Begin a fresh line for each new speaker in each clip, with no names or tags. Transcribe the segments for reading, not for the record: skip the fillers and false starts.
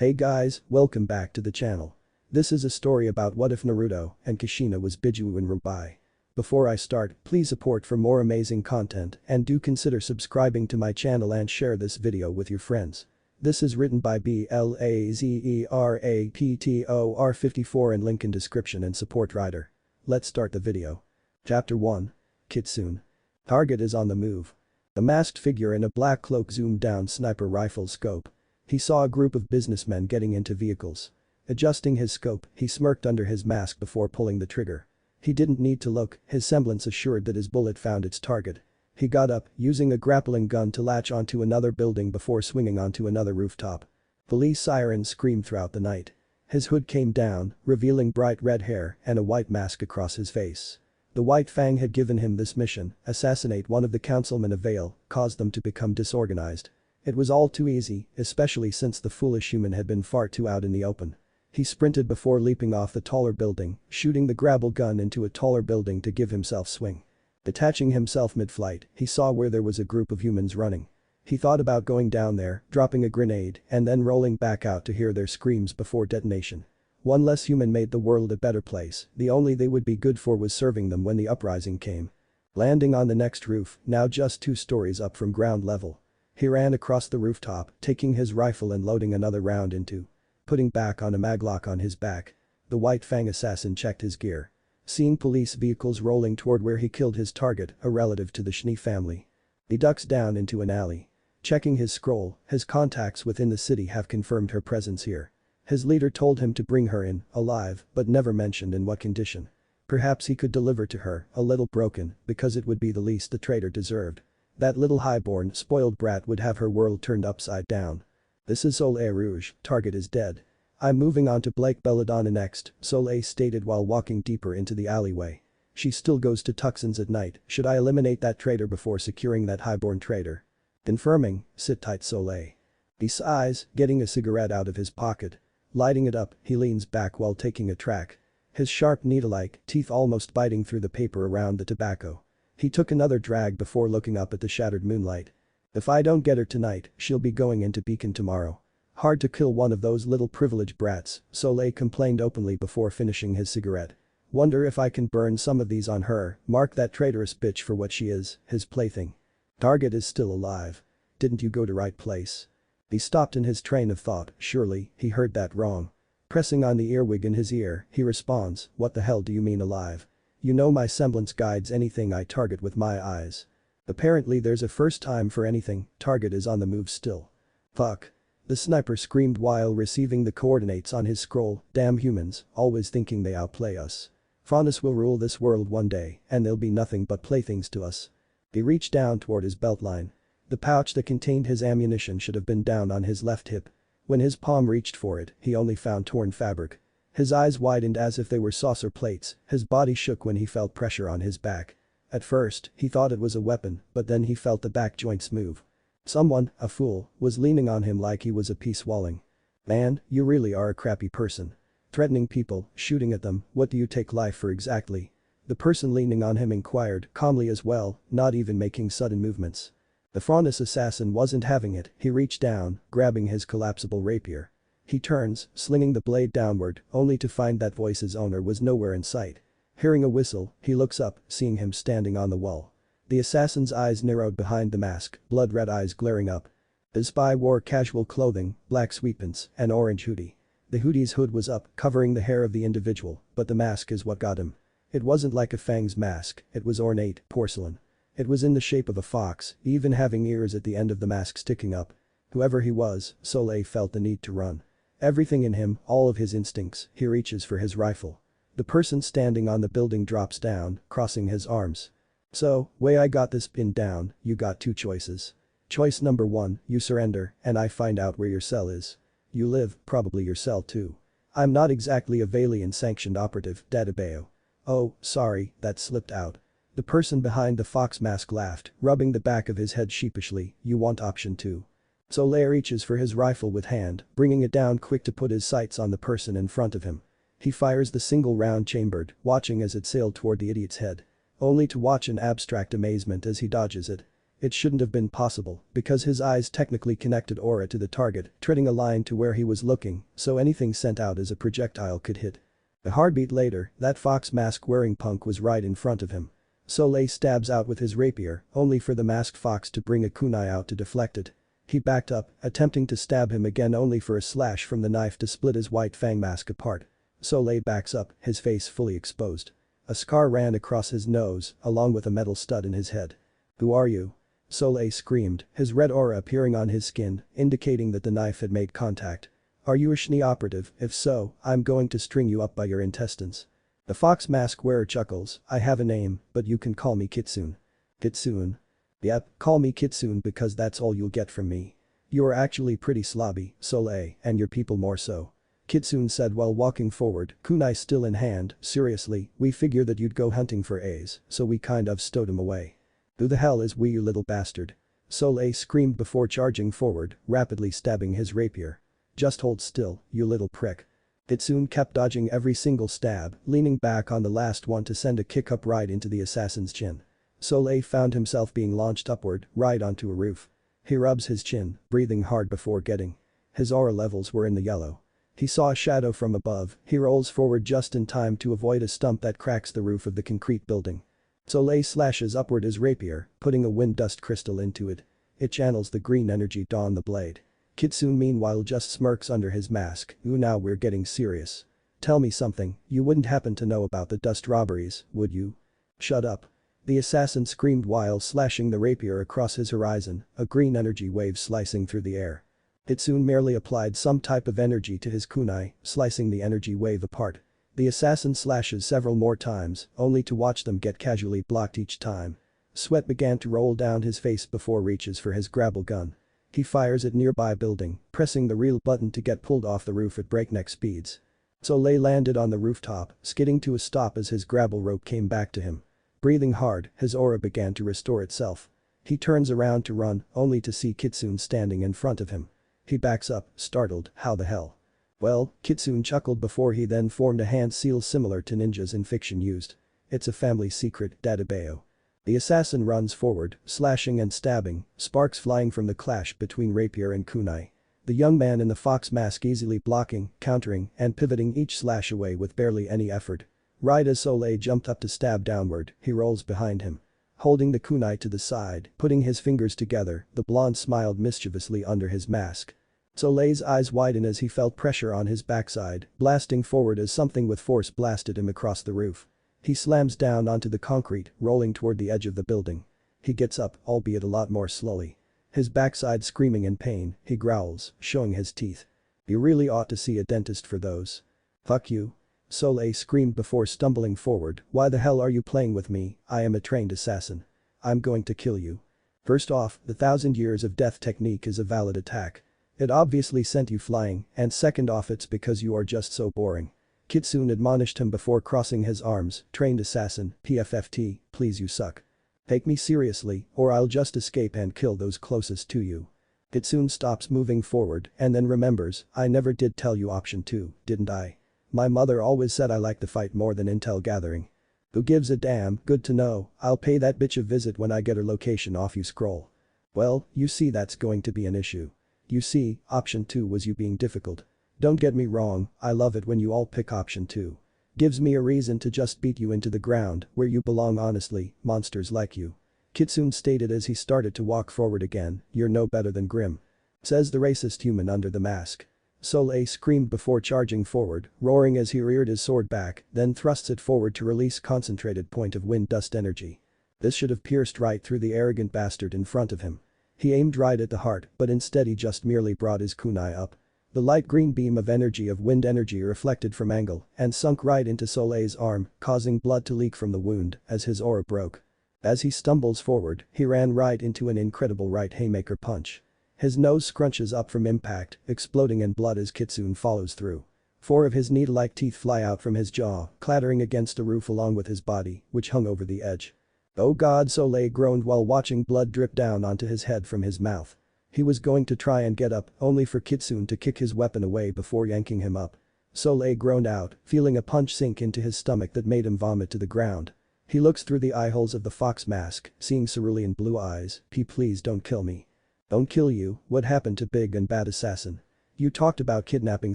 Hey guys, welcome back to the channel. This is a story about what if Naruto and Kushina was bijuu in rwby. Before I start, please support for more amazing content and do consider subscribing to my channel and share this video with your friends. This is written by Blazeraptor 54 and link in description and support writer. Let's start the video. Chapter 1. Kitsune. Target is on the move. A masked figure in a black cloak zoomed down sniper rifle scope. He saw a group of businessmen getting into vehicles. Adjusting his scope, he smirked under his mask before pulling the trigger. He didn't need to look, his semblance assured that his bullet found its target. He got up, using a grappling gun to latch onto another building before swinging onto another rooftop. Police sirens screamed throughout the night. His hood came down, revealing bright red hair and a white mask across his face. The white Fang had given him this mission: assassinate one of the councilmen of Vale, cause them to become disorganized. It was all too easy, especially since the foolish human had been far too out in the open. He sprinted before leaping off the taller building, shooting the grapple gun into a taller building to give himself swing. Detaching himself mid-flight, he saw where there was a group of humans running. He thought about going down there, dropping a grenade, and then rolling back out to hear their screams before detonation. One less human made the world a better place, the only they would be good for was serving them when the uprising came. Landing on the next roof, now just 2 stories up from ground level. He ran across the rooftop, taking his rifle and loading another round into. Putting back on a maglock on his back. The white Fang assassin checked his gear. Seeing police vehicles rolling toward where he killed his target, a relative to the Schnee family. He ducks down into an alley. Checking his scroll, his contacts within the city have confirmed her presence here. His leader told him to bring her in, alive, but never mentioned in what condition. Perhaps he could deliver to her, a little broken, because it would be the least the traitor deserved. That little highborn, spoiled brat would have her world turned upside down. This is Soleil Rouge, target is dead. I'm moving on to Blake Belladonna next, Soleil stated while walking deeper into the alleyway. She still goes to Tucson's at night, should I eliminate that traitor before securing that highborn traitor? Confirming, sit tight Soleil. He sighs, getting a cigarette out of his pocket. Lighting it up, he leans back while taking a track. His sharp needle-like teeth almost biting through the paper around the tobacco. He took another drag before looking up at the shattered moonlight. If I don't get her tonight, she'll be going into Beacon tomorrow. Hard to kill one of those little privileged brats, Soleil complained openly before finishing his cigarette. Wonder if I can burn some of these on her, mark that traitorous bitch for what she is, his plaything. Target is still alive. Didn't you go to right place? He stopped in his train of thought, surely, he heard that wrong. Pressing on the earwig in his ear, he responds, what the hell do you mean alive? You know my semblance guides anything I target with my eyes. Apparently there's a first time for anything, target is on the move still. Fuck. The sniper screamed while receiving the coordinates on his scroll, damn humans, always thinking they outplay us. Faunus will rule this world one day, and they'll be nothing but playthings to us. He reached down toward his beltline. The pouch that contained his ammunition should have been down on his left hip. When his palm reached for it, he only found torn fabric. His eyes widened as if they were saucer plates, his body shook when he felt pressure on his back. At first, he thought it was a weapon, but then he felt the back joints move. Someone, a fool, was leaning on him like he was a piece walling. Man, you really are a crappy person. Threatening people, shooting at them, what do you take life for exactly? The person leaning on him inquired, calmly as well, not even making sudden movements. The Faunus assassin wasn't having it, he reached down, grabbing his collapsible rapier. He turns, slinging the blade downward, only to find that voice's owner was nowhere in sight. Hearing a whistle, he looks up, seeing him standing on the wall. The assassin's eyes narrowed behind the mask, blood-red eyes glaring up. The spy wore casual clothing, black sweatpants, and orange hoodie. The hoodie's hood was up, covering the hair of the individual, but the mask is what got him. It wasn't like a Fang's mask, it was ornate, porcelain. It was in the shape of a fox, even having ears at the end of the mask sticking up. Whoever he was, Soleil felt the need to run. Everything in him, all of his instincts, he reaches for his rifle. The person standing on the building drops down, crossing his arms. So, way I got this pinned down, you got 2 choices. Choice number 1, you surrender, and I find out where your cell is. You live, probably your cell too. I'm not exactly a Valian-sanctioned operative, Databeo. Oh, sorry, that slipped out. The person behind the fox mask laughed, rubbing the back of his head sheepishly, you want option 2. Soleil reaches for his rifle with hand, bringing it down quick to put his sights on the person in front of him. He fires the single round chambered, watching as it sailed toward the idiot's head. Only to watch in abstract amazement as he dodges it. It shouldn't have been possible because his eyes technically connected aura to the target, treading a line to where he was looking, so anything sent out as a projectile could hit. A heartbeat later, that fox mask wearing punk was right in front of him. Soleil stabs out with his rapier, only for the masked fox to bring a kunai out to deflect it. He backed up, attempting to stab him again only for a slash from the knife to split his white fang mask apart. Soleil backs up, his face fully exposed. A scar ran across his nose, along with a metal stud in his head. "Who are you?" Soleil screamed, his red aura appearing on his skin, indicating that the knife had made contact. "Are you a Shnee operative? If so, I'm going to string you up by your intestines." The fox mask wearer chuckles, "I have a name, but you can call me Kitsune." "Kitsune?" "Yep, call me Kitsune because that's all you'll get from me. You are actually pretty slobby, Soleil, and your people more so." Kitsune said while walking forward, kunai still in hand, "Seriously, we figure that you'd go hunting for A's, so we kind of stowed him away." "Who the hell is we, you little bastard?" Soleil screamed before charging forward, rapidly stabbing his rapier. "Just hold still, you little prick." Kitsune kept dodging every single stab, leaning back on the last one to send a kick up right into the assassin's chin. Soleil found himself being launched upward, right onto a roof. He rubs his chin, breathing hard before getting. His aura levels were in the yellow. He saw a shadow from above, he rolls forward just in time to avoid a stump that cracks the roof of the concrete building. Soleil slashes upward his rapier, putting a wind dust crystal into it. It channels the green energy on the blade. Kitsune meanwhile just smirks under his mask, "Ooh, now we're getting serious. Tell me something, you wouldn't happen to know about the dust robberies, would you?" "Shut up." The assassin screamed while slashing the rapier across his horizon, a green energy wave slicing through the air. Kitsune merely applied some type of energy to his kunai, slicing the energy wave apart. The assassin slashes several more times, only to watch them get casually blocked each time. Sweat began to roll down his face before reaches for his grapple gun. He fires at nearby building, pressing the reel button to get pulled off the roof at breakneck speeds. Soleil landed on the rooftop, skidding to a stop as his grapple rope came back to him. Breathing hard, his aura began to restore itself. He turns around to run, only to see Kitsune standing in front of him. He backs up, startled, "How the hell?" "Well," Kitsune chuckled before he then formed a hand seal similar to ninjas in fiction used. "It's a family secret, Dadabeo." The assassin runs forward, slashing and stabbing, sparks flying from the clash between rapier and kunai. The young man in the fox mask easily blocking, countering, and pivoting each slash away with barely any effort. Right as Soleil jumped up to stab downward, he rolls behind him. Holding the kunai to the side, putting his fingers together, the blonde smiled mischievously under his mask. Soleil's eyes widen as he felt pressure on his backside, blasting forward as something with force blasted him across the roof. He slams down onto the concrete, rolling toward the edge of the building. He gets up, albeit a lot more slowly. His backside screaming in pain, he growls, showing his teeth. "You really ought to see a dentist for those." "Fuck you." Soleil screamed before stumbling forward, "Why the hell are you playing with me? I am a trained assassin. I'm going to kill you." First off, the 1,000 years of death technique is a valid attack. It obviously sent you flying, and second off it's because you are just so boring. Kitsune admonished him before crossing his arms, "Trained assassin, PFFT, please you suck. Take me seriously, or I'll just escape and kill those closest to you." Kitsune stops moving forward and then remembers, "I never did tell you option 2, didn't I? My mother always said I like to fight more than intel gathering." "Who gives a damn, good to know, I'll pay that bitch a visit when I get her location off you scroll." "Well, you see that's going to be an issue. You see, option 2 was you being difficult. Don't get me wrong, I love it when you all pick option 2. Gives me a reason to just beat you into the ground where you belong honestly, monsters like you." Kitsune stated as he started to walk forward again, "You're no better than Grim," says the racist human under the mask. Soleil screamed before charging forward, roaring as he reared his sword back, then thrusts it forward to release concentrated point of wind dust energy. This should have pierced right through the arrogant bastard in front of him. He aimed right at the heart, but instead he just merely brought his kunai up. The light green beam of wind energy reflected from angle and sunk right into Soleil's arm, causing blood to leak from the wound as his aura broke. As he stumbles forward, he ran right into an incredible right haymaker punch. His nose scrunches up from impact, exploding in blood as Kitsune follows through. 4 of his needle-like teeth fly out from his jaw, clattering against the roof along with his body, which hung over the edge. "Oh god," Soleil groaned while watching blood drip down onto his head from his mouth. He was going to try and get up, only for Kitsune to kick his weapon away before yanking him up. Soleil groaned out, feeling a punch sink into his stomach that made him vomit to the ground. He looks through the eye holes of the fox mask, seeing cerulean blue eyes. Please don't kill me. Don't kill you, what happened to big and bad assassin? You talked about kidnapping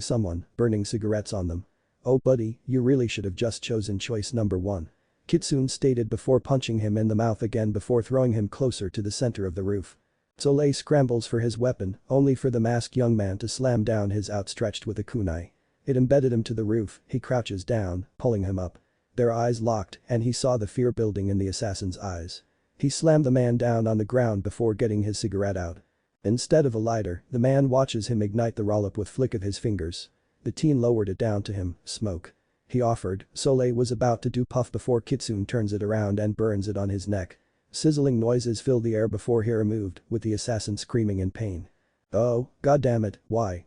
someone, burning cigarettes on them. Oh buddy, you really should have just chosen choice number 1. Kitsune stated before punching him in the mouth again before throwing him closer to the center of the roof. Soleil scrambles for his weapon, only for the masked young man to slam down his outstretched with a kunai. It embedded him to the roof, he crouches down, pulling him up. Their eyes locked and he saw the fear building in the assassin's eyes. He slammed the man down on the ground before getting his cigarette out. Instead of a lighter, the man watches him ignite the roll-up with flick of his fingers. The teen lowered it down to him, smoke. He offered, Soleil was about to do puff before Kitsune turns it around and burns it on his neck. Sizzling noises fill the air before hair moved, with the assassin screaming in pain. Oh, goddammit, why,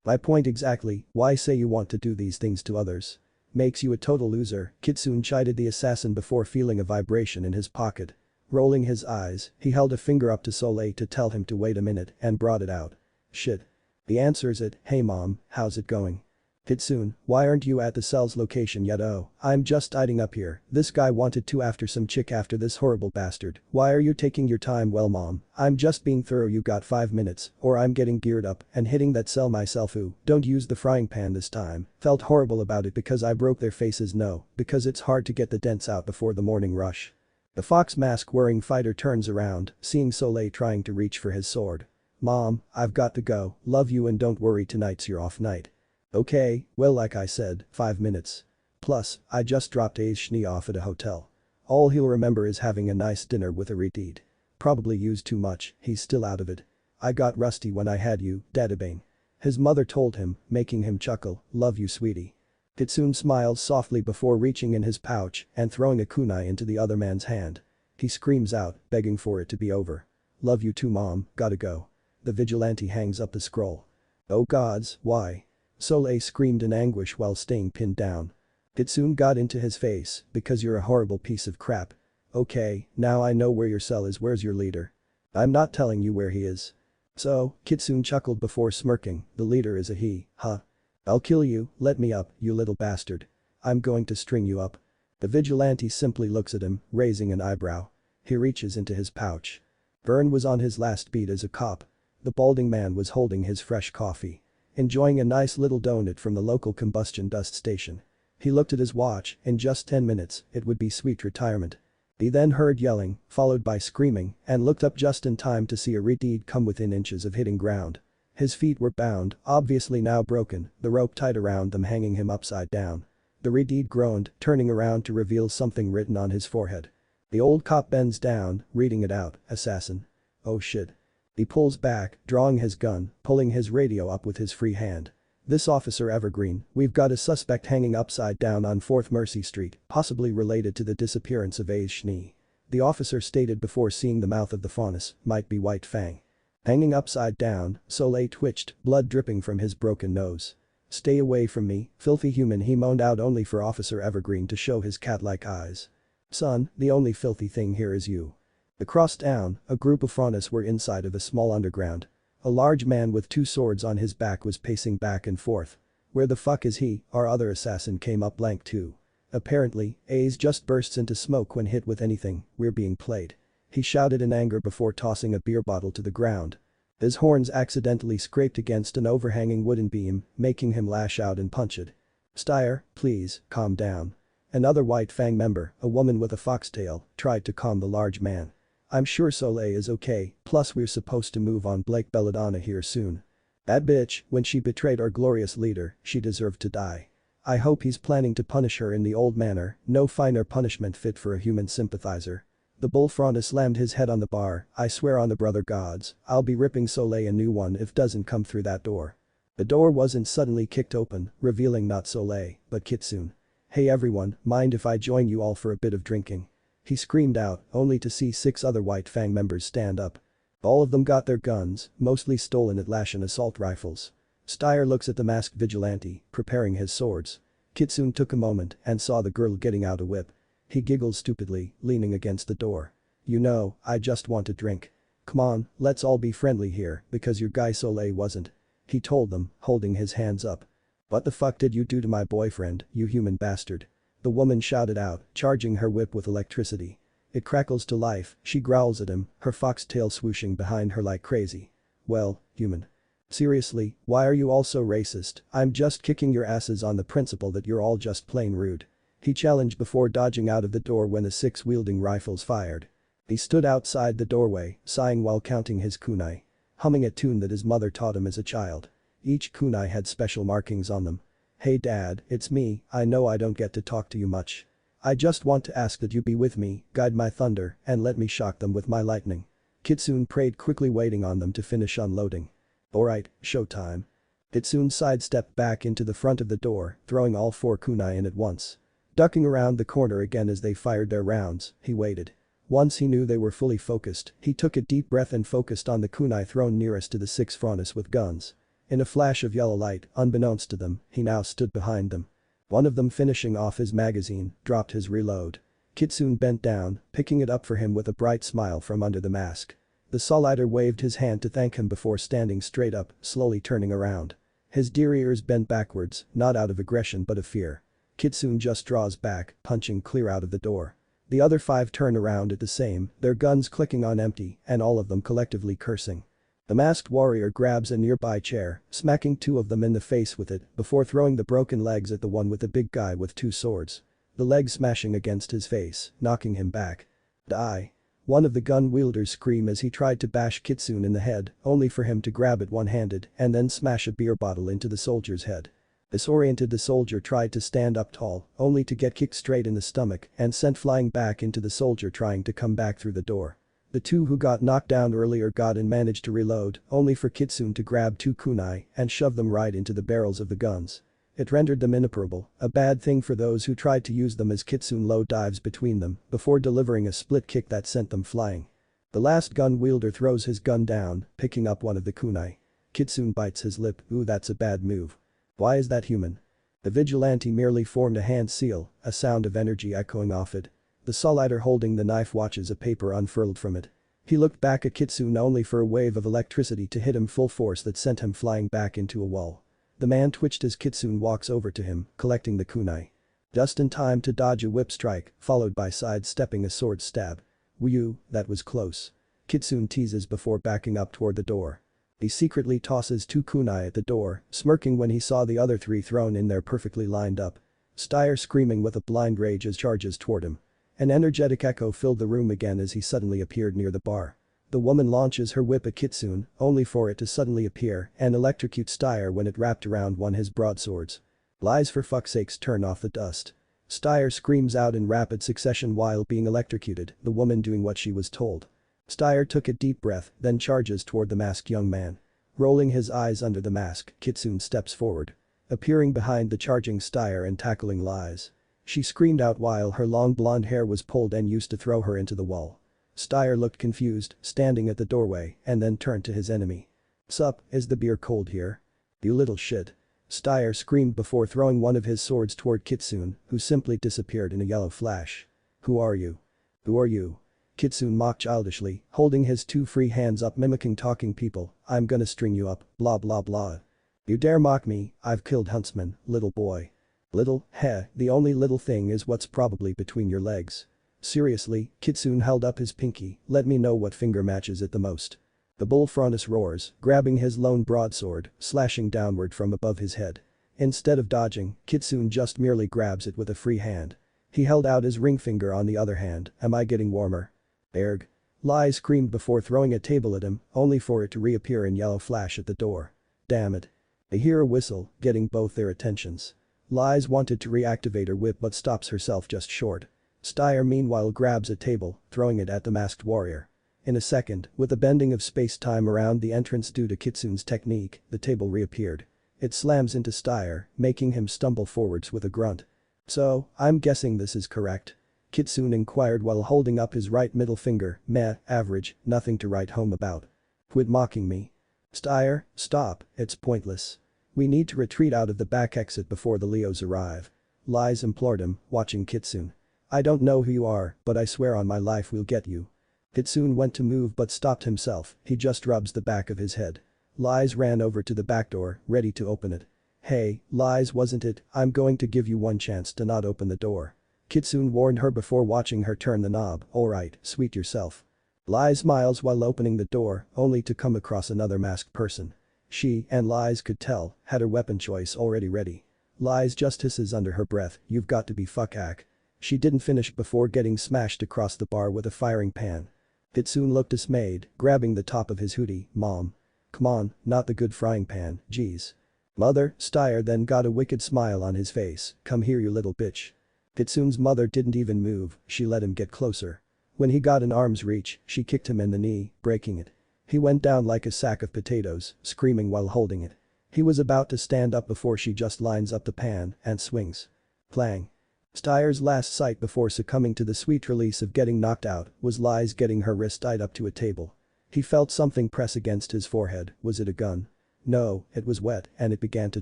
My point exactly, why say you want to do these things to others? Makes you a total loser, Kitsune chided the assassin before feeling a vibration in his pocket. Rolling his eyes, he held a finger up to Soleil to tell him to wait a minute and brought it out. Shit. He answers it, hey mom, how's it going? Kitsune, why aren't you at the cell's location yet? Oh, I'm just hiding up here, this guy wanted to after some chick after this horrible bastard. Why are you taking your time? Well mom, I'm just being thorough, you got 5 minutes, or I'm getting geared up and hitting that cell myself. Ooh, don't use the frying pan this time. Felt horrible about it because I broke their faces. No, because it's hard to get the dents out before the morning rush. The fox mask wearing fighter turns around, seeing Soleil trying to reach for his sword. Mom, I've got to go, love you and don't worry, tonight's your off night. Okay, well like I said, 5 minutes. Plus, I just dropped A's Schnee off at a hotel. All he'll remember is having a nice dinner with a redeed. Probably used too much, he's still out of it. I got rusty when I had you, Dadabane. His mother told him, making him chuckle, love you sweetie. Kitsune smiles softly before reaching in his pouch and throwing a kunai into the other man's hand. He screams out, begging for it to be over. Love you too mom, gotta go. The vigilante hangs up the scroll. Oh gods, why? Soleil screamed in anguish while staying pinned down. Kitsune got into his face, because you're a horrible piece of crap. Okay, now I know where your cell is. Where's your leader? I'm not telling you where he is. So, Kitsune chuckled before smirking, the leader is a he, huh? I'll kill you, let me up, you little bastard. I'm going to string you up. The vigilante simply looks at him, raising an eyebrow. He reaches into his pouch. Vern was on his last beat as a cop. The balding man was holding his fresh coffee. Enjoying a nice little donut from the local combustion dust station. He looked at his watch, in just 10 minutes, it would be sweet retirement. He then heard yelling, followed by screaming, and looked up just in time to see a redeed come within inches of hitting ground. His feet were bound, obviously now broken, the rope tied around them hanging him upside down. The redeed groaned, turning around to reveal something written on his forehead. The old cop bends down, reading it out, assassin. Oh shit. He pulls back, drawing his gun, pulling his radio up with his free hand. This officer Evergreen, we've got a suspect hanging upside down on 4th Mercy Street, possibly related to the disappearance of A's Schnee. The officer stated before seeing the mouth of the faunus, might be White Fang. Hanging upside down, Soleil twitched, blood dripping from his broken nose. Stay away from me, filthy human, he moaned out only for Officer Evergreen to show his cat-like eyes. Son, the only filthy thing here is you. Across town, a group of faunus were inside of a small underground. A large man with 2 swords on his back was pacing back and forth. Where the fuck is he? Our other assassin came up blank too. Apparently, A's just bursts into smoke when hit with anything, we're being played. He shouted in anger before tossing a beer bottle to the ground. His horns accidentally scraped against an overhanging wooden beam, making him lash out and punch it. Steyr, please, calm down. Another White Fang member, a woman with a foxtail, tried to calm the large man. I'm sure Soleil is okay, plus we're supposed to move on Belladonna here soon. That bitch, when she betrayed our glorious leader, she deserved to die. I hope he's planning to punish her in the old manner, no finer punishment fit for a human sympathizer. The bull faunus slammed his head on the bar, I swear on the brother gods, I'll be ripping Soleil a new one if doesn't come through that door. The door wasn't suddenly kicked open, revealing not Soleil, but Kitsune. Hey everyone, mind if I join you all for a bit of drinking? He screamed out, only to see 6 other White Fang members stand up. All of them got their guns, mostly stolen Atlassian assault rifles. Steyr looks at the masked vigilante, preparing his swords. Kitsune took a moment and saw the girl getting out a whip. He giggled stupidly, leaning against the door. You know, I just want a drink. Come on, let's all be friendly here, because your guy Soleil wasn't. He told them, holding his hands up. What the fuck did you do to my boyfriend, you human bastard? The woman shouted out, charging her whip with electricity. It crackles to life, she growls at him, her foxtail swooshing behind her like crazy. Well, human. Seriously, why are you all so racist? I'm just kicking your asses on the principle that you're all just plain rude. He challenged before dodging out of the door when the 6 wielding rifles fired. He stood outside the doorway, sighing while counting his kunai. Humming a tune that his mother taught him as a child. Each kunai had special markings on them. Hey dad, it's me, I know I don't get to talk to you much. I just want to ask that you be with me, guide my thunder, and let me shock them with my lightning. Kitsune prayed, quickly waiting on them to finish unloading. Alright, showtime. Kitsune sidestepped back into the front of the door, throwing all 4 kunai in at once. Ducking around the corner again as they fired their rounds, he waited. Once he knew they were fully focused, he took a deep breath and focused on the kunai thrown nearest to the 6 frontis with guns. In a flash of yellow light, unbeknownst to them, he now stood behind them. One of them, finishing off his magazine, dropped his reload. Kitsune bent down, picking it up for him with a bright smile from under the mask. The Solider waved his hand to thank him before standing straight up, slowly turning around. His deer ears bent backwards, not out of aggression but of fear. Kitsune just draws back, punching clear out of the door. The other 5 turn around at the same, their guns clicking on empty, and all of them collectively cursing. The masked warrior grabs a nearby chair, smacking 2 of them in the face with it before throwing the broken legs at the one with the big guy with 2 swords. The legs smashing against his face, knocking him back. Die. One of the gun wielders screamed as he tried to bash Kitsune in the head, only for him to grab it one-handed and then smash a beer bottle into the soldier's head. Disoriented, the soldier tried to stand up tall, only to get kicked straight in the stomach and sent flying back into the soldier trying to come back through the door. The 2 who got knocked down earlier got and managed to reload, only for Kitsune to grab 2 kunai and shove them right into the barrels of the guns. It rendered them inoperable, a bad thing for those who tried to use them as Kitsune low dives between them before delivering a split kick that sent them flying. The last gun wielder throws his gun down, picking up one of the kunai. Kitsune bites his lip, ooh, that's a bad move. Why is that human? The vigilante merely formed a hand seal, a sound of energy echoing off it. The Solider holding the knife watches a paper unfurled from it. He looked back at Kitsune only for a wave of electricity to hit him full force that sent him flying back into a wall. The man twitched as Kitsune walks over to him, collecting the kunai. Just in time to dodge a whip strike, followed by sidestepping a sword stab. Whew, that was close. Kitsune teases before backing up toward the door. He secretly tosses 2 kunai at the door, smirking when he saw the other 3 thrown in there perfectly lined up. Steyr screaming with a blind rage as charges toward him. An energetic echo filled the room again as he suddenly appeared near the bar. The woman launches her whip at Kitsune, only for it to suddenly appear and electrocute Steyr when it wrapped around one of his broadswords. Lies, for fuck's sakes, turn off the dust. Steyr screams out in rapid succession while being electrocuted, the woman doing what she was told. Steyr took a deep breath, then charges toward the masked young man. Rolling his eyes under the mask, Kitsune steps forward. Appearing behind the charging Steyr and tackling Lies. She screamed out while her long blonde hair was pulled and used to throw her into the wall. Steyr looked confused, standing at the doorway, and then turned to his enemy. Sup, is the beer cold here? You little shit. Steyr screamed before throwing one of his swords toward Kitsune, who simply disappeared in a yellow flash. Who are you? Who are you? Kitsune mocked childishly, holding his 2 free hands up mimicking talking people. I'm gonna string you up, blah blah blah. You dare mock me, I've killed Huntsman, little boy. Little, heh, the only little thing is what's probably between your legs. Seriously, Kitsune held up his pinky, let me know what finger matches it the most. The bull frontis roars, grabbing his lone broadsword, slashing downward from above his head. Instead of dodging, Kitsune just merely grabs it with a free hand. He held out his ring finger on the other hand, am I getting warmer? Erg. Lai screamed before throwing a table at him, only for it to reappear in yellow flash at the door. Damn it. They hear a whistle, getting both their attentions. Lies wanted to reactivate her whip but stops herself just short. Steyr meanwhile grabs a table, throwing it at the masked warrior. In a second, with a bending of space-time around the entrance due to Kitsune's technique, the table reappeared. It slams into Steyr, making him stumble forwards with a grunt. So, I'm guessing this is correct? Kitsune inquired while holding up his right middle finger, meh, average, nothing to write home about. Quit mocking me. Steyr, stop, it's pointless. We need to retreat out of the back exit before the Leos arrive. Lies implored him, watching Kitsune. I don't know who you are, but I swear on my life we'll get you. Kitsune went to move but stopped himself, he just rubs the back of his head. Lies ran over to the back door, ready to open it. Hey, lies wasn't it, I'm going to give you one chance to not open the door. Kitsune warned her before watching her turn the knob. Alright, sweet yourself. Lies smiles while opening the door, only to come across another masked person. She, and Lies could tell, had her weapon choice already ready. Lies just hisses under her breath, you've got to be fuck-ack. She didn't finish before getting smashed across the bar with a firing pan. Kitsune looked dismayed, grabbing the top of his hoodie. Mom. Come on, not the good frying pan, jeez. Mother, Steyr then got a wicked smile on his face, come here you little bitch. Kitsune's mother didn't even move, she let him get closer. When he got in arm's reach, she kicked him in the knee, breaking it. He went down like a sack of potatoes, screaming while holding it. He was about to stand up before she just lines up the pan and swings. Clang. Steyr's last sight before succumbing to the sweet release of getting knocked out was Lies getting her wrist tied up to a table. He felt something press against his forehead, was it a gun? No, it was wet and it began to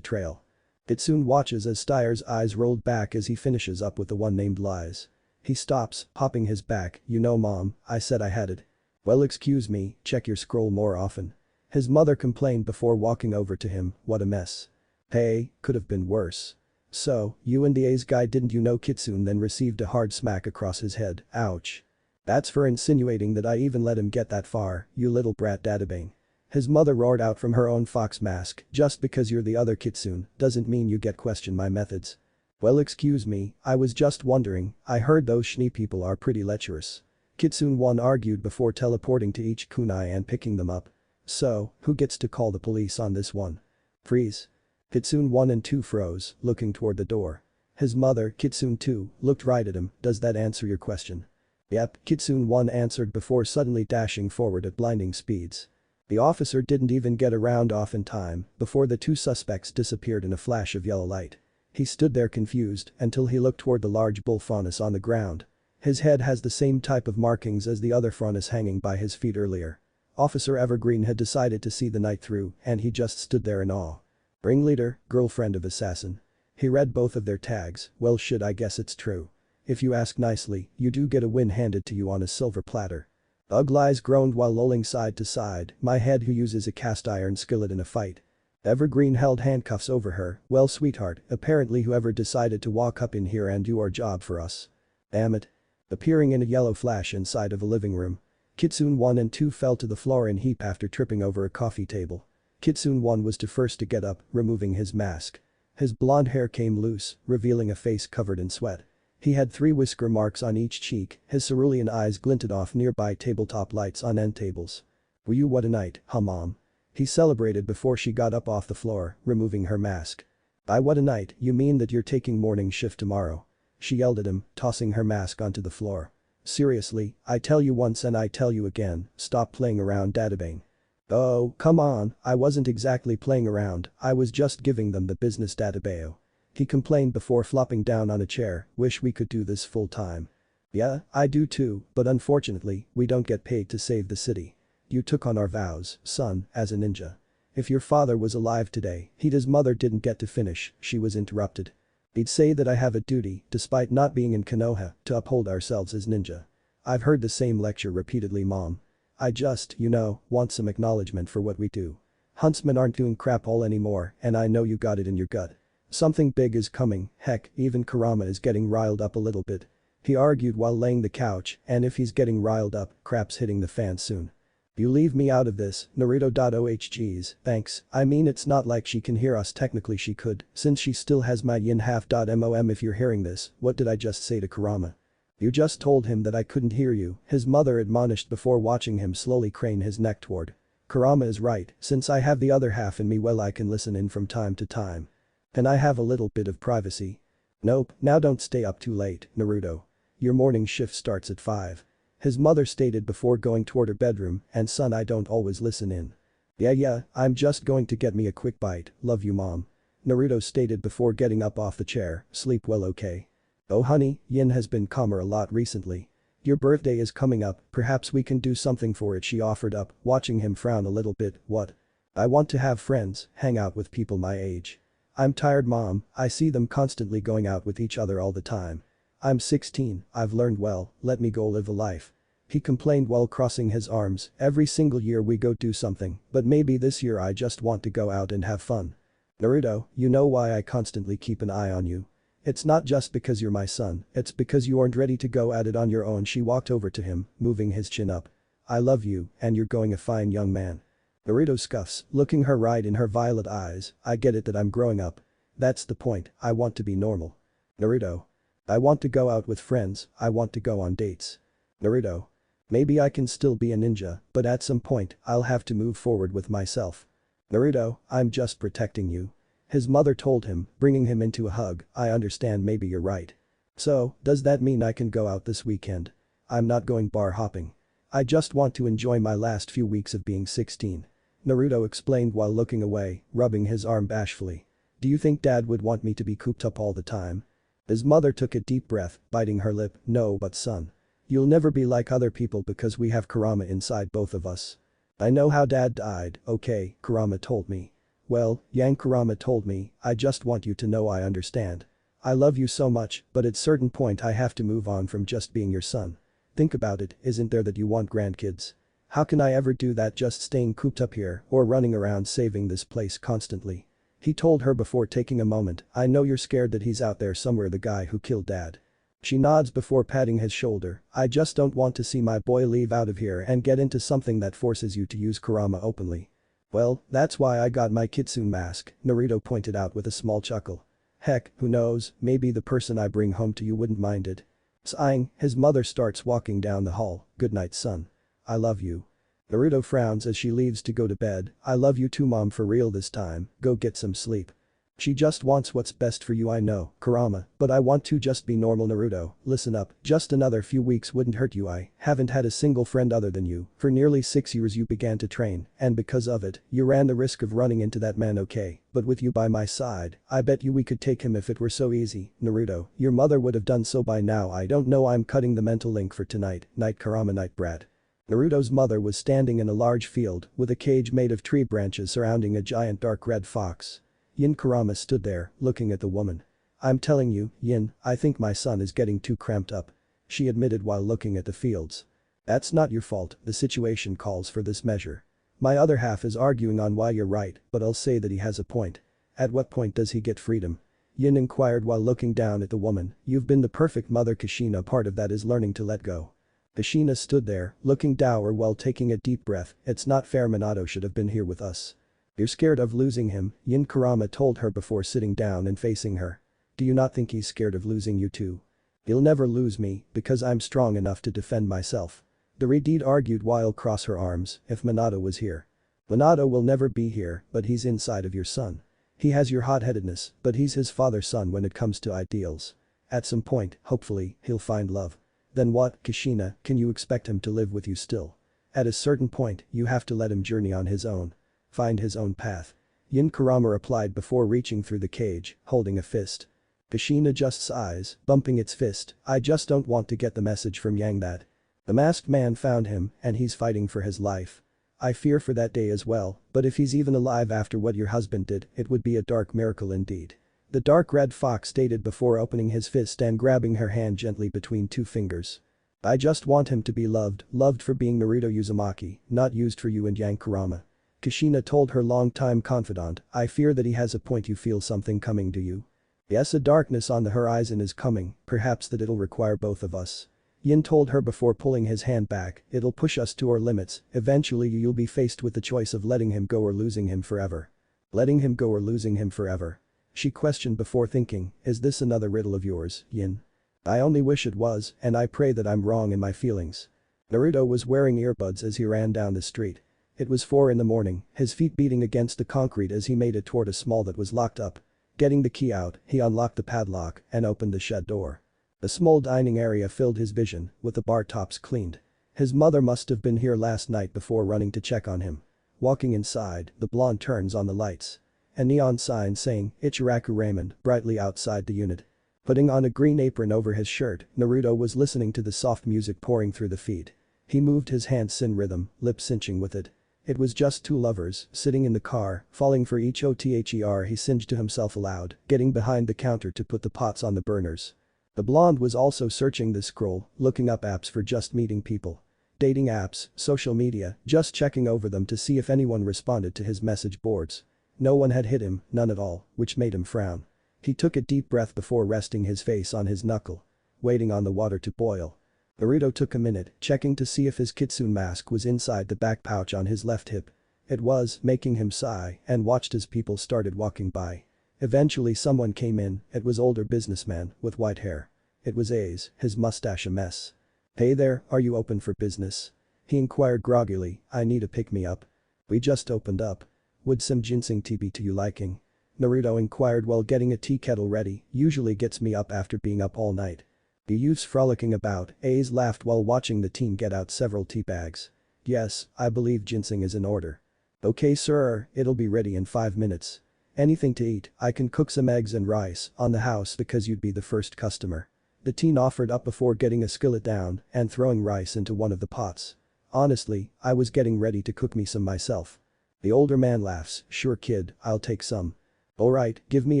trail. Kitsune watches as Steyr's eyes rolled back as he finishes up with the one named Lies. He stops, hopping his back, you know mom, I said I had it. Well excuse me, check your scroll more often. His mother complained before walking over to him, what a mess. Hey, could have been worse. So, you and the A's guy didn't you know Kitsune then received a hard smack across his head, ouch. That's for insinuating that I even let him get that far, you little brat dadabang. His mother roared out from her own fox mask, just because you're the other Kitsune doesn't mean you get question my methods. Well excuse me, I was just wondering, I heard those Schnee people are pretty lecherous. Kitsune 1 argued before teleporting to each kunai and picking them up. So, who gets to call the police on this one? Freeze. Kitsune 1 and 2 froze, looking toward the door. His mother, Kitsune 2, looked right at him, does that answer your question? Yep, Kitsune 1 answered before suddenly dashing forward at blinding speeds. The officer didn't even get a round off in time before the two suspects disappeared in a flash of yellow light. He stood there confused until he looked toward the large bull faunus on the ground. His head has the same type of markings as the other faunus hanging by his feet earlier. Officer Evergreen had decided to see the night through and he just stood there in awe. Ringleader, girlfriend of assassin. He read both of their tags, well shit I guess it's true. If you ask nicely, you do get a win handed to you on a silver platter. Lies groaned while lolling side to side, my head who uses a cast iron skillet in a fight. Evergreen held handcuffs over her, well sweetheart, apparently whoever decided to walk up in here and do our job for us. Damn it. Appearing in a yellow flash inside of a living room. Kitsune 1 and 2 fell to the floor in heap after tripping over a coffee table. Kitsune 1 was the first to get up, removing his mask. His blonde hair came loose, revealing a face covered in sweat. He had 3 whisker marks on each cheek, his cerulean eyes glinted off nearby tabletop lights on end tables. Were you what a night, huh mom? He celebrated before she got up off the floor, removing her mask. By what a night, you mean that you're taking morning shift tomorrow? She yelled at him, tossing her mask onto the floor. Seriously, I tell you once and I tell you again, stop playing around dadabang. Oh, come on, I wasn't exactly playing around, I was just giving them the business databao. He complained before flopping down on a chair, wish we could do this full time. Yeah, I do too, but unfortunately, we don't get paid to save the city. You took on our vows, son, as a ninja. If your father was alive today, his mother didn't get to finish, she was interrupted. He'd say that I have a duty, despite not being in Konoha, to uphold ourselves as ninja. I've heard the same lecture repeatedly mom. I just, want some acknowledgement for what we do. Huntsmen aren't doing crap all anymore and I know you got it in your gut. Something big is coming, heck, even Kurama is getting riled up a little bit. He argued while laying the couch, and if he's getting riled up, crap's hitting the fan soon. You leave me out of this, Naruto.ohgs, thanks, I mean it's not like she can hear us technically she could, since she still has my yin half.mom if you're hearing this, what did I just say to Kurama? You just told him that I couldn't hear you, his mother admonished before watching him slowly crane his neck toward. Kurama is right, since I have the other half in me well I can listen in from time to time. And I have a little bit of privacy. Nope, now don't stay up too late, Naruto. Your morning shift starts at 5. His mother stated before going toward her bedroom, and son I don't always listen in. Yeah, I'm just going to get me a quick bite, love you mom. Naruto stated before getting up off the chair, sleep well okay. Oh honey, Yin has been calmer a lot recently. Your birthday is coming up, perhaps we can do something for it she offered up, watching him frown a little bit, what? I want to have friends, hang out with people my age. I'm tired mom, I see them constantly going out with each other all the time. I'm 16, I've learned well, let me go live a life. He complained while crossing his arms, every single year we go do something, but maybe this year I just want to go out and have fun. Naruto, you know why I constantly keep an eye on you. It's not just because you're my son, it's because you aren't ready to go at it on your own. She walked over to him, moving his chin up. I love you, and you're going a fine young man. Naruto scuffs, looking her right in her violet eyes. I get it that I'm growing up. That's the point, I want to be normal. Naruto. I want to go out with friends, I want to go on dates. Naruto. Maybe I can still be a ninja, but at some point, I'll have to move forward with myself. Naruto, I'm just protecting you. His mother told him, bringing him into a hug. I understand, maybe you're right. So, does that mean I can go out this weekend? I'm not going bar hopping. I just want to enjoy my last few weeks of being 16. Naruto explained while looking away, rubbing his arm bashfully. Do you think dad would want me to be cooped up all the time? His mother took a deep breath, biting her lip. No, but son. You'll never be like other people because we have Kurama inside both of us. I know how dad died, okay, Kurama told me. Well, Yang Kurama told me, I just want you to know I understand. I love you so much, but at certain point I have to move on from just being your son. Think about it, isn't there that you want grandkids? How can I ever do that just staying cooped up here or running around saving this place constantly? He told her before taking a moment, I know you're scared that he's out there somewhere, the guy who killed dad. She nods before patting his shoulder. I just don't want to see my boy leave out of here and get into something that forces you to use Kurama openly. Well, that's why I got my Kitsune mask, Naruto pointed out with a small chuckle. Heck, who knows, maybe the person I bring home to you wouldn't mind it. Sighing, his mother starts walking down the hall. Good night, son. I love you. Naruto frowns as she leaves to go to bed. I love you too, mom, for real this time, go get some sleep. She just wants what's best for you, I know, Kurama, but I want to just be normal. Naruto, listen up, just another few weeks wouldn't hurt you. I haven't had a single friend other than you. For nearly 6 years you began to train, and because of it, you ran the risk of running into that man, okay, but with you by my side, I bet you we could take him if it were so easy. Naruto, your mother would have done so by now. I don't know, I'm cutting the mental link for tonight. Night, Kurama, night, brat. Naruto's mother was standing in a large field with a cage made of tree branches surrounding a giant dark red fox. Yin Kurama stood there, looking at the woman. I'm telling you, Yin, I think my son is getting too cramped up. She admitted while looking at the fields. That's not your fault, the situation calls for this measure. My other half is arguing on why you're right, but I'll say that he has a point. At what point does he get freedom? Yin inquired while looking down at the woman. You've been the perfect mother, Kushina. Part of that is learning to let go. Kushina stood there, looking dour while taking a deep breath. It's not fair, Minato should have been here with us. You're scared of losing him, Yin Kurama told her before sitting down and facing her. Do you not think he's scared of losing you too? He'll never lose me, because I'm strong enough to defend myself. The Redeed argued while cross her arms. If Minato was here. Minato will never be here, but he's inside of your son. He has your hot-headedness, but he's his father's son when it comes to ideals. At some point, hopefully, he'll find love. Then what, Kushina, can you expect him to live with you still? At a certain point, you have to let him journey on his own. Find his own path. Yin Kurama replied before reaching through the cage, holding a fist. Kushina just sighs, bumping its fist. I just don't want to get the message from Yang that the masked man found him and he's fighting for his life. I fear for that day as well, but if he's even alive after what your husband did, it would be a dark miracle indeed. The dark red fox stated before opening his fist and grabbing her hand gently between two fingers. I just want him to be loved, loved for being Naruto Uzumaki, not used for you and Yang Kurama. Kushina told her longtime confidant, I fear that he has a point. You feel something coming, do you? Yes, a darkness on the horizon is coming, perhaps that it'll require both of us. Yin told her before pulling his hand back, it'll push us to our limits, eventually you'll be faced with the choice of letting him go or losing him forever. Letting him go or losing him forever? She questioned before thinking, is this another riddle of yours, Yin? I only wish it was, and I pray that I'm wrong in my feelings. Naruto was wearing earbuds as he ran down the street. It was 4 in the morning, his feet beating against the concrete as he made it toward a small that was locked up. Getting the key out, he unlocked the padlock and opened the shed door. The small dining area filled his vision, with the bar tops cleaned. His mother must have been here last night before running to check on him. Walking inside, the blonde turns on the lights. A neon sign saying, Ichiraku Raymond, brightly outside the unit. Putting on a green apron over his shirt, Naruto was listening to the soft music pouring through the feed. He moved his hands in rhythm, lip cinching with it. It was just two lovers, sitting in the car, falling for each other. He singed to himself aloud, getting behind the counter to put the pots on the burners. The blonde was also searching the scroll, looking up apps for just meeting people. Dating apps, social media, just checking over them to see if anyone responded to his message boards. No one had hit him, none at all, which made him frown. He took a deep breath before resting his face on his knuckle. Waiting on the water to boil. Naruto took a minute, checking to see if his Kitsune mask was inside the back pouch on his left hip. It was, making him sigh, and watched as people started walking by. Eventually someone came in, it was older businessman, with white hair. It was Ace, his mustache a mess. "Hey there, are you open for business?" He inquired groggily, "I need a pick-me-up." "We just opened up. Would some ginseng tea be to you liking?" Naruto inquired while getting a tea kettle ready, usually gets me up after being up all night. The youths frolicking about, Ace laughed while watching the team get out several tea bags. "Yes, I believe ginseng is in order." "Okay sir, it'll be ready in 5 minutes. Anything to eat, I can cook some eggs and rice on the house because you'd be the first customer." The teen offered up before getting a skillet down and throwing rice into one of the pots. "Honestly, I was getting ready to cook me some myself." The older man laughs, "Sure kid, I'll take some." "Alright, give me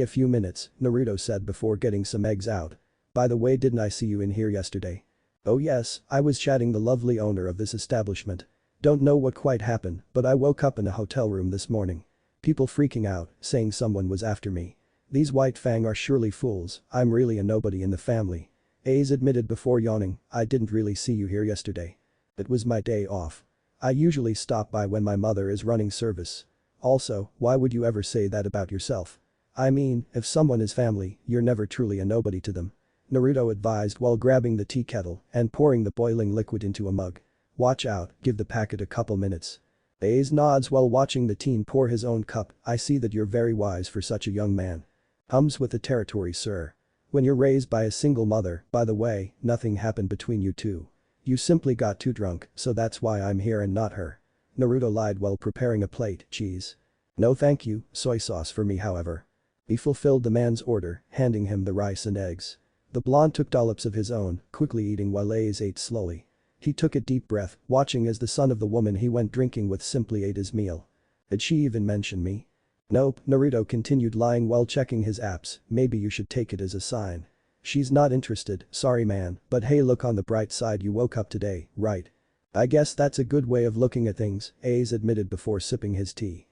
a few minutes," Naruto said before getting some eggs out. "By the way, didn't I see you in here yesterday?" "Oh yes, I was chatting the lovely owner of this establishment. Don't know what quite happened, but I woke up in a hotel room this morning. People freaking out, saying someone was after me. These white Fang are surely fools, I'm really a nobody in the family." Ace admitted before yawning, "I didn't really see you here yesterday. It was my day off. I usually stop by when my mother is running service. Also, why would you ever say that about yourself? I mean, if someone is family, you're never truly a nobody to them." Naruto advised while grabbing the tea kettle and pouring the boiling liquid into a mug. "Watch out, give the packet a couple minutes." Ace nods while watching the teen pour his own cup. "I see that you're very wise for such a young man." "Hums with the territory sir. When you're raised by a single mother, by the way, nothing happened between you two. You simply got too drunk, so that's why I'm here and not her." Naruto lied while preparing a plate, cheese. "No thank you, soy sauce for me however." He fulfilled the man's order, handing him the rice and eggs. The blonde took dollops of his own, quickly eating while Ace ate slowly. He took a deep breath, watching as the son of the woman he went drinking with simply ate his meal. "Did she even mention me?" "Nope," Naruto continued lying while checking his apps, "maybe you should take it as a sign. She's not interested, sorry man, but hey look on the bright side you woke up today, right?" "I guess that's a good way of looking at things," Ace admitted before sipping his tea.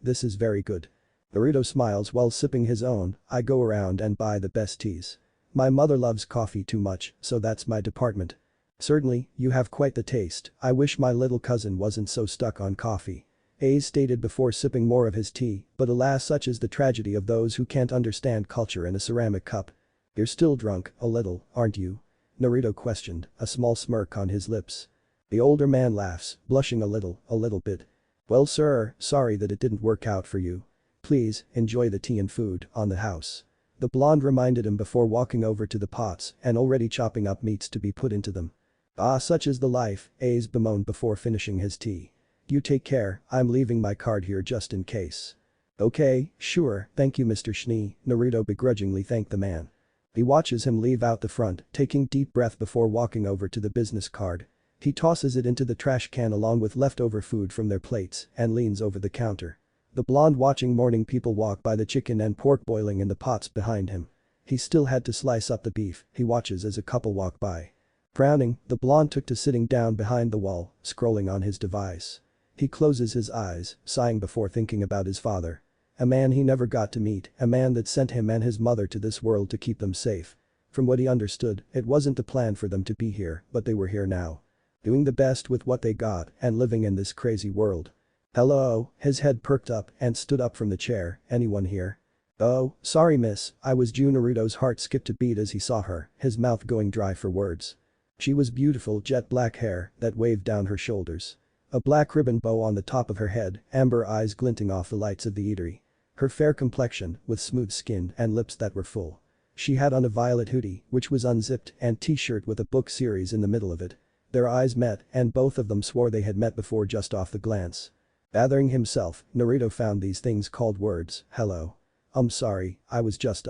This is very good." Naruto smiles while sipping his own, "I go around and buy the best teas. My mother loves coffee too much, so that's my department." "Certainly, you have quite the taste, I wish my little cousin wasn't so stuck on coffee." Ace stated before sipping more of his tea, but alas such is the tragedy of those who can't understand culture in a ceramic cup. "You're still drunk, a little, aren't you?" Naruto questioned, a small smirk on his lips. The older man laughs, blushing a little bit. "Well sir, sorry that it didn't work out for you. Please, enjoy the tea and food, on the house." The blonde reminded him before walking over to the pots and already chopping up meats to be put into them. "Ah such is the life," Ace bemoaned before finishing his tea. "You take care, I'm leaving my card here just in case." "Okay, sure, thank you Mr. Schnee," Naruto begrudgingly thanked the man. He watches him leave out the front, taking deep breath before walking over to the business card. He tosses it into the trash can along with leftover food from their plates and leans over the counter. The blonde watching morning people walk by the chicken and pork boiling in the pots behind him. He still had to slice up the beef, he watches as a couple walk by. Frowning, the blonde took to sitting down behind the wall, scrolling on his device. He closes his eyes, sighing before thinking about his father. A man he never got to meet, a man that sent him and his mother to this world to keep them safe. From what he understood, it wasn't the plan for them to be here, but they were here now. Doing the best with what they got and living in this crazy world. "Hello," his head perked up and stood up from the chair, "Anyone here?" "Oh, sorry miss, I was due." Naruto's heart skipped a beat as he saw her, his mouth going dry for words. She was beautiful jet black hair that waved down her shoulders. A black ribbon bow on the top of her head, amber eyes glinting off the lights of the eatery. Her fair complexion, with smooth skin and lips that were full. She had on a violet hoodie, which was unzipped, and t-shirt with a book series in the middle of it. Their eyes met and both of them swore they had met before just off the glance. Gathering himself, Naruto found these things called words, "Hello. I'm sorry, I was just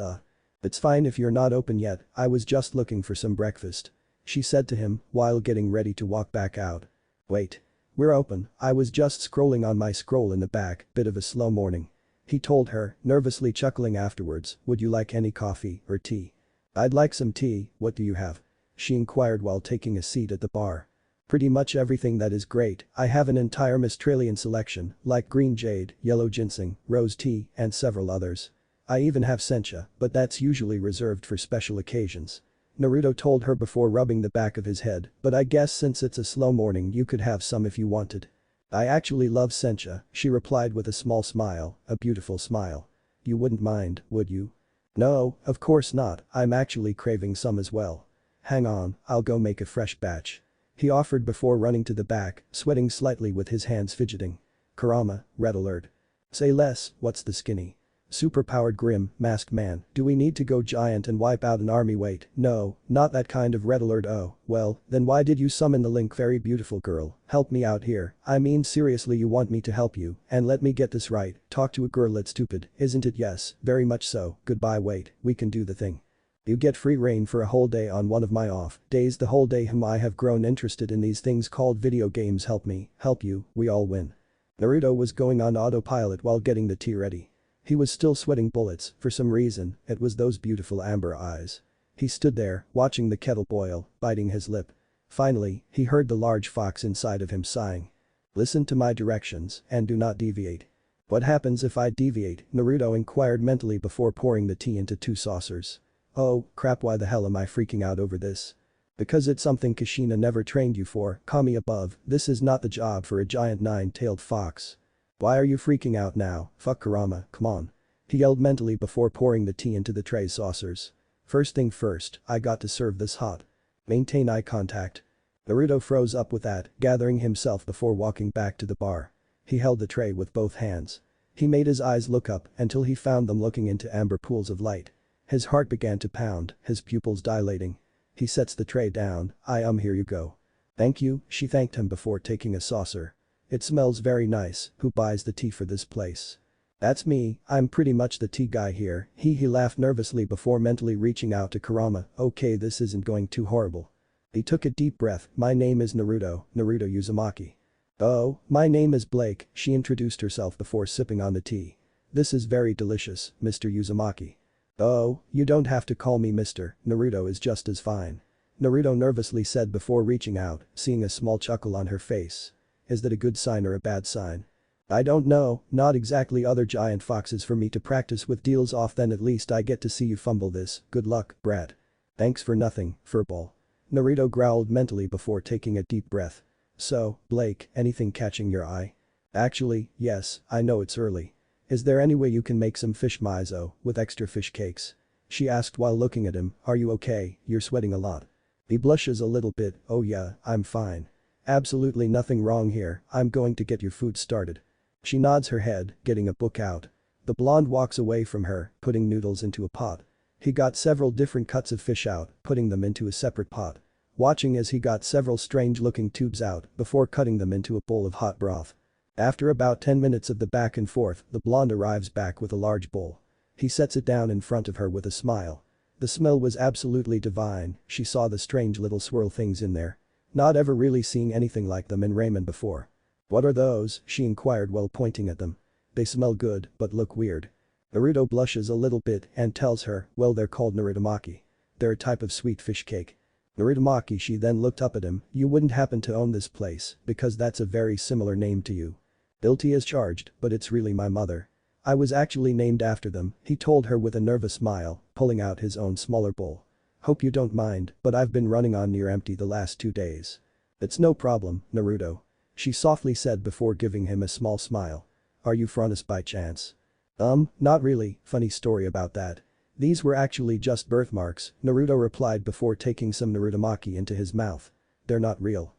It's fine if you're not open yet, I was just looking for some breakfast." She said to him while getting ready to walk back out. "Wait. We're open, I was just scrolling on my scroll in the back, bit of a slow morning." He told her, nervously chuckling afterwards, "Would you like any coffee or tea?" "I'd like some tea, what do you have?" She inquired while taking a seat at the bar. Pretty much everything that is great. I have an entire Mistralian selection, like green jade, yellow ginseng, rose tea, and several others. I even have sencha, but that's usually reserved for special occasions. Naruto told her before rubbing the back of his head, but I guess since it's a slow morning you could have some if you wanted. I actually love sencha, she replied with a small smile, a beautiful smile. You wouldn't mind, would you? No, of course not, I'm actually craving some as well. Hang on, I'll go make a fresh batch. He offered before running to the back, sweating slightly with his hands fidgeting. Kurama, red alert. Say less, what's the skinny? Superpowered grim, masked man, do we need to go giant and wipe out an army? Wait, no, not that kind of red alert. Oh, well, then why did you summon the link? Very beautiful girl, help me out here. I mean seriously, you want me to help you, and let me get this right, talk to a girl, it's stupid, isn't it? Yes, very much so, goodbye. Wait, we can do the thing. You get free reign for a whole day on one of my off days. The whole day. I have grown interested in these things called video games. Help me, help you, we all win. Naruto was going on autopilot while getting the tea ready. He was still sweating bullets, for some reason, it was those beautiful amber eyes. He stood there, watching the kettle boil, biting his lip. Finally, he heard the large fox inside of him sighing. Listen to my directions, and do not deviate. What happens if I deviate? Naruto inquired mentally before pouring the tea into 2 saucers. Oh, crap, why the hell am I freaking out over this? Because it's something Kushina never trained you for, Kami above, this is not the job for a giant 9-tailed fox. Why are you freaking out now? Fuck Kurama, come on. He yelled mentally before pouring the tea into the tray saucers. First thing first, I got to serve this hot. Maintain eye contact. Naruto froze up with that, gathering himself before walking back to the bar. He held the tray with both hands. He made his eyes look up until he found them looking into amber pools of light. His heart began to pound, his pupils dilating. He sets the tray down. Here you go. Thank you, she thanked him before taking a saucer. It smells very nice, who buys the tea for this place? That's me, I'm pretty much the tea guy here. He laughed nervously before mentally reaching out to Kurama. Okay, this isn't going too horrible. He took a deep breath. My name is Naruto Uzumaki. Oh, my name is Blake, she introduced herself before sipping on the tea. This is very delicious, Mr. Uzumaki. Oh, you don't have to call me Mr. Naruto is just as fine. Naruto nervously said before reaching out, seeing a small chuckle on her face. Is that a good sign or a bad sign? I don't know, not exactly other giant foxes for me to practice with. Deals off then, at least I get to see you fumble this. Good luck, brat. Thanks for nothing, furball. Naruto growled mentally before taking a deep breath. So, Blake, anything catching your eye? Actually, yes, I know it's early. Is there any way you can make some fish miso with extra fish cakes? She asked while looking at him. Are you okay? You're sweating a lot. He blushes a little bit. Oh yeah, I'm fine. Absolutely nothing wrong here, I'm going to get your food started. She nods her head, getting a book out. The blonde walks away from her, putting noodles into a pot. He got several different cuts of fish out, putting them into a separate pot. Watching as he got several strange-looking tubes out before cutting them into a bowl of hot broth. After about 10 minutes of the back and forth, the blonde arrives back with a large bowl. He sets it down in front of her with a smile. The smell was absolutely divine, she saw the strange little swirl things in there. Not ever really seeing anything like them in ramen before. What are those? She inquired while pointing at them. They smell good, but look weird. Naruto blushes a little bit and tells her, well, they're called Narutomaki. They're a type of sweet fish cake. Narutomaki. She then looked up at him. You wouldn't happen to own this place, because that's a very similar name to you. Guilty as charged, but it's really my mother. I was actually named after them, he told her with a nervous smile, pulling out his own smaller bowl. Hope you don't mind, but I've been running on near empty the last 2 days. It's no problem, Naruto. She softly said before giving him a small smile. Are you Frontis by chance? Not really, funny story about that. These were actually just birthmarks, Naruto replied before taking some Narutomaki into his mouth. They're not real.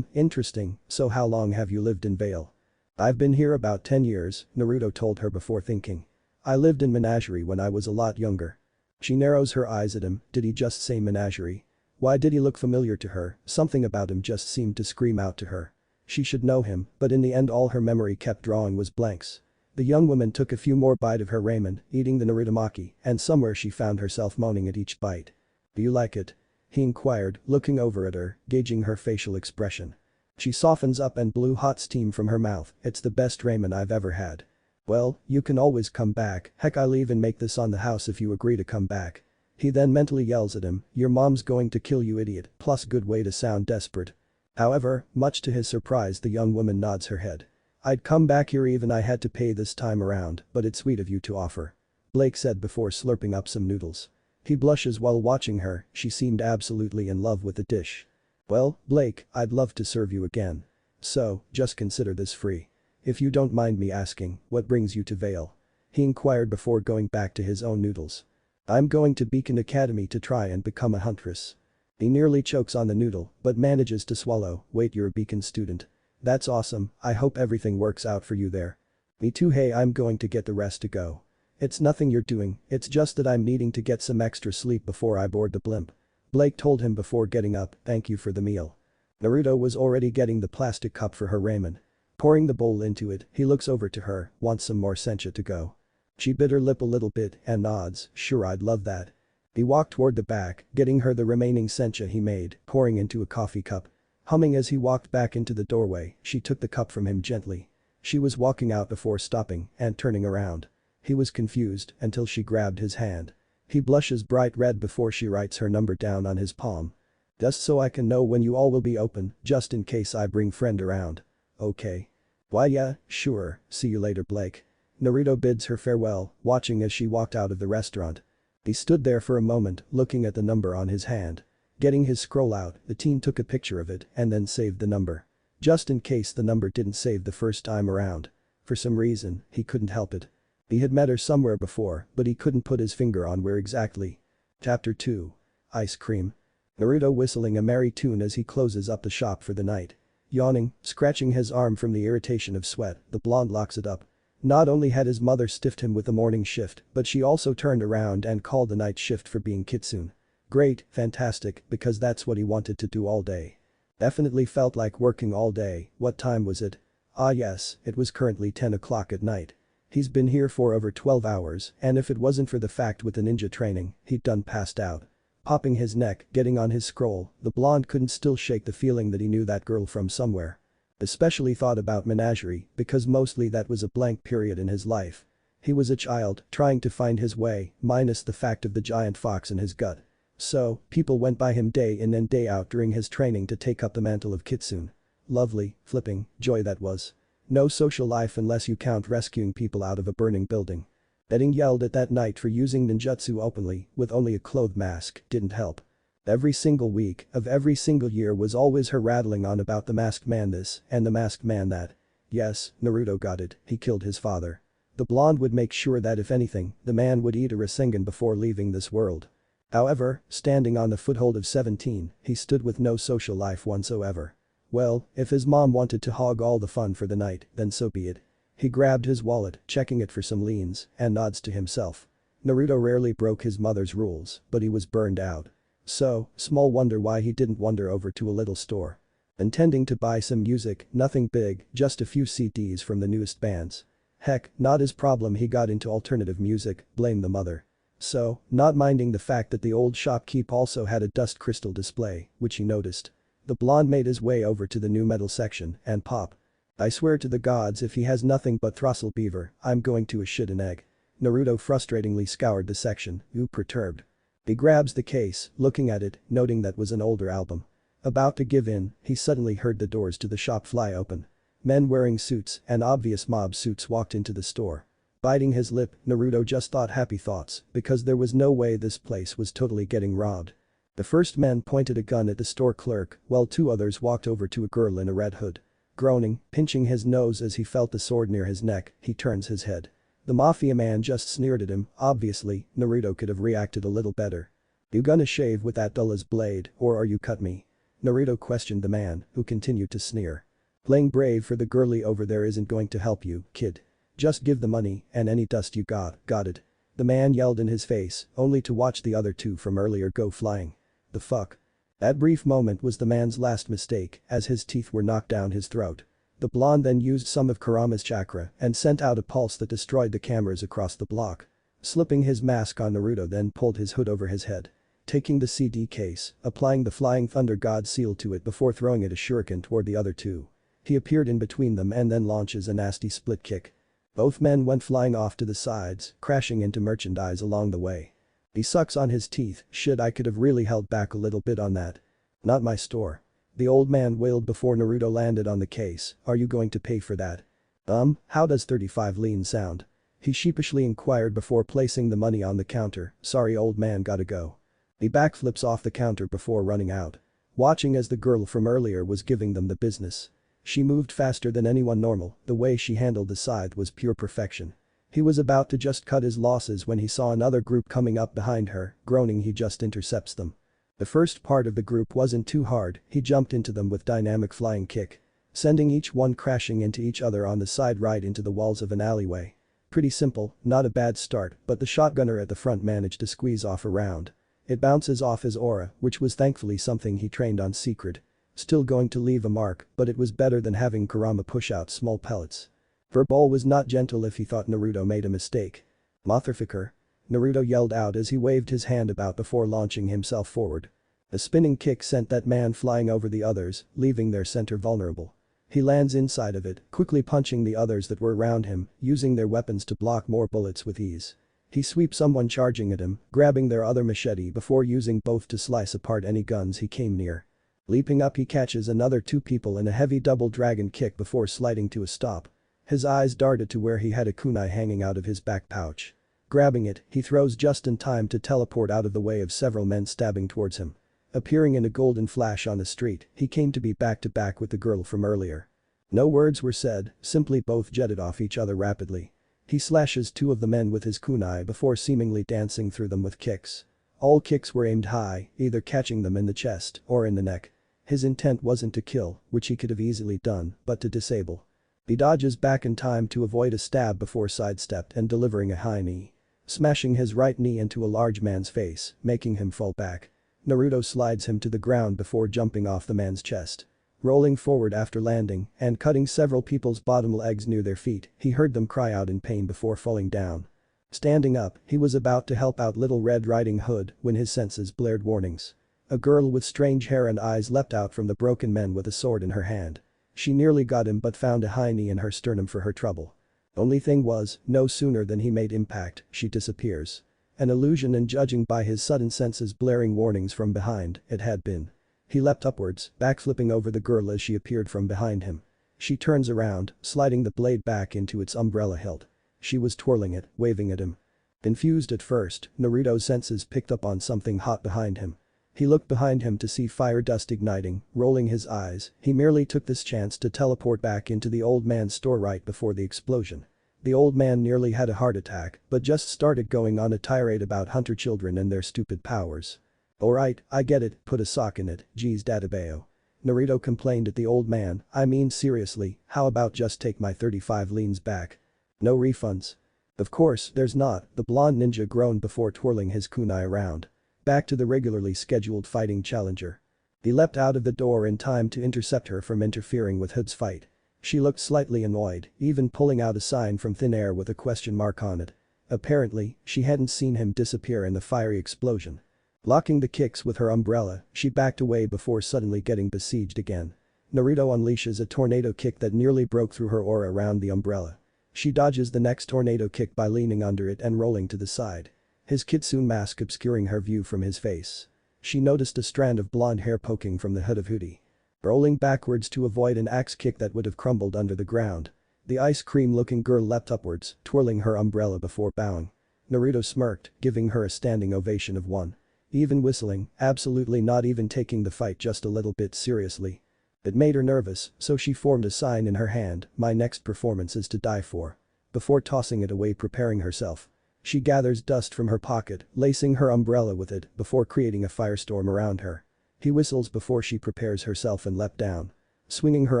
Interesting, so how long have you lived in Vale? I've been here about 10 years, Naruto told her before thinking. I lived in Menagerie when I was a lot younger. She narrows her eyes at him. Did he just say Menagerie? Why did he look familiar to her? Something about him just seemed to scream out to her. She should know him, but in the end all her memory kept drawing was blanks. The young woman took a few more bites of her ramen, eating the Narutomaki, and somewhere she found herself moaning at each bite. Do you like it? He inquired, looking over at her, gauging her facial expression. She softens up and blew hot steam from her mouth. It's the best ramen I've ever had. Well, you can always come back, heck I'll even make this on the house if you agree to come back. He then mentally yells at him, your mom's going to kill you idiot, plus good way to sound desperate. However, much to his surprise the young woman nods her head. "I'd come back here even I had to pay this time around, but it's sweet of you to offer," Blake said before slurping up some noodles. He blushes while watching her, she seemed absolutely in love with the dish. "Well, Blake, I'd love to serve you again. So, just consider this free. If you don't mind me asking, what brings you to Vale?" He inquired before going back to his own noodles. "I'm going to Beacon Academy to try and become a huntress." He nearly chokes on the noodle, but manages to swallow. "Wait, you're a Beacon student? That's awesome, I hope everything works out for you there." "Me too, hey, I'm going to get the rest to go." "It's nothing you're doing, it's just that I'm needing to get some extra sleep before I board the blimp," Blake told him before getting up. "Thank you for the meal." Naruto was already getting the plastic cup for her ramen. Pouring the bowl into it, he looks over to her. "Want some more sencha to go?" She bit her lip a little bit and nods. "Sure, I'd love that." He walked toward the back, getting her the remaining sencha he made, pouring into a coffee cup. Humming as he walked back into the doorway, she took the cup from him gently. She was walking out before stopping and turning around. He was confused until she grabbed his hand. He blushes bright red before she writes her number down on his palm. "Just so I can know when you all will be open, just in case I bring friend around." "Okay." "Why yeah, sure, see you later, Blake." Naruto bids her farewell, watching as she walked out of the restaurant. He stood there for a moment, looking at the number on his hand. Getting his scroll out, the teen took a picture of it and then saved the number. Just in case the number didn't save the first time around. For some reason, he couldn't help it. He had met her somewhere before, but he couldn't put his finger on where exactly. Chapter 2. Ice Cream. Naruto whistling a merry tune as he closes up the shop for the night. Yawning, scratching his arm from the irritation of sweat, the blonde locks it up. Not only had his mother stiffed him with the morning shift, but she also turned around and called the night shift for being Kitsune. Great, fantastic, because that's what he wanted to do all day. Definitely felt like working all day. What time was it? Ah yes, it was currently 10 o'clock at night. He's been here for over 12 hours, and if it wasn't for the fact with the ninja training, he'd done passed out. Popping his neck, getting on his scroll, the blonde couldn't still shake the feeling that he knew that girl from somewhere. Especially thought about menagerie, because mostly that was a blank period in his life. He was a child, trying to find his way, minus the fact of the giant fox in his gut. So, people went by him day in and day out during his training to take up the mantle of Kitsune. Lovely, flipping, joy that was. No social life unless you count rescuing people out of a burning building. Getting yelled at that night for using ninjutsu openly, with only a cloth mask, didn't help. Every single week of every single year was always her rattling on about the masked man this and the masked man that. Yes, Naruto got it, he killed his father. The blonde would make sure that if anything, the man would eat a Rasengan before leaving this world. However, standing on the foothold of 17, he stood with no social life whatsoever. Well, if his mom wanted to hog all the fun for the night, then so be it. He grabbed his wallet, checking it for some liens, and nods to himself. Naruto rarely broke his mother's rules, but he was burned out. So, small wonder why he didn't wander over to a little store. Intending to buy some music, nothing big, just a few CDs from the newest bands. Heck, not his problem he got into alternative music, blame the mother. So, not minding the fact that the old shopkeep also had a dust crystal display, which he noticed. The blonde made his way over to the new metal section and pop. I swear to the gods if he has nothing but throstle beaver, I'm going to a shit an egg. Naruto frustratingly scoured the section, perturbed. He grabs the case, looking at it, noting that was an older album. About to give in, he suddenly heard the doors to the shop fly open. Men wearing suits and obvious mob suits walked into the store. Biting his lip, Naruto just thought happy thoughts because there was no way this place was totally getting robbed. The first man pointed a gun at the store clerk while two others walked over to a girl in a red hood. Groaning, pinching his nose as he felt the sword near his neck, he turns his head. The mafia man just sneered at him, obviously, Naruto could have reacted a little better. You gonna shave with that dull as blade, or are you cut me? Naruto questioned the man, who continued to sneer. Playing brave for the girlie over there isn't going to help you, kid. Just give the money and any dust you got it? The man yelled in his face, only to watch the other two from earlier go flying. The fuck? That brief moment was the man's last mistake as his teeth were knocked down his throat. The blonde then used some of Kurama's chakra and sent out a pulse that destroyed the cameras across the block. Slipping his mask on, Naruto then pulled his hood over his head. Taking the CD case, applying the Flying Thunder God seal to it before throwing it a shuriken toward the other two. He appeared in between them and then launches a nasty split kick. Both men went flying off to the sides, crashing into merchandise along the way. He sucks on his teeth, shit, I could have really held back a little bit on that. Not my store. The old man wailed before Naruto landed on the case, "Are you going to pay for that?" How does 35 lean sound?" He sheepishly inquired before placing the money on the counter. "Sorry old man, gotta go." He backflips off the counter before running out. Watching as the girl from earlier was giving them the business. She moved faster than anyone normal, the way she handled the scythe was pure perfection. He was about to just cut his losses when he saw another group coming up behind her, groaning he just intercepts them. The first part of the group wasn't too hard, he jumped into them with dynamic flying kick. Sending each one crashing into each other on the side right into the walls of an alleyway. Pretty simple, not a bad start, but the shotgunner at the front managed to squeeze off a round. It bounces off his aura, which was thankfully something he trained on secret. Still going to leave a mark, but it was better than having Kurama push out small pellets. Verbal was not gentle if he thought Naruto made a mistake. "Motherfucker." Naruto yelled out as he waved his hand about before launching himself forward. A spinning kick sent that man flying over the others, leaving their center vulnerable. He lands inside of it, quickly punching the others that were around him, using their weapons to block more bullets with ease. He sweeps someone charging at him, grabbing their other machete before using both to slice apart any guns he came near. Leaping up he catches another two people in a heavy double dragon kick before sliding to a stop. His eyes darted to where he had a kunai hanging out of his back pouch. Grabbing it, he throws just in time to teleport out of the way of several men stabbing towards him. Appearing in a golden flash on the street, he came to be back to back with the girl from earlier. No words were said, simply both jetted off each other rapidly. He slashes two of the men with his kunai before seemingly dancing through them with kicks. All kicks were aimed high, either catching them in the chest or in the neck. His intent wasn't to kill, which he could have easily done, but to disable. He dodges back in time to avoid a stab before sidestepped and delivering a high knee. Smashing his right knee into a large man's face, making him fall back. Naruto slides him to the ground before jumping off the man's chest. Rolling forward after landing and cutting several people's bottom legs near their feet, he heard them cry out in pain before falling down. Standing up, he was about to help out Little Red Riding Hood when his senses blared warnings. A girl with strange hair and eyes leapt out from the broken men with a sword in her hand. She nearly got him but found a high knee in her sternum for her trouble. Only thing was, no sooner than he made impact, she disappears. An illusion, and judging by his sudden senses blaring warnings from behind, it had been. He leapt upwards, backflipping over the girl as she appeared from behind him. She turns around, sliding the blade back into its umbrella hilt. She was twirling it, waving at him. Confused at first, Naruto's senses picked up on something hot behind him. He looked behind him to see fire dust igniting, rolling his eyes, he merely took this chance to teleport back into the old man's store right before the explosion. The old man nearly had a heart attack, but just started going on a tirade about hunter children and their stupid powers. "Alright, I get it, put a sock in it, geez databao." Naruto complained at the old man, "I mean seriously, how about just take my 35 leans back? No refunds?" "Of course, there's not," the blonde ninja groaned before twirling his kunai around. Back to the regularly scheduled fighting challenger. He leapt out of the door in time to intercept her from interfering with Hood's fight. She looked slightly annoyed, even pulling out a sign from thin air with a question mark on it. Apparently, she hadn't seen him disappear in the fiery explosion. Blocking the kicks with her umbrella, she backed away before suddenly getting besieged again. Naruto unleashes a tornado kick that nearly broke through her aura around the umbrella. She dodges the next tornado kick by leaning under it and rolling to the side. His kitsune mask obscuring her view from his face. She noticed a strand of blonde hair poking from the hood of hoodie. Rolling backwards to avoid an axe kick that would have crumbled under the ground. The ice cream looking girl leapt upwards, twirling her umbrella before bowing. Naruto smirked, giving her a standing ovation of one. Even whistling, absolutely not even taking the fight just a little bit seriously. It made her nervous, so she formed a sign in her hand, "My next performance is to die for." Before tossing it away, preparing herself. She gathers dust from her pocket, lacing her umbrella with it before creating a firestorm around her. He whistles before she prepares herself and leapt down. Swinging her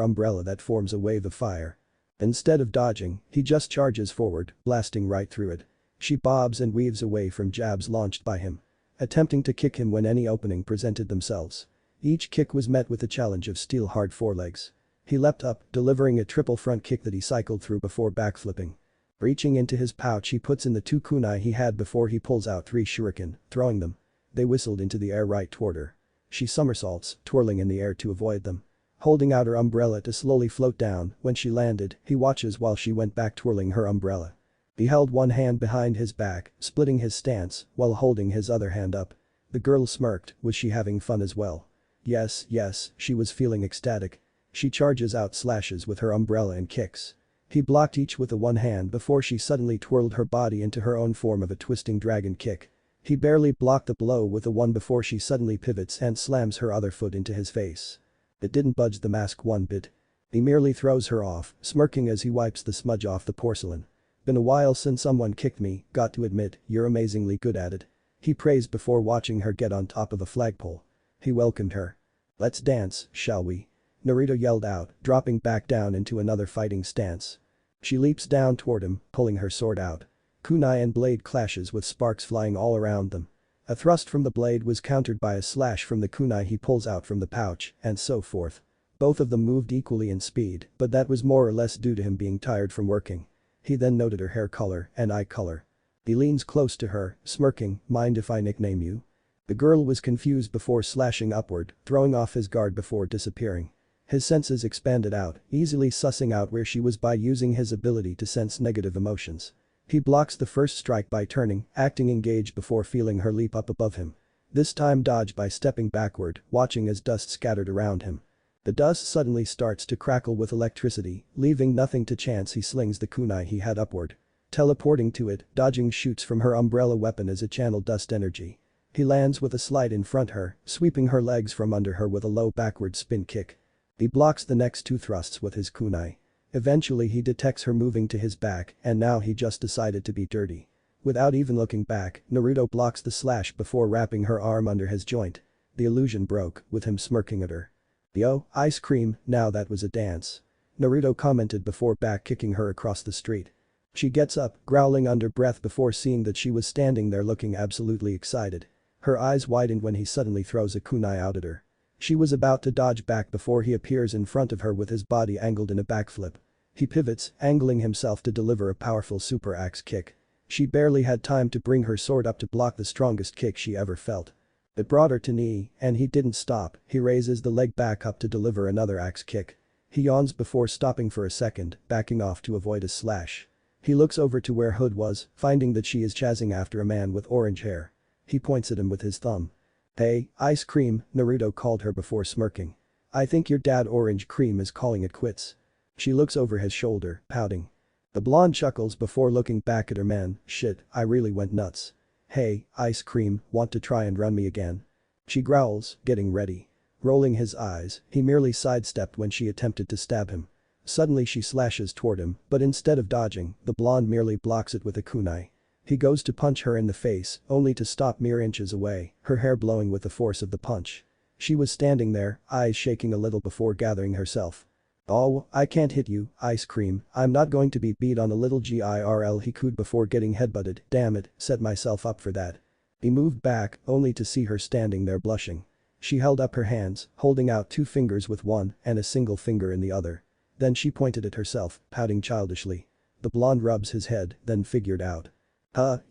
umbrella that forms a wave of fire. Instead of dodging, he just charges forward, blasting right through it. She bobs and weaves away from jabs launched by him. Attempting to kick him when any opening presented themselves. Each kick was met with a challenge of steel-hard forelegs. He leapt up, delivering a triple front kick that he cycled through before backflipping. Reaching into his pouch, he puts in the two kunai he had before he pulls out 3 shuriken, throwing them. They whistled into the air right toward her. She somersaults, twirling in the air to avoid them. Holding out her umbrella to slowly float down, when she landed, he watches while she went back twirling her umbrella. He held one hand behind his back, splitting his stance, while holding his other hand up. The girl smirked, was she having fun as well? Yes, yes, she was feeling ecstatic. She charges out slashes with her umbrella and kicks. He blocked each with the one hand before she suddenly twirled her body into her own form of a twisting dragon kick. He barely blocked the blow with the one before she suddenly pivots and slams her other foot into his face. It didn't budge the mask one bit. He merely throws her off, smirking as he wipes the smudge off the porcelain. Been a while since someone kicked me, got to admit, you're amazingly good at it. He praised before watching her get on top of a flagpole. He welcomed her. Let's dance, shall we? Naruto yelled out, dropping back down into another fighting stance. She leaps down toward him, pulling her sword out. Kunai and blade clashes with sparks flying all around them. A thrust from the blade was countered by a slash from the kunai he pulls out from the pouch, and so forth. Both of them moved equally in speed, but that was more or less due to him being tired from working. He then noted her hair color and eye color. He leans close to her, smirking, mind if I nickname you? The girl was confused before slashing upward, throwing off his guard before disappearing. His senses expanded out, easily sussing out where she was by using his ability to sense negative emotions. He blocks the first strike by turning, acting engaged before feeling her leap up above him. This time dodge by stepping backward, watching as dust scattered around him. The dust suddenly starts to crackle with electricity, leaving nothing to chance. He slings the kunai he had upward. Teleporting to it, dodging shoots from her umbrella weapon as it channeled dust energy. He lands with a slide in front her, sweeping her legs from under her with a low backward spin kick. He blocks the next two thrusts with his kunai. Eventually he detects her moving to his back and now he just decided to be dirty. Without even looking back, Naruto blocks the slash before wrapping her arm under his joint. The illusion broke, with him smirking at her. Yo, ice cream, now that was a dance. Naruto commented before back kicking her across the street. She gets up, growling under breath before seeing that she was standing there looking absolutely excited. Her eyes widened when he suddenly throws a kunai out at her. She was about to dodge back before he appears in front of her with his body angled in a backflip. He pivots, angling himself to deliver a powerful super axe kick. She barely had time to bring her sword up to block the strongest kick she ever felt. It brought her to knee, and he didn't stop. He raises the leg back up to deliver another axe kick. He yawns before stopping for a second, backing off to avoid a slash. He looks over to where Hood was, finding that she is chasing after a man with orange hair. He points at him with his thumb. Hey, ice cream, Naruto called her before smirking. I think your dad Orange Cream is calling it quits. She looks over his shoulder, pouting. The blonde chuckles before looking back at her man. Shit, I really went nuts. Hey, ice cream, want to try and run me again? She growls, getting ready. Rolling his eyes, he merely sidestepped when she attempted to stab him. Suddenly she slashes toward him, but instead of dodging, the blonde merely blocks it with a kunai. He goes to punch her in the face, only to stop mere inches away, her hair blowing with the force of the punch. She was standing there, eyes shaking a little before gathering herself. Oh, I can't hit you, ice cream, I'm not going to be beat on a little girl, he cooed before getting headbutted. Damn it, set myself up for that. He moved back, only to see her standing there blushing. She held up her hands, holding out two fingers with one and a single finger in the other. Then she pointed at herself, pouting childishly. The blonde rubs his head, then figured out.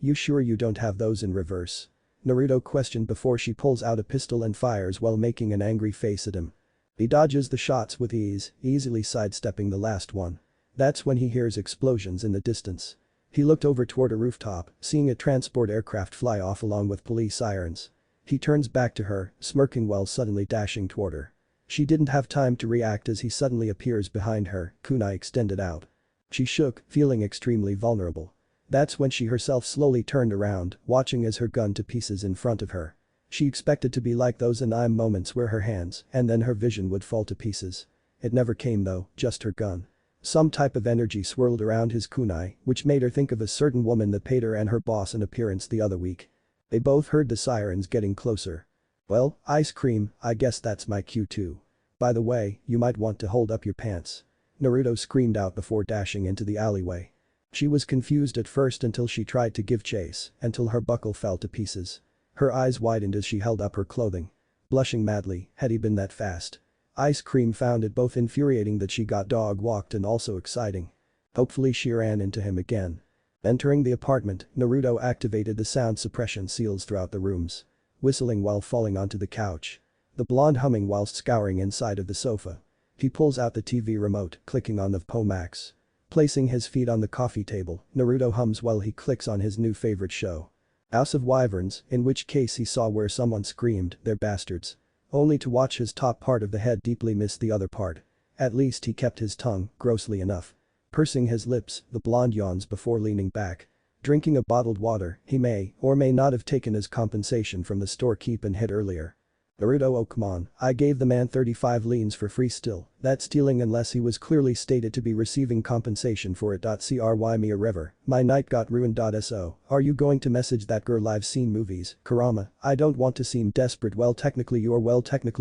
You sure you don't have those in reverse? Naruto questioned before she pulls out a pistol and fires while making an angry face at him. He dodges the shots with ease, easily sidestepping the last one. That's when he hears explosions in the distance. He looked over toward a rooftop, seeing a transport aircraft fly off along with police sirens. He turns back to her, smirking while suddenly dashing toward her. She didn't have time to react as he suddenly appears behind her, kunai extended out. She shook, feeling extremely vulnerable. That's when she herself slowly turned around, watching as her gun to pieces in front of her. She expected to be like those anime moments where her hands and then her vision would fall to pieces. It never came though, just her gun. Some type of energy swirled around his kunai, which made her think of a certain woman that paid her and her boss an appearance the other week. They both heard the sirens getting closer. Well, ice cream, I guess that's my cue too. By the way, you might want to hold up your pants. Naruto screamed out before dashing into the alleyway. She was confused at first until she tried to give chase, until her buckle fell to pieces. Her eyes widened as she held up her clothing. Blushing madly, had he been that fast? Ice cream found it both infuriating that she got dog-walked and also exciting. Hopefully she ran into him again. Entering the apartment, Naruto activated the sound suppression seals throughout the rooms. Whistling while falling onto the couch. The blonde humming whilst scouring inside of the sofa. He pulls out the TV remote, clicking on the Pomax. Placing his feet on the coffee table, Naruto hums while he clicks on his new favorite show. House of Wyverns, in which case he saw where someone screamed, "They're bastards." only to watch his top part of the head deeply miss the other part. At least he kept his tongue, grossly enough. Pursing his lips, the blonde yawns before leaning back. Drinking a bottled water he may or may not have taken as compensation from the storekeep and hid earlier. Naruto, oh come on, I gave the man 35 leans for free still, that's stealing unless he was clearly stated to be receiving compensation for it. Cry me a river, my night got ruined. So, are you going to message that girl I've seen movies, Kurama? I don't want to seem desperate. Well technically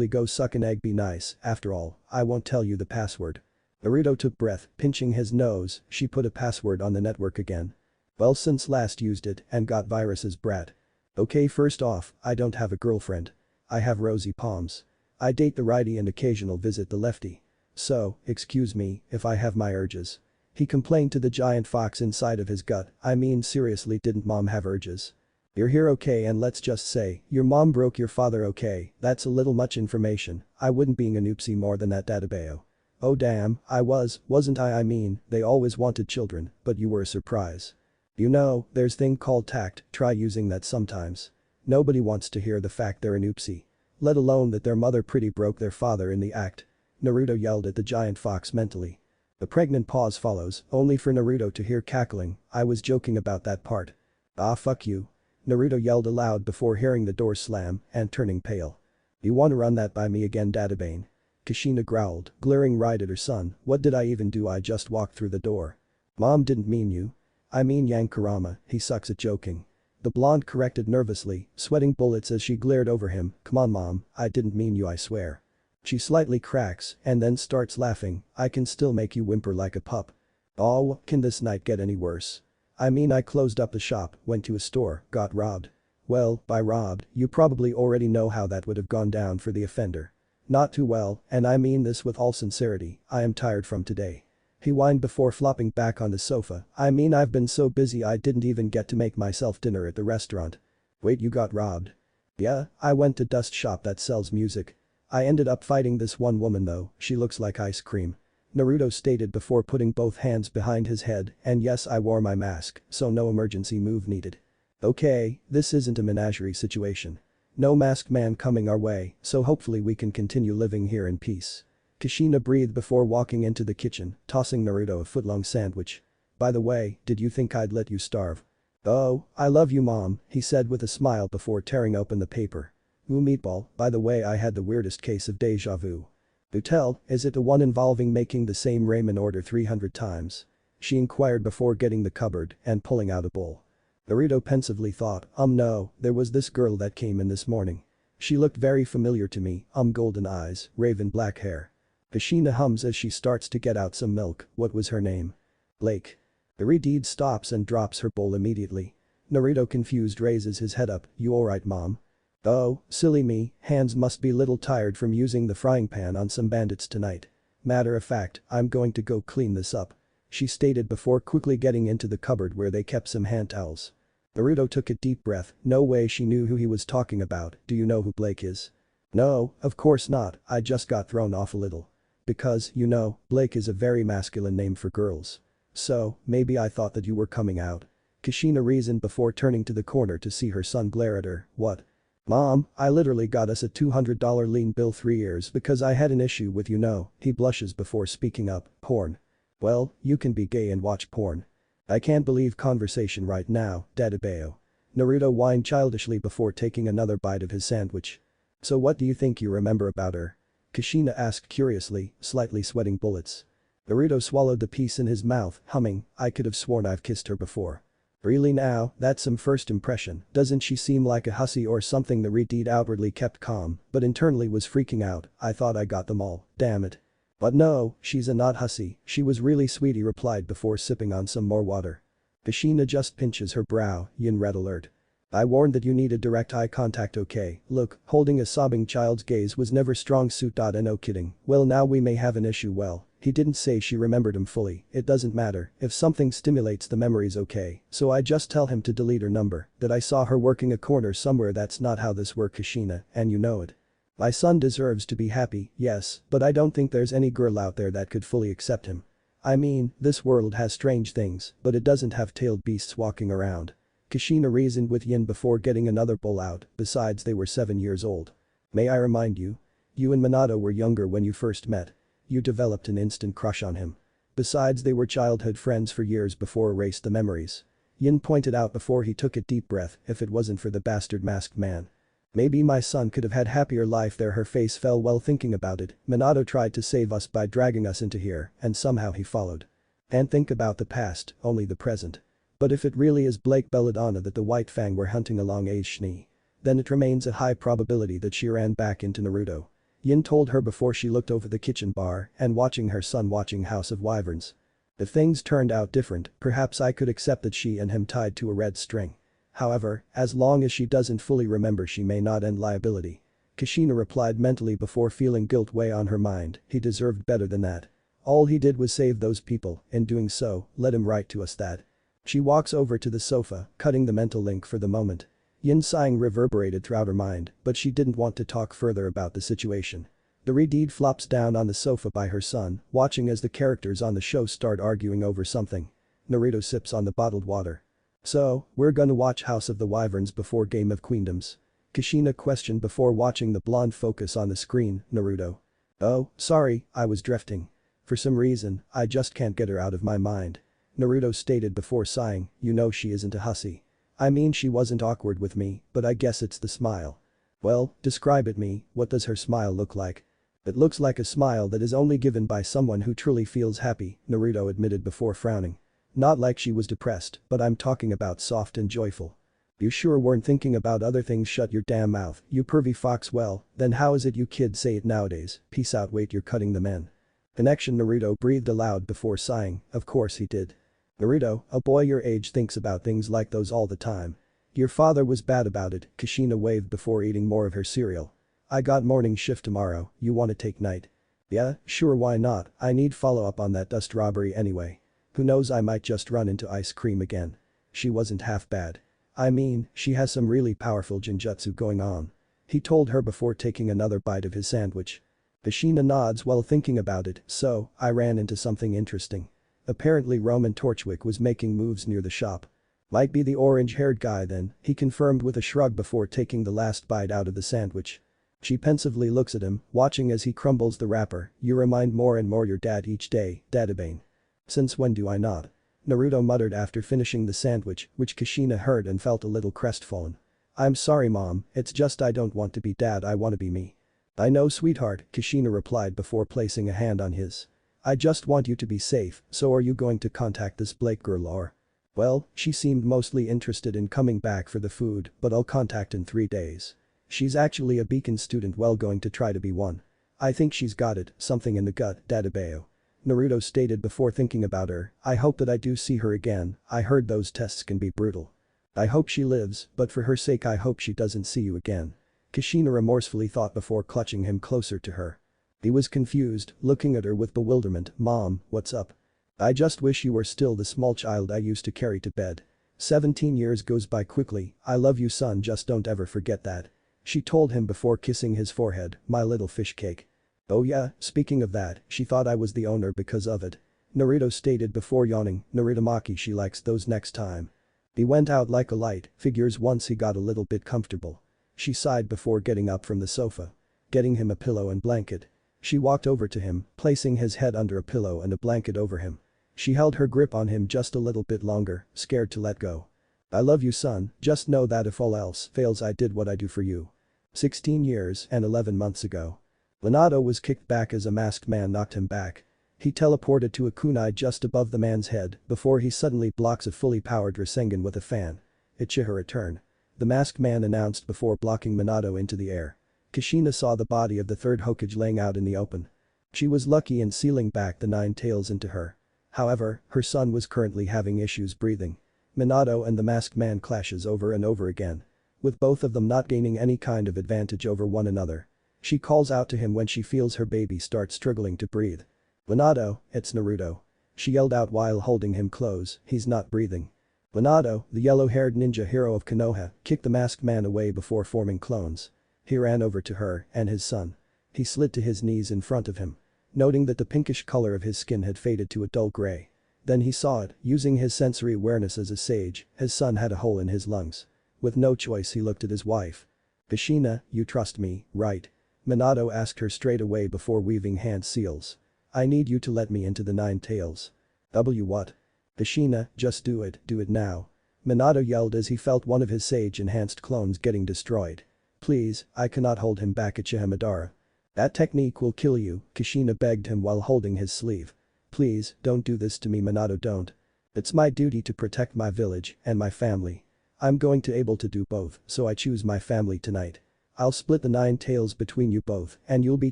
go suck an egg, be nice, after all, I won't tell you the password. Naruto took breath, pinching his nose, she put a password on the network again. Well since last used it and got viruses brat. Okay first off, I don't have a girlfriend. I have rosy palms. I date the righty and occasional visit the lefty. So, excuse me if I have my urges. He complained to the giant fox inside of his gut. I mean seriously, didn't mom have urges? You're here okay, and let's just say, your mom broke your father. Okay, that's a little much information, I wouldn't being an oopsie more than that databao. Oh damn, wasn't I mean, they always wanted children, but you were a surprise. You know, there's thing called tact, try using that sometimes. Nobody wants to hear the fact they're an oopsie. Let alone that their mother pretty broke their father in the act. Naruto yelled at the giant fox mentally. A pregnant pause follows, only for Naruto to hear cackling. I was joking about that part. Ah fuck you. Naruto yelled aloud before hearing the door slam and turning pale. You wanna run that by me again, Databane? Kushina growled, glaring right at her son. What did I even do? I just walked through the door. Mom didn't mean you. I mean Yang Kurama, he sucks at joking. The blonde corrected nervously, sweating bullets as she glared over him. Come on mom, I didn't mean you, I swear. She slightly cracks and then starts laughing. I can still make you whimper like a pup. Oh, can this night get any worse? I mean I closed up the shop, went to a store, got robbed. Well, by robbed, you probably already know how that would have gone down for the offender. Not too well, and I mean this with all sincerity, I am tired from today. He whined before flopping back on the sofa. I mean I've been so busy I didn't even get to make myself dinner at the restaurant. Wait, you got robbed? Yeah, I went to dust shop that sells music. I ended up fighting this one woman though, she looks like ice cream. Naruto stated before putting both hands behind his head, and yes I wore my mask, so no emergency move needed. Okay, this isn't a menagerie situation. No masked man coming our way, so hopefully we can continue living here in peace. Kushina breathed before walking into the kitchen, tossing Naruto a footlong sandwich. By the way, did you think I'd let you starve? Oh, I love you mom, he said with a smile before tearing open the paper. Ooh meatball, by the way I had the weirdest case of deja vu. Do tell, is it the one involving making the same ramen order 300 times? She inquired before getting the cupboard and pulling out a bowl. Naruto pensively thought, no, there was this girl that came in this morning. She looked very familiar to me, golden eyes, raven black hair. Kushina hums as she starts to get out some milk. What was her name? Blake. The redeed stops and drops her bowl immediately. Naruto confused raises his head up. You alright mom? Oh, silly me, hands must be little tired from using the frying pan on some bandits tonight. Matter of fact, I'm going to go clean this up. She stated before quickly getting into the cupboard where they kept some hand towels. Naruto took a deep breath. No way she knew who he was talking about. Do you know who Blake is? No, of course not, I just got thrown off a little. Because, you know, Blake is a very masculine name for girls. So, maybe I thought that you were coming out. Kushina reasoned before turning to the corner to see her son glare at her. What? Mom, I literally got us a $200 lien bill 3 years because I had an issue with you know, he blushes before speaking up. Porn. Well, you can be gay and watch porn. I can't believe conversation right now, Dadabao. Naruto whined childishly before taking another bite of his sandwich. So what do you think you remember about her? Kushina asked curiously, slightly sweating bullets. Naruto swallowed the piece in his mouth, humming, I could have sworn I've kissed her before. Really now, that's some first impression, doesn't she seem like a hussy or something? The redeed outwardly kept calm, but internally was freaking out. I thought I got them all, damn it. But no, she's a not hussy, she was really sweet, he replied before sipping on some more water. Kushina just pinches her brow, yin red alert. I warned that you needed direct eye contact. Okay, look, holding a sobbing child's gaze was never strong suit. No kidding, well now we may have an issue. Well, he didn't say she remembered him fully, it doesn't matter, if something stimulates the memories okay, so I just tell him to delete her number, that I saw her working a corner somewhere. That's not how this works Kushina, and you know it. My son deserves to be happy, yes, but I don't think there's any girl out there that could fully accept him. I mean, this world has strange things, but it doesn't have tailed beasts walking around. Kushina reasoned with yin before getting another bowl out, besides they were 7 years old. May I remind you? You and Minato were younger when you first met. You developed an instant crush on him. Besides, they were childhood friends for years before erased the memories. Yin pointed out before he took a deep breath. If it wasn't for the bastard masked man. Maybe my son could have had happier life there. Her face fell while thinking about it. Minato tried to save us by dragging us into here, and somehow he followed. And think about the past, only the present. But if it really is Blake Belladonna that the White Fang were hunting along Shni, then it remains a high probability that she ran back into Naruto. Yin told her before she looked over the kitchen bar and watching her son watching House of Wyverns. If things turned out different, perhaps I could accept that she and him tied to a red string. However, as long as she doesn't fully remember, she may not end liability. Kushina replied mentally before feeling guilt weigh on her mind. He deserved better than that. All he did was save those people. In doing so, let him write to us that. She walks over to the sofa, cutting the mental link for the moment. Yin's sighing reverberated throughout her mind, but she didn't want to talk further about the situation. The Redeed flops down on the sofa by her son, watching as the characters on the show start arguing over something. Naruto sips on the bottled water. So, we're gonna watch House of the Wyverns before Game of Queendoms? Kushina questioned before watching the blonde focus on the screen. Naruto. Oh, sorry, I was drifting. For some reason, I just can't get her out of my mind. Naruto stated before sighing. You know she isn't a hussy. I mean, she wasn't awkward with me, but I guess it's the smile. Well, describe it me. What does her smile look like? It looks like a smile that is only given by someone who truly feels happy, Naruto admitted before frowning. Not like she was depressed, but I'm talking about soft and joyful. You sure weren't thinking about other things? Shut your damn mouth, you pervy fox. Well, then how is it you kids say it nowadays? Peace out. Wait, you're cutting the men. Connection. Naruto breathed aloud before sighing. Of course he did. Naruto, a boy your age thinks about things like those all the time. Your father was bad about it. Kushina waved before eating more of her cereal. I got morning shift tomorrow. You wanna take night? Yeah, sure, why not? I need follow up on that dust robbery anyway. Who knows, I might just run into ice cream again. She wasn't half bad. I mean, she has some really powerful genjutsu going on. He told her before taking another bite of his sandwich. Kushina nods while thinking about it. So, I ran into something interesting. Apparently Roman Torchwick was making moves near the shop. Might be the orange-haired guy then, he confirmed with a shrug before taking the last bite out of the sandwich. She pensively looks at him, watching as he crumbles the wrapper. You remind more and more your dad each day, Dadabane. Since when do I not? Naruto muttered after finishing the sandwich, which Kushina heard and felt a little crestfallen. I'm sorry mom, it's just I don't want to be dad, I wanna be me. I know sweetheart, Kushina replied before placing a hand on his. I just want you to be safe. So are you going to contact this Blake girl or? Well, she seemed mostly interested in coming back for the food, but I'll contact in 3 days. She's actually a Beacon student, well, going to try to be one. I think she's got it, something in the gut, Dadabeo. Naruto stated before thinking about her. I hope that I do see her again. I heard those tests can be brutal. I hope she lives, but for her sake I hope she doesn't see you again. Kushina remorsefully thought before clutching him closer to her. He was confused, looking at her with bewilderment. Mom, what's up? I just wish you were still the small child I used to carry to bed. 17 years goes by quickly. I love you son, just don't ever forget that. She told him before kissing his forehead. My little fish cake. Oh yeah, speaking of that, she thought I was the owner because of it. Naruto stated before yawning. Narutomaki, she likes those next time. He went out like a light, figures once he got a little bit comfortable. She sighed before getting up from the sofa. Getting him a pillow and blanket. She walked over to him, placing his head under a pillow and a blanket over him. She held her grip on him just a little bit longer, scared to let go. I love you son, just know that if all else fails I did what I do for you. 16 years and 11 months ago. Minato was kicked back as a masked man knocked him back. He teleported to a kunai just above the man's head before he suddenly blocks a fully powered Rasengan with a fan. Ichihara turn. The masked man announced before blocking Minato into the air. Kushina saw the body of the third Hokage laying out in the open. She was lucky in sealing back the 9 tails into her. However, her son was currently having issues breathing. Minato and the masked man clashes over and over again. With both of them not gaining any kind of advantage over one another. She calls out to him when she feels her baby start struggling to breathe. Minato, it's Naruto. She yelled out while holding him close, he's not breathing. Minato, the yellow-haired ninja hero of Konoha, kicked the masked man away before forming clones. He ran over to her and his son. He slid to his knees in front of him. Noting that the pinkish color of his skin had faded to a dull gray. Then he saw it, using his sensory awareness as a sage, his son had a hole in his lungs. With no choice he looked at his wife. Kushina, you trust me, right? Minato asked her straight away before weaving hand seals. I need you to let me into the Nine Tails. What? Kushina, just do it now. Minato yelled as he felt one of his sage-enhanced clones getting destroyed. Please, I cannot hold him back, Uchiha Madara. That technique will kill you, Kushina begged him while holding his sleeve. Please, don't do this to me, Minato, don't. It's my duty to protect my village and my family. I'm going to able to do both, so I choose my family tonight. I'll split the Nine Tails between you both and you'll be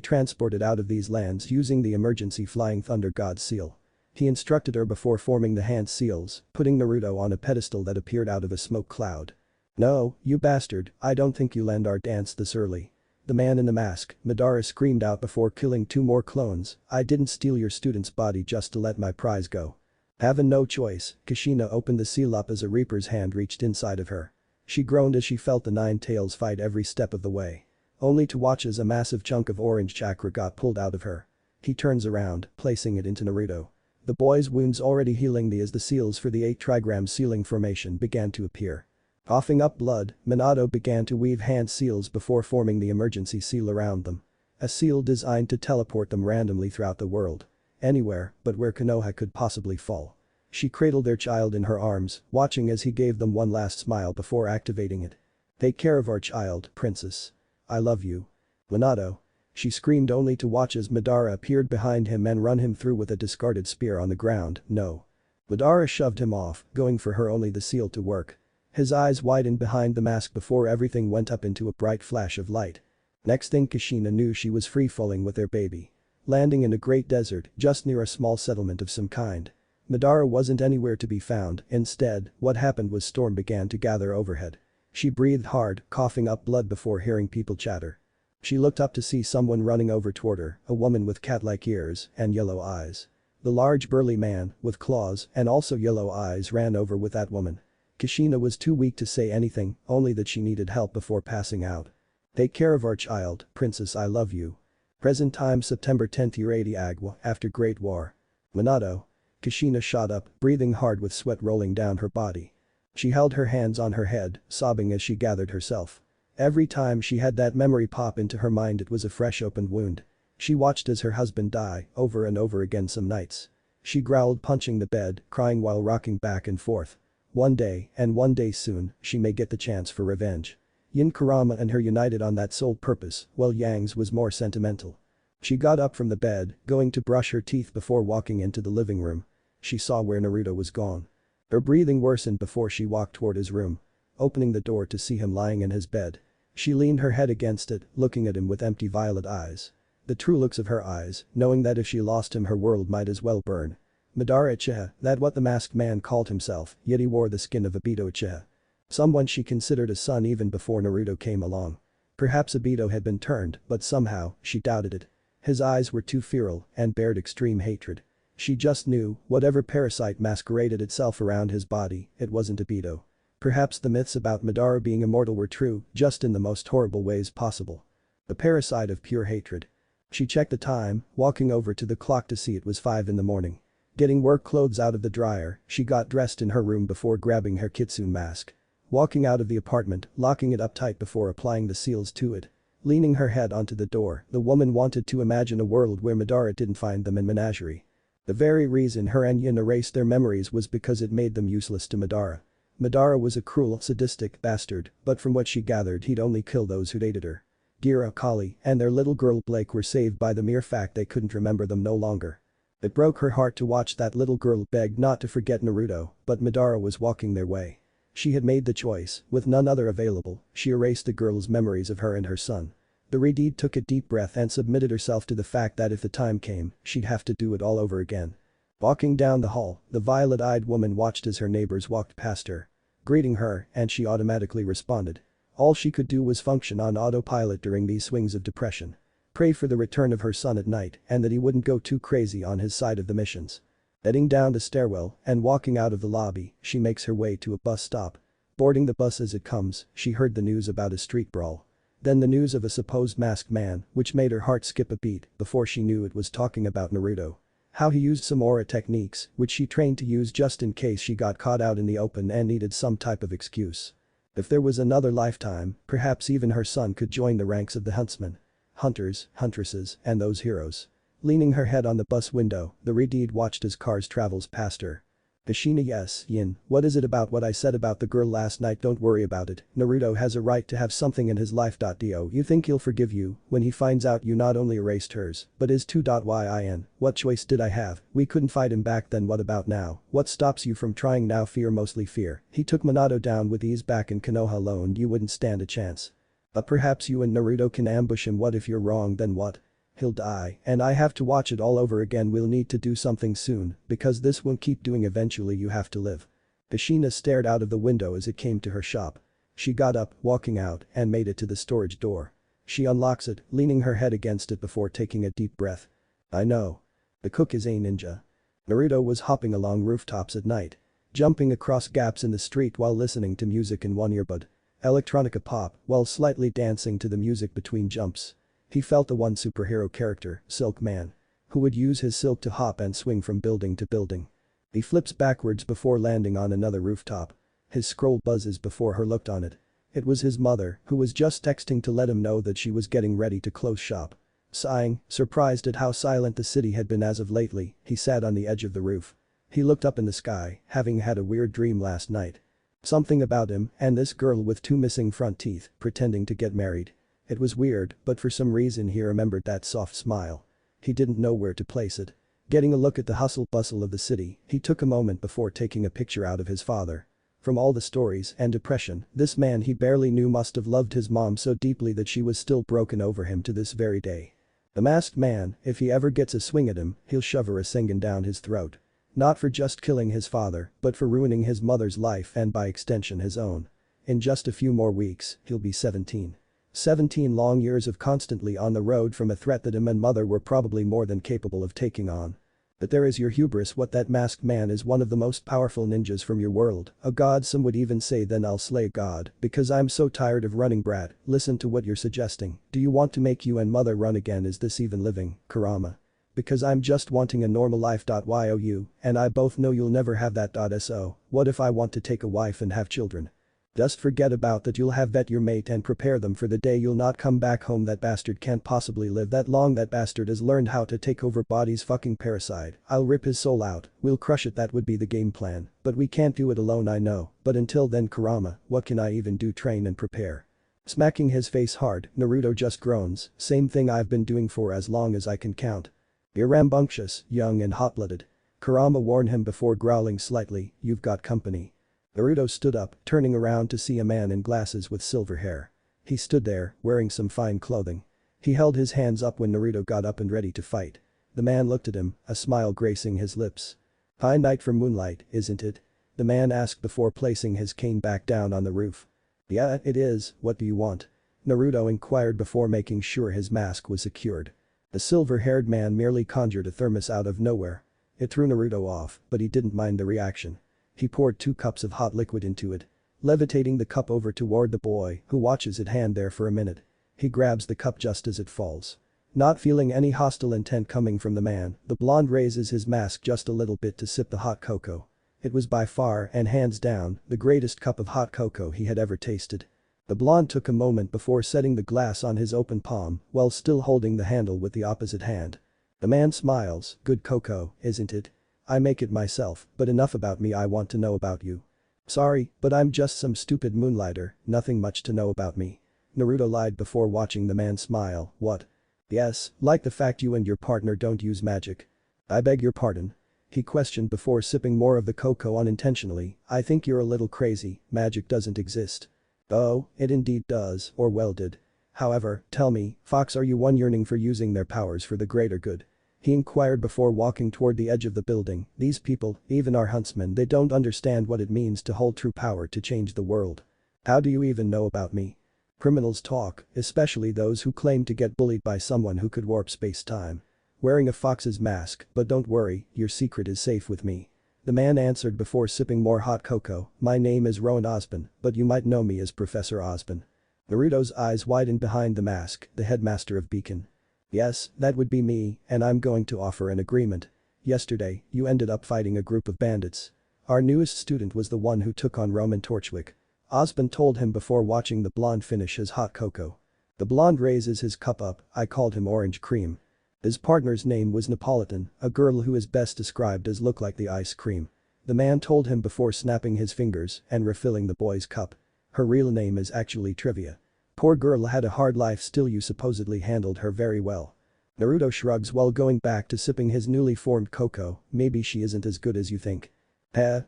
transported out of these lands using the emergency Flying Thunder God seal. He instructed her before forming the hand seals, putting Naruto on a pedestal that appeared out of a smoke cloud. No, you bastard, I don't think you'll end our dance this early. The man in the mask, Madara screamed out before killing 2 more clones, I didn't steal your student's body just to let my prize go. Having no choice, Kushina opened the seal up as a Reaper's hand reached inside of her. She groaned as she felt the Nine Tails fight every step of the way. Only to watch as a massive chunk of orange chakra got pulled out of her. He turns around, placing it into Naruto. The boy's wounds already healing as the seals for the 8 trigram sealing formation began to appear. Coughing up blood, Minato began to weave hand seals before forming the emergency seal around them. A seal designed to teleport them randomly throughout the world. Anywhere but where Konoha could possibly fall. She cradled their child in her arms, watching as he gave them one last smile before activating it. Take care of our child, princess. I love you. Minato. She screamed only to watch as Madara appeared behind him and run him through with a discarded spear on the ground, no. Madara shoved him off, going for her only the seal to work. His eyes widened behind the mask before everything went up into a bright flash of light. Next thing Kushina knew she was free-falling with their baby. Landing in a great desert just near a small settlement of some kind. Madara wasn't anywhere to be found, instead, what happened was storm began to gather overhead. She breathed hard, coughing up blood before hearing people chatter. She looked up to see someone running over toward her, a woman with cat-like ears and yellow eyes. The large burly man, with claws and also yellow eyes ran over with that woman. Kushina was too weak to say anything, only that she needed help before passing out. Take care of our child, princess, I love you. Present time September 10th year 80 Agwa after Great War. Minato. Kushina shot up, breathing hard with sweat rolling down her body. She held her hands on her head, sobbing as she gathered herself. Every time she had that memory pop into her mind it was a fresh opened wound. She watched as her husband die over and over again some nights. She growled punching the bed, crying while rocking back and forth. One day, and one day soon, she may get the chance for revenge. Yin Kurama and her united on that sole purpose, while Yang's was more sentimental. She got up from the bed, going to brush her teeth before walking into the living room. She saw where Naruto was gone. Her breathing worsened before she walked toward his room. Opening the door to see him lying in his bed. She leaned her head against it, looking at him with empty violet eyes. The true looks of her eyes, knowing that if she lost him her world might as well burn. Madara Uchiha, that what the masked man called himself, yet he wore the skin of Obito Uchiha. Someone she considered a son even before Naruto came along. Perhaps Obito had been turned, but somehow, she doubted it. His eyes were too feral and bared extreme hatred. She just knew, whatever parasite masqueraded itself around his body, it wasn't Obito. Perhaps the myths about Madara being immortal were true, just in the most horrible ways possible. The parasite of pure hatred. She checked the time, walking over to the clock to see it was 5 in the morning. Getting work clothes out of the dryer, she got dressed in her room before grabbing her Kitsune mask. Walking out of the apartment, locking it up tight before applying the seals to it. Leaning her head onto the door, the woman wanted to imagine a world where Madara didn't find them in menagerie. The very reason her and Yin erased their memories was because it made them useless to Madara. Madara was a cruel, sadistic bastard, but from what she gathered he'd only kill those who'd aided her. Gira, Kali, and their little girl Blake were saved by the mere fact they couldn't remember them no longer. It broke her heart to watch that little girl beg not to forget Naruto, but Madara was walking their way. She had made the choice, with none other available, she erased the girl's memories of her and her son. The Redeed took a deep breath and submitted herself to the fact that if the time came, she'd have to do it all over again. Walking down the hall, the violet-eyed woman watched as her neighbors walked past her. Greeting her, and she automatically responded. All she could do was function on autopilot during these swings of depression. Pray for the return of her son at night and that he wouldn't go too crazy on his side of the missions. Heading down the stairwell and walking out of the lobby, she makes her way to a bus stop. Boarding the bus as it comes, she heard the news about a street brawl. Then the news of a supposed masked man, which made her heart skip a beat before she knew it was talking about Naruto. How he used some aura techniques, which she trained to use just in case she got caught out in the open and needed some type of excuse. If there was another lifetime, perhaps even her son could join the ranks of the huntsmen. Hunters, huntresses, and those heroes. Leaning her head on the bus window, the redhead watched as cars travels past her. Kushina, yes, Yin, what is it about what I said about the girl last night? Don't worry about it, Naruto has a right to have something in his life. Do you think he'll forgive you when he finds out you not only erased hers, but his too? Yin, what choice did I have? We couldn't fight him back then, what about now? What stops you from trying now? Fear, mostly fear. He took Minato down with ease back in Konoha alone, you wouldn't stand a chance. But perhaps you and Naruto can ambush him. What if you're wrong? Then what? He'll die, and I have to watch it all over again. We'll need to do something soon, because this won't keep doing. Eventually you have to live. Kushina stared out of the window as it came to her shop. She got up, walking out, and made it to the storage door. She unlocks it, leaning her head against it before taking a deep breath. I know. The cook is a ninja. Naruto was hopping along rooftops at night, jumping across gaps in the street while listening to music in one earbud. Electronica pop, while slightly dancing to the music between jumps. He felt the one superhero character, Silk Man, who would use his silk to hop and swing from building to building. He flips backwards before landing on another rooftop. His scroll buzzes before her looked on it. It was his mother, who was just texting to let him know that she was getting ready to close shop. Sighing, surprised at how silent the city had been as of lately, he sat on the edge of the roof. He looked up in the sky, having had a weird dream last night. Something about him and this girl with two missing front teeth, pretending to get married. It was weird, but for some reason he remembered that soft smile. He didn't know where to place it. Getting a look at the hustle bustle of the city, he took a moment before taking a picture out of his father. From all the stories and depression, this man he barely knew must have loved his mom so deeply that she was still broken over him to this very day. The masked man, if he ever gets a swing at him, he'll shove a Rasengan down his throat. Not for just killing his father, but for ruining his mother's life and by extension his own. In just a few more weeks, he'll be 17. 17 long years of constantly on the road from a threat that him and mother were probably more than capable of taking on. But there is your hubris. What, that masked man is one of the most powerful ninjas from your world, a god. Some would even say then I'll slay God, because I'm so tired of running. Brat, listen to what you're suggesting. Do you want to make you and mother run again? Is this even living, Kurama? Because I'm just wanting a normal life. You and I both know you'll never have that. So, what if I want to take a wife and have children? Just forget about that. You'll have vet your mate and prepare them for the day you'll not come back home. That bastard can't possibly live that long. That bastard has learned how to take over bodies. Fucking parasite. I'll rip his soul out, we'll crush it. That would be the game plan, but we can't do it alone. I know, but until then, Kurama, what can I even do? Train and prepare. Smacking his face hard, Naruto just groans, same thing I've been doing for as long as I can count. You're rambunctious, young and hot-blooded. Kurama warned him before growling slightly, you've got company. Naruto stood up, turning around to see a man in glasses with silver hair. He stood there, wearing some fine clothing. He held his hands up when Naruto got up and ready to fight. The man looked at him, a smile gracing his lips. Fine night for moonlight, isn't it? The man asked before placing his cane back down on the roof. Yeah, it is, what do you want? Naruto inquired before making sure his mask was secured. The silver-haired man merely conjured a thermos out of nowhere. It threw Naruto off, but he didn't mind the reaction. He poured 2 cups of hot liquid into it. Levitating the cup over toward the boy, who watches it hand there for a minute. He grabs the cup just as it falls. Not feeling any hostile intent coming from the man, the blonde raises his mask just a little bit to sip the hot cocoa. It was by far and hands down the greatest cup of hot cocoa he had ever tasted. The blonde took a moment before setting the glass on his open palm while still holding the handle with the opposite hand. The man smiles, good cocoa, isn't it? I make it myself, but enough about me, I want to know about you. Sorry, but I'm just some stupid moonlighter, nothing much to know about me. Naruto lied before watching the man smile. What? Yes, like the fact you and your partner don't use magic. I beg your pardon? He questioned before sipping more of the cocoa unintentionally. I think you're a little crazy, magic doesn't exist. Oh, it indeed does, or well did. However, tell me, Fox, are you one yearning for using their powers for the greater good? He inquired before walking toward the edge of the building. These people, even our huntsmen, they don't understand what it means to hold true power to change the world. How do you even know about me? Criminals talk, especially those who claim to get bullied by someone who could warp space-time. Wearing a fox's mask, but don't worry, your secret is safe with me. The man answered before sipping more hot cocoa. My name is Rowan Ozpin, but you might know me as Professor Ozpin. Naruto's eyes widened behind the mask, the headmaster of Beacon. Yes, that would be me, and I'm going to offer an agreement. Yesterday, you ended up fighting a group of bandits. Our newest student was the one who took on Roman Torchwick. Ozpin told him before watching the blonde finish his hot cocoa. The blonde raises his cup up, I called him orange cream. His partner's name was Napolitan, a girl who is best described as look like the ice cream. The man told him before snapping his fingers and refilling the boy's cup. Her real name is actually Trivia. Poor girl had a hard life, still you supposedly handled her very well. Naruto shrugs while going back to sipping his newly formed cocoa, maybe she isn't as good as you think.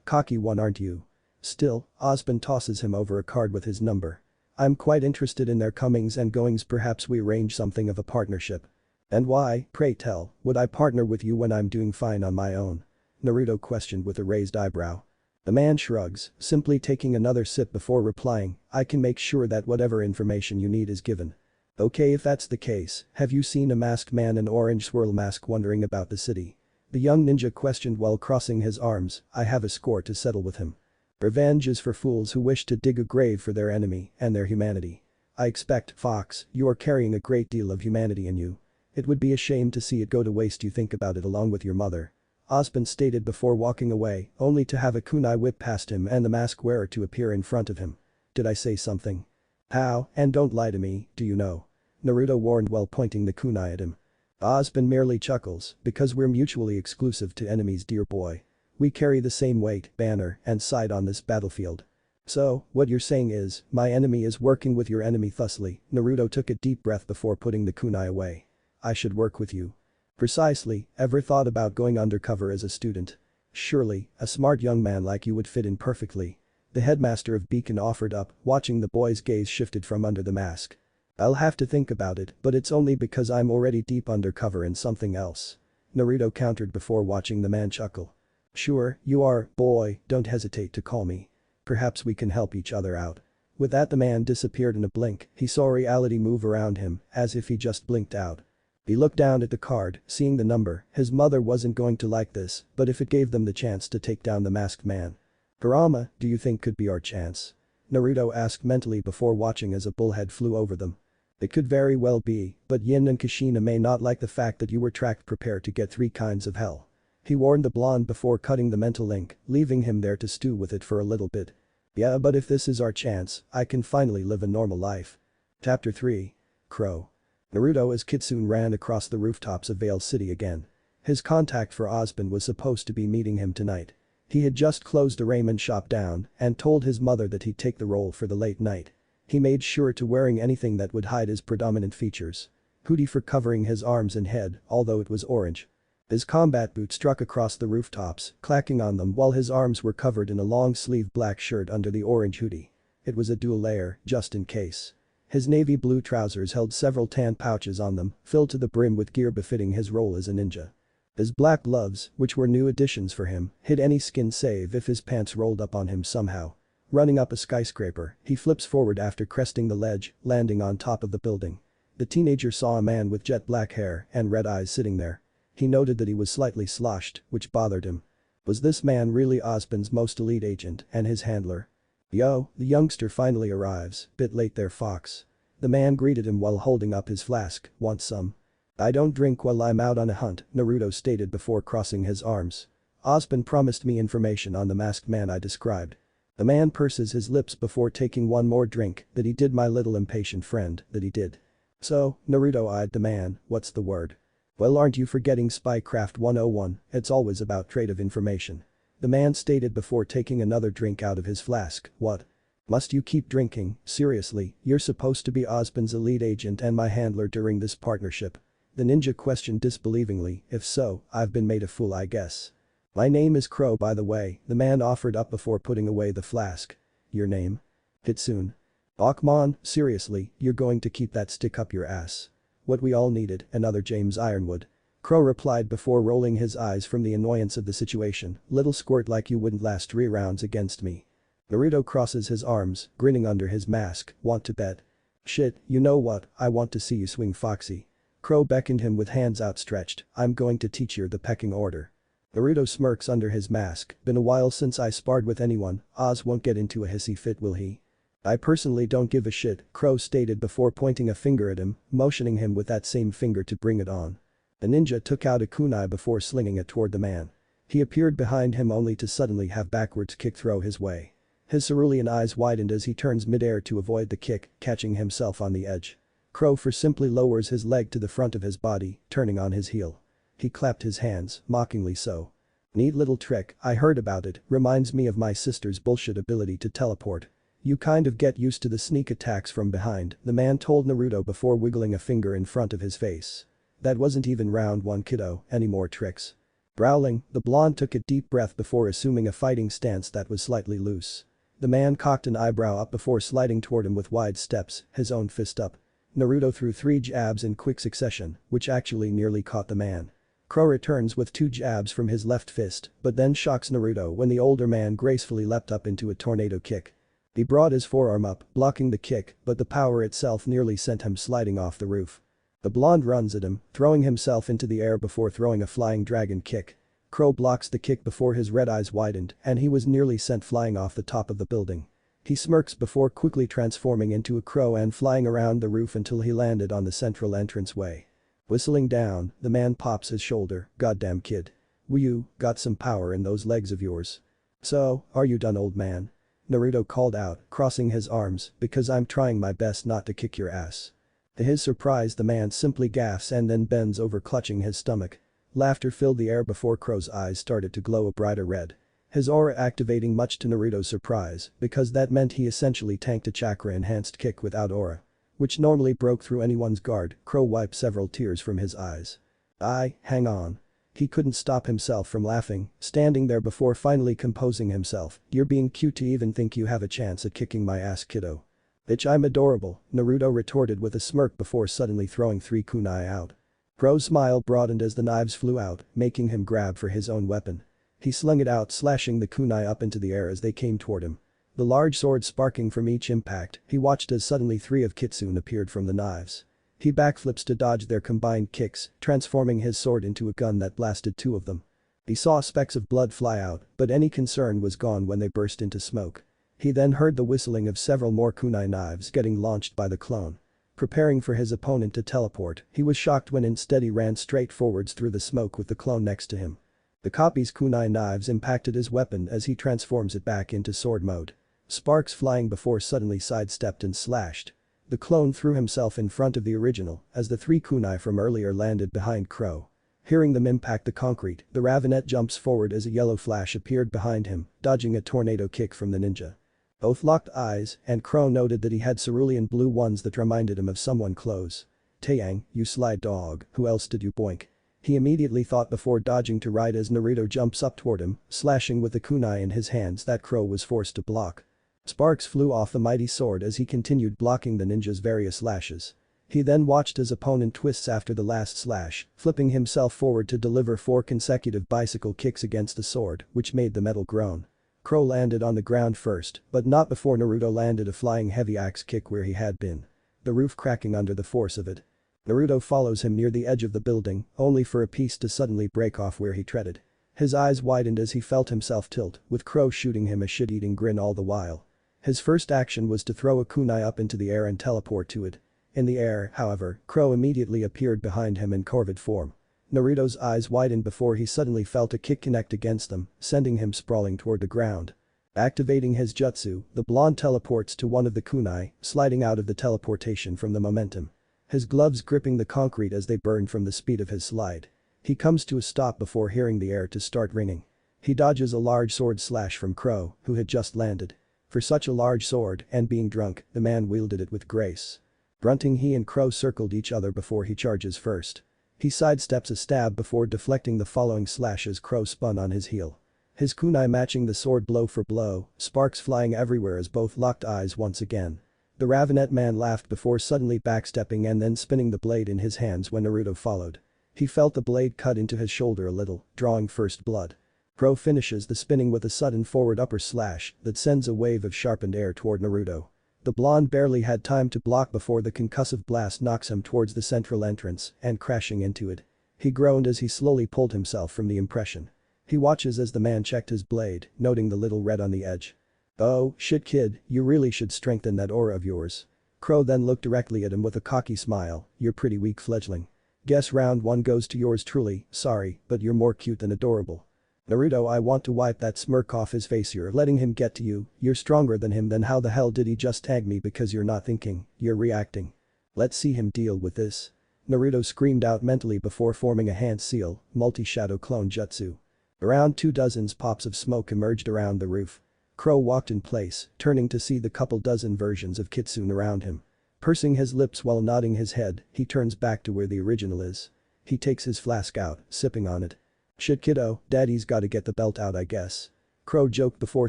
Cocky one aren't you? Still, Ozpin tosses him over a card with his number. I'm quite interested in their comings and goings, perhaps we arrange something of a partnership. And why, pray tell, would I partner with you when I'm doing fine on my own? Naruto questioned with a raised eyebrow. The man shrugs, simply taking another sip before replying, I can make sure that whatever information you need is given. Okay, if that's the case, have you seen a masked man in orange swirl mask wandering about the city? The young ninja questioned while crossing his arms, I have a score to settle with him. Revenge is for fools who wish to dig a grave for their enemy and their humanity. I expect, Fox, you are carrying a great deal of humanity in you. It would be a shame to see it go to waste, you think about it along with your mother. Ozpin stated before walking away, only to have a kunai whip past him and the mask wearer to appear in front of him. Did I say something? How, and don't lie to me, do you know? Naruto warned while pointing the kunai at him. Ozpin merely chuckles, because we're mutually exclusive to enemies, dear boy. We carry the same weight, banner, and side on this battlefield. So, what you're saying is, my enemy is working with your enemy thusly. Naruto took a deep breath before putting the kunai away. I should work with you. Precisely, ever thought about going undercover as a student? Surely, a smart young man like you would fit in perfectly. The headmaster of Beacon offered up, watching the boy's gaze shifted from under the mask. I'll have to think about it, but it's only because I'm already deep undercover in something else. Naruto countered before watching the man chuckle. Sure, you are, boy, don't hesitate to call me. Perhaps we can help each other out. With that the man disappeared in a blink, he saw reality move around him, as if he just blinked out. He looked down at the card, seeing the number, his mother wasn't going to like this, but if it gave them the chance to take down the masked man. Kurama, do you think could be our chance? Naruto asked mentally before watching as a bullhead flew over them. It could very well be, but Yin and Kushina may not like the fact that you were tracked. Prepare to get 3 kinds of hell. He warned the blonde before cutting the mental link, leaving him there to stew with it for a little bit. Yeah, but if this is our chance, I can finally live a normal life. Chapter 3. Qrow. Naruto as Kitsune ran across the rooftops of Vale City again. His contact for Ozpin was supposed to be meeting him tonight. He had just closed a ramen shop down and told his mother that he'd take the role for the late night. He made sure to wearing anything that would hide his predominant features. Hoodie for covering his arms and head, although it was orange. His combat boot struck across the rooftops, clacking on them while his arms were covered in a long-sleeved black shirt under the orange hoodie. It was a dual layer, just in case. His navy blue trousers held several tan pouches on them, filled to the brim with gear befitting his role as a ninja. His black gloves, which were new additions for him, hid any skin save if his pants rolled up on him somehow. Running up a skyscraper, he flips forward after cresting the ledge, landing on top of the building. The teenager saw a man with jet black hair and red eyes sitting there. He noted that he was slightly sloshed, which bothered him. Was this man really Ozpin's most elite agent and his handler? Yo, the youngster finally arrives, bit late there, Fox. The man greeted him while holding up his flask, want some? I don't drink while I'm out on a hunt, Naruto stated before crossing his arms. Ozpin promised me information on the masked man I described. The man purses his lips before taking one more drink, that he did, my little impatient friend, that he did. So, Naruto eyed the man, what's the word? Well, aren't you forgetting Spycraft 101, it's always about trade of information. The man stated before taking another drink out of his flask, what? Must you keep drinking, seriously, you're supposed to be Ozpin's elite agent and my handler during this partnership. The ninja questioned disbelievingly, if so, I've been made a fool I guess. My name is Qrow by the way, the man offered up before putting away the flask. Your name? Kitsune. Bachman, seriously, you're going to keep that stick up your ass. What we all needed, another James Ironwood. Qrow replied before rolling his eyes from the annoyance of the situation, little squirt like you wouldn't last 3 rounds against me. Naruto crosses his arms, grinning under his mask, want to bet? Shit, you know what, I want to see you swing Foxy. Qrow beckoned him with hands outstretched, I'm going to teach you the pecking order. Naruto smirks under his mask, been a while since I sparred with anyone, Oz won't get into a hissy fit will he? I personally don't give a shit, Qrow stated before pointing a finger at him, motioning him with that same finger to bring it on. The ninja took out a kunai before slinging it toward the man. He appeared behind him only to suddenly have backwards kick throw his way. His cerulean eyes widened as he turns midair to avoid the kick, catching himself on the edge. Qrow simply lowers his leg to the front of his body, turning on his heel. He clapped his hands, mockingly so. Neat little trick, I heard about it, reminds me of my sister's bullshit ability to teleport. You kind of get used to the sneak attacks from behind, the man told Naruto before wiggling a finger in front of his face. That wasn't even round 1 kiddo, any more tricks. Growling, the blonde took a deep breath before assuming a fighting stance that was slightly loose. The man cocked an eyebrow up before sliding toward him with wide steps, his own fist up. Naruto threw 3 jabs in quick succession, which actually nearly caught the man. Qrow returns with 2 jabs from his left fist, but then shocks Naruto when the older man gracefully leapt up into a tornado kick. He brought his forearm up, blocking the kick, but the power itself nearly sent him sliding off the roof. The blonde runs at him, throwing himself into the air before throwing a flying dragon kick. Qrow blocks the kick before his red eyes widened and he was nearly sent flying off the top of the building. He smirks before quickly transforming into a crow and flying around the roof until he landed on the central entranceway. Whistling down, the man pops his shoulder, "Goddamn kid. You got some power in those legs of yours. So, are you done, old man?" Naruto called out, crossing his arms, "Because I'm trying my best not to kick your ass." To his surprise, the man simply gaspes and then bends over, clutching his stomach. Laughter filled the air before Qrow's eyes started to glow a brighter red. His aura activating much to Naruto's surprise because that meant he essentially tanked a chakra-enhanced kick without aura. Which normally broke through anyone's guard. Qrow wiped several tears from his eyes. Hang on. He couldn't stop himself from laughing, standing there before finally composing himself. "You're being cute to even think you have a chance at kicking my ass, kiddo." "Bitch, I'm adorable," Naruto retorted with a smirk before suddenly throwing 3 kunai out. Qrow's smile broadened as the knives flew out, making him grab for his own weapon. He slung it out, slashing the kunai up into the air as they came toward him. The large sword sparking from each impact, he watched as suddenly 3 of Kitsune appeared from the knives. He backflips to dodge their combined kicks, transforming his sword into a gun that blasted 2 of them. He saw specks of blood fly out, but any concern was gone when they burst into smoke. He then heard the whistling of several more kunai knives getting launched by the clone. Preparing for his opponent to teleport, he was shocked when instead he ran straight forwards through the smoke with the clone next to him. The copy's kunai knives impacted his weapon as he transforms it back into sword mode. Sparks flying before suddenly sidestepped and slashed. The clone threw himself in front of the original as the 3 kunai from earlier landed behind Qrow. Hearing them impact the concrete, the Ravenet jumps forward as a yellow flash appeared behind him, dodging a tornado kick from the ninja. Both locked eyes and Qrow noted that he had cerulean blue ones that reminded him of someone close. "Taeyang, you sly dog, who else did you boink?" He immediately thought before dodging to right as Naruto jumps up toward him, slashing with the kunai in his hands that Qrow was forced to block. Sparks flew off the mighty sword as he continued blocking the ninja's various lashes. He then watched his opponent twists after the last slash, flipping himself forward to deliver 4 consecutive bicycle kicks against the sword, which made the metal groan. Qrow landed on the ground first, but not before Naruto landed a flying heavy axe kick where he had been. The roof cracking under the force of it. Naruto follows him near the edge of the building, only for a piece to suddenly break off where he treaded. His eyes widened as he felt himself tilt, with Qrow shooting him a shit-eating grin all the while. His first action was to throw a kunai up into the air and teleport to it. In the air, however, Qrow immediately appeared behind him in corvid form. Naruto's eyes widened before he suddenly felt a kick connect against them, sending him sprawling toward the ground. Activating his jutsu, the blonde teleports to one of the kunai, sliding out of the teleportation from the momentum. His gloves gripping the concrete as they burn from the speed of his slide. He comes to a stop before hearing the air to start ringing. He dodges a large sword slash from Qrow, who had just landed. For such a large sword, and being drunk, the man wielded it with grace. Grunting, he and Qrow circled each other before he charges first. He sidesteps a stab before deflecting the following slash as Qrow spun on his heel. His kunai matching the sword blow for blow, sparks flying everywhere as both locked eyes once again. The Ravenet man laughed before suddenly backstepping and then spinning the blade in his hands when Naruto followed. He felt the blade cut into his shoulder a little, drawing first blood. Qrow finishes the spinning with a sudden forward upper slash that sends a wave of sharpened air toward Naruto. The blonde barely had time to block before the concussive blast knocks him towards the central entrance and crashing into it. He groaned as he slowly pulled himself from the impression. He watches as the man checked his blade, noting the little red on the edge. "Oh, shit kid, you really should strengthen that aura of yours." Qrow then looked directly at him with a cocky smile, "You're pretty weak, fledgling. Guess round 1 goes to yours truly, sorry, but you're more cute than adorable." Naruto, I want to wipe that smirk off his face. You're letting him get to you, you're stronger than him. Then how the hell did he just tag me? Because you're not thinking, you're reacting. Let's see him deal with this. Naruto screamed out mentally before forming a hand seal, multi-shadow clone jutsu. Around 24 pops of smoke emerged around the roof. Qrow walked in place, turning to see the couple dozen versions of Kitsune around him. Pursing his lips while nodding his head, he turns back to where the original is. He takes his flask out, sipping on it. Shit kiddo, daddy's gotta get the belt out I guess. Qrow joked before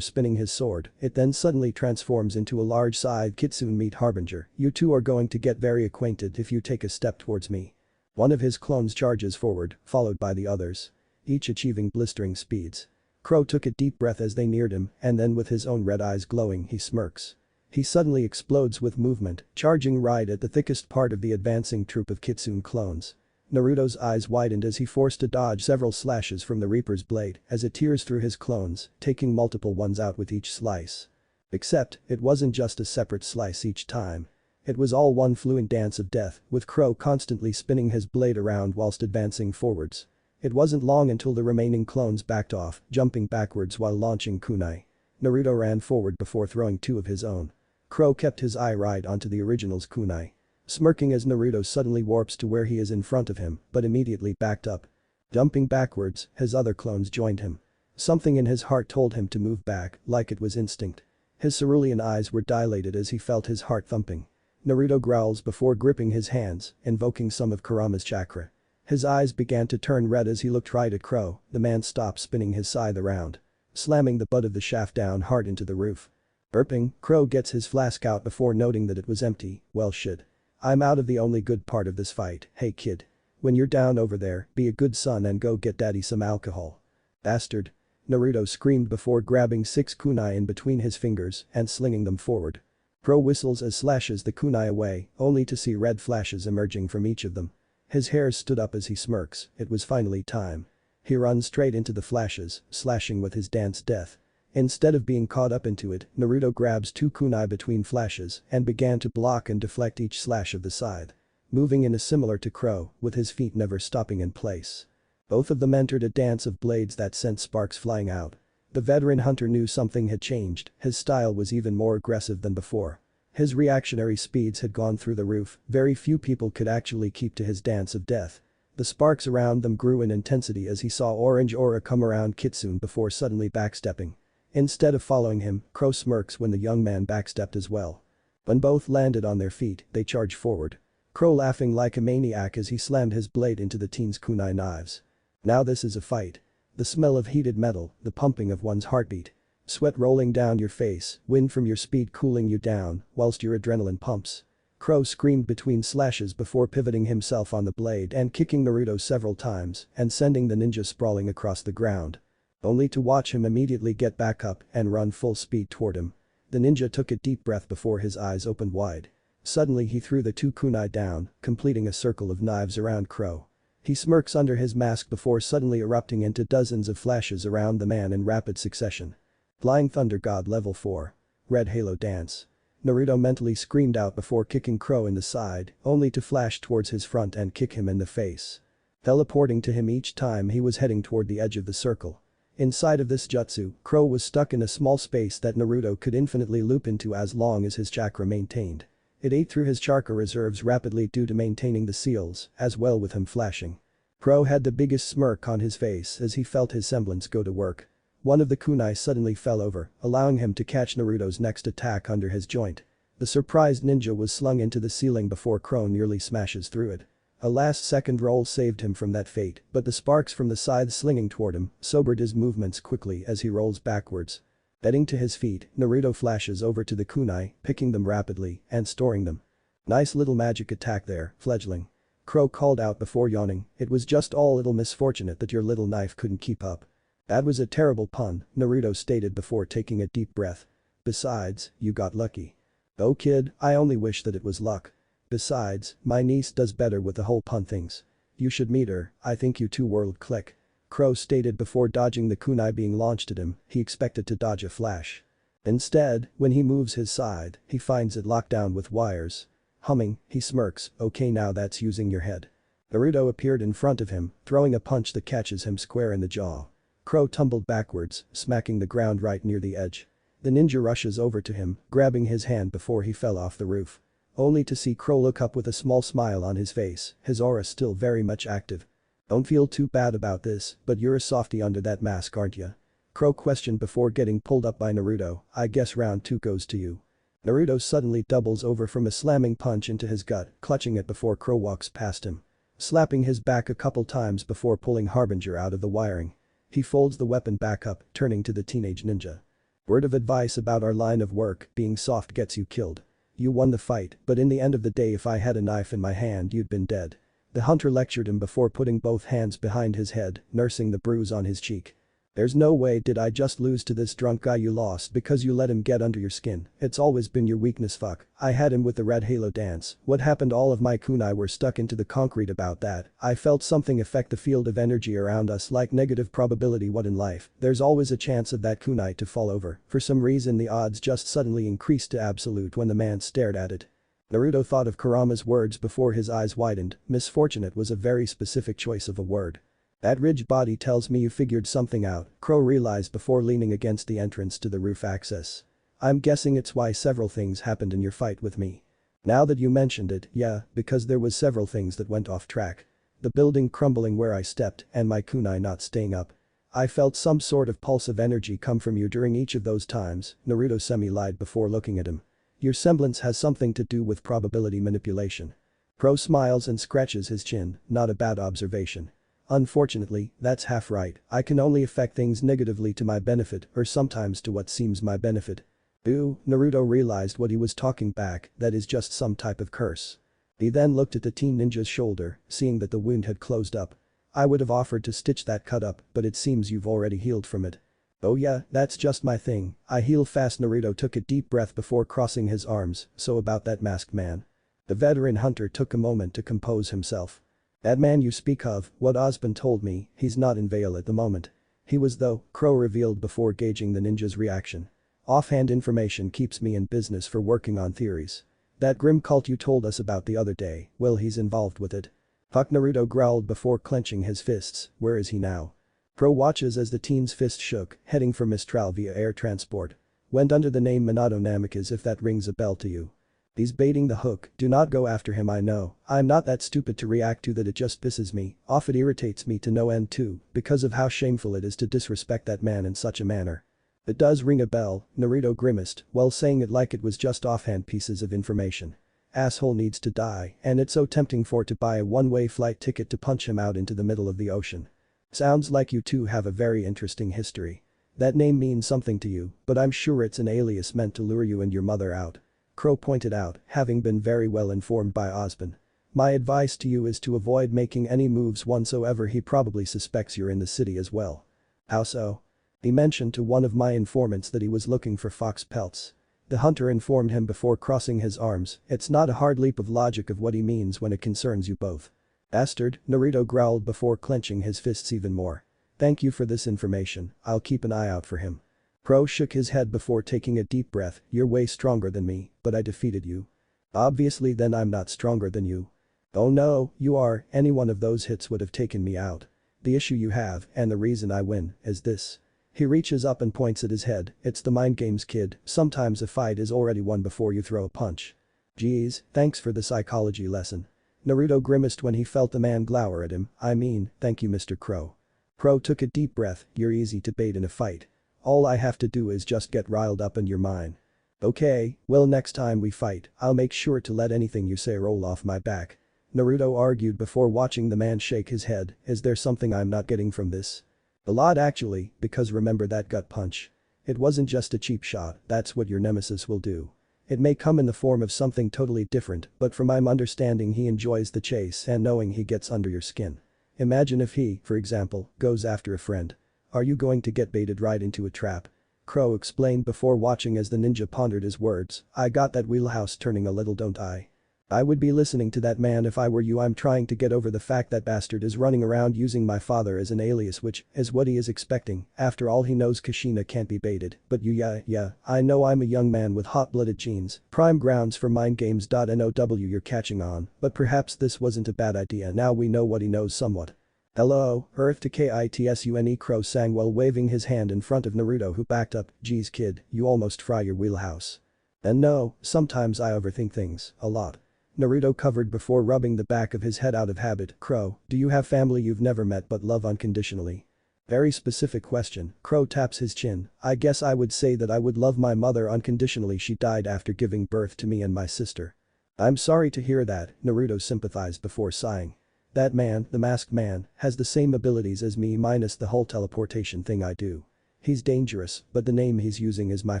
spinning his sword. It then suddenly transforms into a large-sized Kitsune meat harbinger. You two are going to get very acquainted if you take a step towards me. One of his clones charges forward, followed by the others. Each achieving blistering speeds. Qrow took a deep breath as they neared him, and then with his own red eyes glowing he smirks. He suddenly explodes with movement, charging right at the thickest part of the advancing troop of Kitsune clones. Naruto's eyes widened as he forced to dodge several slashes from the Reaper's blade as it tears through his clones, taking multiple ones out with each slice. Except, it wasn't just a separate slice each time. It was all one fluent dance of death, with Qrow constantly spinning his blade around whilst advancing forwards. It wasn't long until the remaining clones backed off, jumping backwards while launching kunai. Naruto ran forward before throwing two of his own. Qrow kept his eye right onto the original's kunai. Smirking as Naruto suddenly warps to where he is in front of him, but immediately backed up. Jumping backwards, his other clones joined him. Something in his heart told him to move back, like it was instinct. His cerulean eyes were dilated as he felt his heart thumping. Naruto growls before gripping his hands, invoking some of Kurama's chakra. His eyes began to turn red as he looked right at Qrow. The man stopped spinning his scythe around, slamming the butt of the shaft down hard into the roof. Burping, Qrow gets his flask out before noting that it was empty. Well shit. I'm out of the only good part of this fight. Hey kid. When you're down over there, be a good son and go get daddy some alcohol. Bastard. Naruto screamed before grabbing 6 kunai in between his fingers and slinging them forward. Qrow whistles as slashes the kunai away, only to see red flashes emerging from each of them. His hairs stood up as he smirks. It was finally time. He runs straight into the flashes, slashing with his dance death. Instead of being caught up into it, Naruto grabs 2 kunai between flashes and began to block and deflect each slash of the scythe. Moving in a similar to Qrow, with his feet never stopping in place. Both of them entered a dance of blades that sent sparks flying out. The veteran hunter knew something had changed, his style was even more aggressive than before. His reactionary speeds had gone through the roof, very few people could actually keep to his dance of death. The sparks around them grew in intensity as he saw orange aura come around Kitsune before suddenly backstepping. Instead of following him, Qrow smirks when the young man backstepped as well. When both landed on their feet, they charged forward. Qrow laughing like a maniac as he slammed his blade into the teen's kunai knives. Now this is a fight. The smell of heated metal, the pumping of one's heartbeat. Sweat rolling down your face, wind from your speed cooling you down, whilst your adrenaline pumps. Qrow screamed between slashes before pivoting himself on the blade and kicking Naruto several times and sending the ninja sprawling across the ground. Only to watch him immediately get back up and run full speed toward him. The ninja took a deep breath before his eyes opened wide. Suddenly he threw the 2 kunai down, completing a circle of knives around Qrow. He smirks under his mask before suddenly erupting into dozens of flashes around the man in rapid succession. Flying Thunder God level 4. Red Halo Dance. Naruto mentally screamed out before kicking Qrow in the side, only to flash towards his front and kick him in the face. Teleporting to him each time he was heading toward the edge of the circle. Inside of this jutsu, Qrow was stuck in a small space that Naruto could infinitely loop into as long as his chakra maintained. It ate through his chakra reserves rapidly due to maintaining the seals, as well with him flashing. Qrow had the biggest smirk on his face as he felt his semblance go to work. One of the kunai suddenly fell over, allowing him to catch Naruto's next attack under his joint. The surprised ninja was slung into the ceiling before Qrow nearly smashes through it. A last-second roll saved him from that fate, but the sparks from the scythe slinging toward him sobered his movements quickly as he rolls backwards. Getting to his feet, Naruto flashes over to the kunai, picking them rapidly and storing them. Nice little magic attack there, fledgling. Qrow called out before yawning, it was just all little misfortunate that your little knife couldn't keep up. That was a terrible pun, Naruto stated before taking a deep breath. Besides, you got lucky. Oh kid, I only wish that it was luck. Besides, my niece does better with the whole pun things. You should meet her, I think you two world click. Qrow stated before dodging the kunai being launched at him, he expected to dodge a flash. Instead, when he moves his side, he finds it locked down with wires. Humming, he smirks, okay now that's using your head. Naruto appeared in front of him, throwing a punch that catches him square in the jaw. Qrow tumbled backwards, smacking the ground right near the edge. The ninja rushes over to him, grabbing his hand before he fell off the roof. Only to see Qrow look up with a small smile on his face, his aura still very much active. "Don't feel too bad about this, but you're a softie under that mask, aren't ya?" Qrow questioned before getting pulled up by Naruto. "I guess round 2 goes to you." Naruto suddenly doubles over from a slamming punch into his gut, clutching it before Qrow walks past him. Slapping his back a couple times before pulling Harbinger out of the wiring. He folds the weapon back up, turning to the teenage ninja. "Word of advice about our line of work, being soft gets you killed. You won the fight, but in the end of the day if I had a knife in my hand you'd been dead." The hunter lectured him before putting both hands behind his head, nursing the bruise on his cheek. "There's no way did I just lose to this drunk guy you lost because you let him get under your skin. It's always been your weakness, fuck. I had him with the red halo dance. What happened? All of my kunai were stuck into the concrete about that. I felt something affect the field of energy around us like negative probability. What in life, there's always a chance of that kunai to fall over. For some reason the odds just suddenly increased to absolute when the man stared at it." Naruto thought of Kurama's words before his eyes widened. Misfortunate was a very specific choice of a word. "That ridged body tells me you figured something out," Qrow realized before leaning against the entrance to the roof access. "I'm guessing it's why several things happened in your fight with me." "Now that you mentioned it, yeah, because there was several things that went off track. The building crumbling where I stepped and my kunai not staying up. I felt some sort of pulse of energy come from you during each of those times," Naruto semi-lied before looking at him. "Your semblance has something to do with probability manipulation." Qrow smiles and scratches his chin, not a bad observation. "Unfortunately, that's half right. I can only affect things negatively to my benefit or sometimes to what seems my benefit." "Ooh," Naruto realized what he was talking back, that is just some type of curse. He then looked at the teen ninja's shoulder, seeing that the wound had closed up. "I would have offered to stitch that cut up, but it seems you've already healed from it." "Oh yeah, that's just my thing. I heal fast." Naruto took a deep breath before crossing his arms. "So about that masked man." The veteran hunter took a moment to compose himself. "That man you speak of, what Ozpin told me, he's not in Vale at the moment. He was though," Qrow revealed before gauging the ninja's reaction. "Offhand information keeps me in business for working on theories. That grim cult you told us about the other day, well he's involved with it." "Fuck," Naruto growled before clenching his fists. "Where is he now?" Qrow watches as the teen's fist shook, heading for Mistral via air transport. "Went under the name Minato Namikaze if that rings a bell to you. He's baiting the hook, do not go after him. I know, I'm not that stupid to react to that, it just pisses me off, it irritates me to no end too, because of how shameful it is to disrespect that man in such a manner." "It does ring a bell," Naruto grimaced, while saying it like it was just offhand pieces of information. "Asshole needs to die, and it's so tempting for to buy a one-way flight ticket to punch him out into the middle of the ocean." "Sounds like you two have a very interesting history. That name means something to you, but I'm sure it's an alias meant to lure you and your mother out," Qrow pointed out, having been very well informed by Ozpin. "My advice to you is to avoid making any moves whatsoever. He probably suspects you're in the city as well." "How so?" "He mentioned to one of my informants that he was looking for fox pelts." The hunter informed him before crossing his arms. "It's not a hard leap of logic of what he means when it concerns you both." "Bastard," Naruto growled before clenching his fists even more. "Thank you for this information, I'll keep an eye out for him." Qrow shook his head before taking a deep breath. "You're way stronger than me, but I defeated you." "Obviously then I'm not stronger than you." "Oh no, you are, any one of those hits would have taken me out. The issue you have, and the reason I win, is this." He reaches up and points at his head. "It's the mind games, kid, sometimes a fight is already won before you throw a punch." "Geez, thanks for the psychology lesson." Naruto grimaced when he felt the man glower at him. "I mean, thank you Mr. Qrow." Qrow took a deep breath. "You're easy to bait in a fight. All I have to do is just get riled up and you're mine." "Okay, well next time we fight, I'll make sure to let anything you say roll off my back," Naruto argued before watching the man shake his head. "Is there something I'm not getting from this?" "A lot actually, because remember that gut punch? It wasn't just a cheap shot, that's what your nemesis will do. It may come in the form of something totally different, but from my understanding he enjoys the chase and knowing he gets under your skin. Imagine if he, for example, goes after a friend. Are you going to get baited right into a trap?" Qrow explained before watching as the ninja pondered his words. "I got that wheelhouse turning a little, don't I? I would be listening to that man if I were you. I'm trying to get over the fact that bastard is running around using my father as an alias, which is what he is expecting. After all he knows Kushina can't be baited, but you yeah, I know I'm a young man with hot-blooded genes, prime grounds for mind games. Now you're catching on, but perhaps this wasn't a bad idea. Now we know what he knows somewhat." Hello, Earth to Kitsune, Qrow sang while waving his hand in front of Naruto, who backed up. Geez kid, you almost fry your wheelhouse. And no, sometimes I overthink things, a lot. Naruto covered before rubbing the back of his head out of habit. Qrow, do you have family you've never met but love unconditionally? Very specific question. Qrow taps his chin. I guess I would say that I would love my mother unconditionally. She died after giving birth to me and my sister. I'm sorry to hear that, Naruto sympathized before sighing. That man, the masked man, has the same abilities as me minus the whole teleportation thing I do. He's dangerous, but the name he's using is my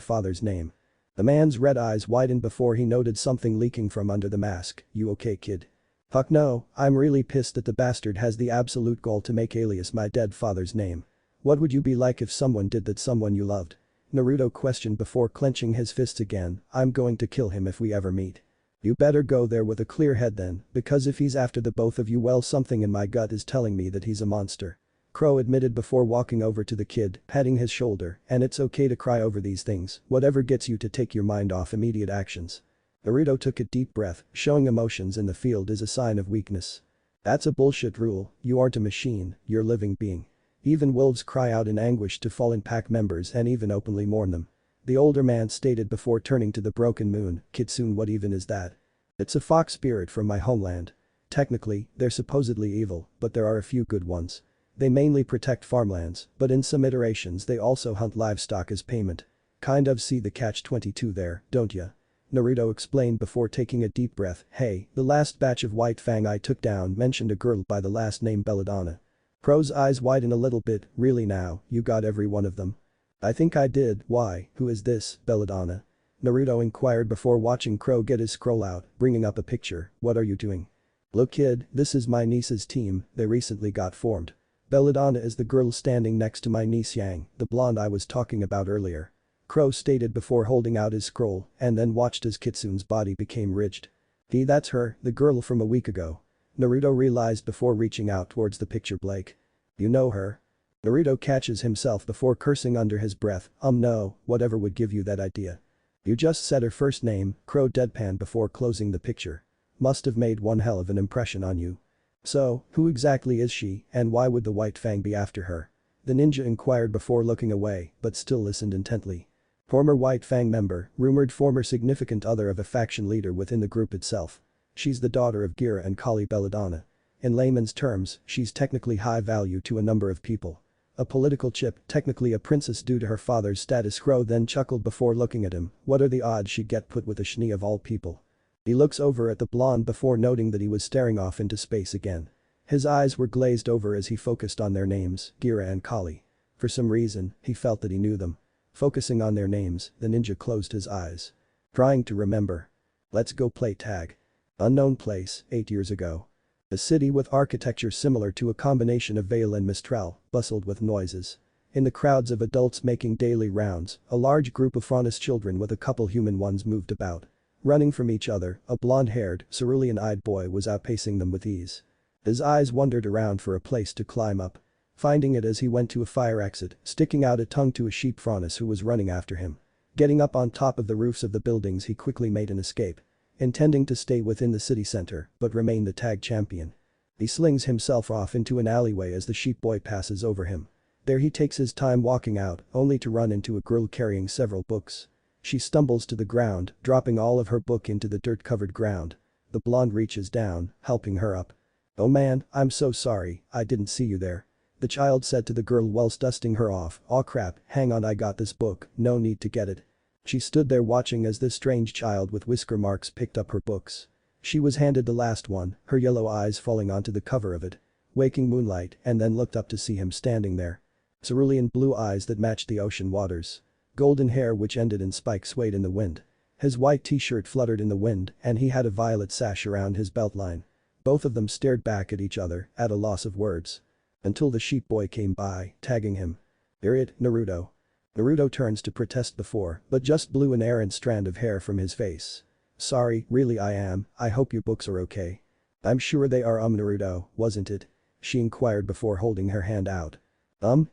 father's name. The man's red eyes widened before he noted something leaking from under the mask. You okay kid? Fuck no, I'm really pissed that the bastard has the absolute goal to make alias my dead father's name. What would you be like if someone did that, someone you loved? Naruto questioned before clenching his fists again. I'm going to kill him if we ever meet. You better go there with a clear head then, because if he's after the both of you, well, something in my gut is telling me that he's a monster. Qrow admitted before walking over to the kid, patting his shoulder, and it's okay to cry over these things, whatever gets you to take your mind off immediate actions. Naruto took a deep breath, showing emotions in the field is a sign of weakness. That's a bullshit rule, you aren't a machine, you're a living being. Even wolves cry out in anguish to fallen pack members and even openly mourn them. The older man stated before turning to the broken moon. Kitsune, what even is that? It's a fox spirit from my homeland. Technically, they're supposedly evil, but there are a few good ones. They mainly protect farmlands, but in some iterations they also hunt livestock as payment. Kind of see the catch-22 there, don't ya? Naruto explained before taking a deep breath. Hey, the last batch of white Fang I took down mentioned a girl by the last name Belladonna. Qrow's eyes widen a little bit. Really now, you got every one of them? I think I did. Why, who is this, Belladonna? Naruto inquired before watching Qrow get his scroll out, bringing up a picture. What are you doing? Look kid, this is my niece's team, they recently got formed. Belladonna is the girl standing next to my niece Yang, the blonde I was talking about earlier. Qrow stated before holding out his scroll and then watched as Kitsune's body became ridged. That's her, the girl from a week ago. Naruto realized before reaching out towards the picture. Blake. You know her? Naruto catches himself before cursing under his breath. No, whatever would give you that idea? You just said her first name, Qrow deadpanned before closing the picture. Must have made one hell of an impression on you. So, who exactly is she and why would the White Fang be after her? The ninja inquired before looking away but still listened intently. Former White Fang member, rumored former significant other of a faction leader within the group itself. She's the daughter of Gira and Kali Belladonna. In layman's terms, she's technically high value to a number of people. A political chip, technically a princess due to her father's status. Qrow then chuckled before looking at him. What are the odds she'd get put with a shni of all people? He looks over at the blonde before noting that he was staring off into space again. His eyes were glazed over as he focused on their names, Gira and Kali. For some reason, he felt that he knew them. Focusing on their names, the ninja closed his eyes. Trying to remember. Let's go play tag. Unknown place, 8 years ago. A city with architecture similar to a combination of Vale and Mistral, bustled with noises. In the crowds of adults making daily rounds, a large group of honest children with a couple human ones moved about. Running from each other, a blonde-haired, cerulean-eyed boy was outpacing them with ease. His eyes wandered around for a place to climb up. Finding it as he went to a fire exit, sticking out a tongue to a sheep Franus who was running after him. Getting up on top of the roofs of the buildings, he quickly made an escape. Intending to stay within the city center but remain the tag champion. He slings himself off into an alleyway as the sheep boy passes over him. There he takes his time walking out, only to run into a girl carrying several books. She stumbles to the ground, dropping all of her book into the dirt-covered ground. The blonde reaches down, helping her up. Oh man, I'm so sorry, I didn't see you there. The child said to the girl whilst dusting her off. Aw crap, hang on, I got this book, no need to get it. She stood there watching as this strange child with whisker marks picked up her books. She was handed the last one, her yellow eyes falling onto the cover of it. Waking moonlight and then looked up to see him standing there. Cerulean blue eyes that matched the ocean waters. Golden hair which ended in spikes swayed in the wind. His white t-shirt fluttered in the wind and he had a violet sash around his belt line. Both of them stared back at each other, at a loss of words. Until the sheep boy came by, tagging him. Naruto. Naruto turns to protest before, but just blew an errant strand of hair from his face. Sorry, really I am, I hope your books are okay. I'm sure they are. Naruto, wasn't it? She inquired before holding her hand out.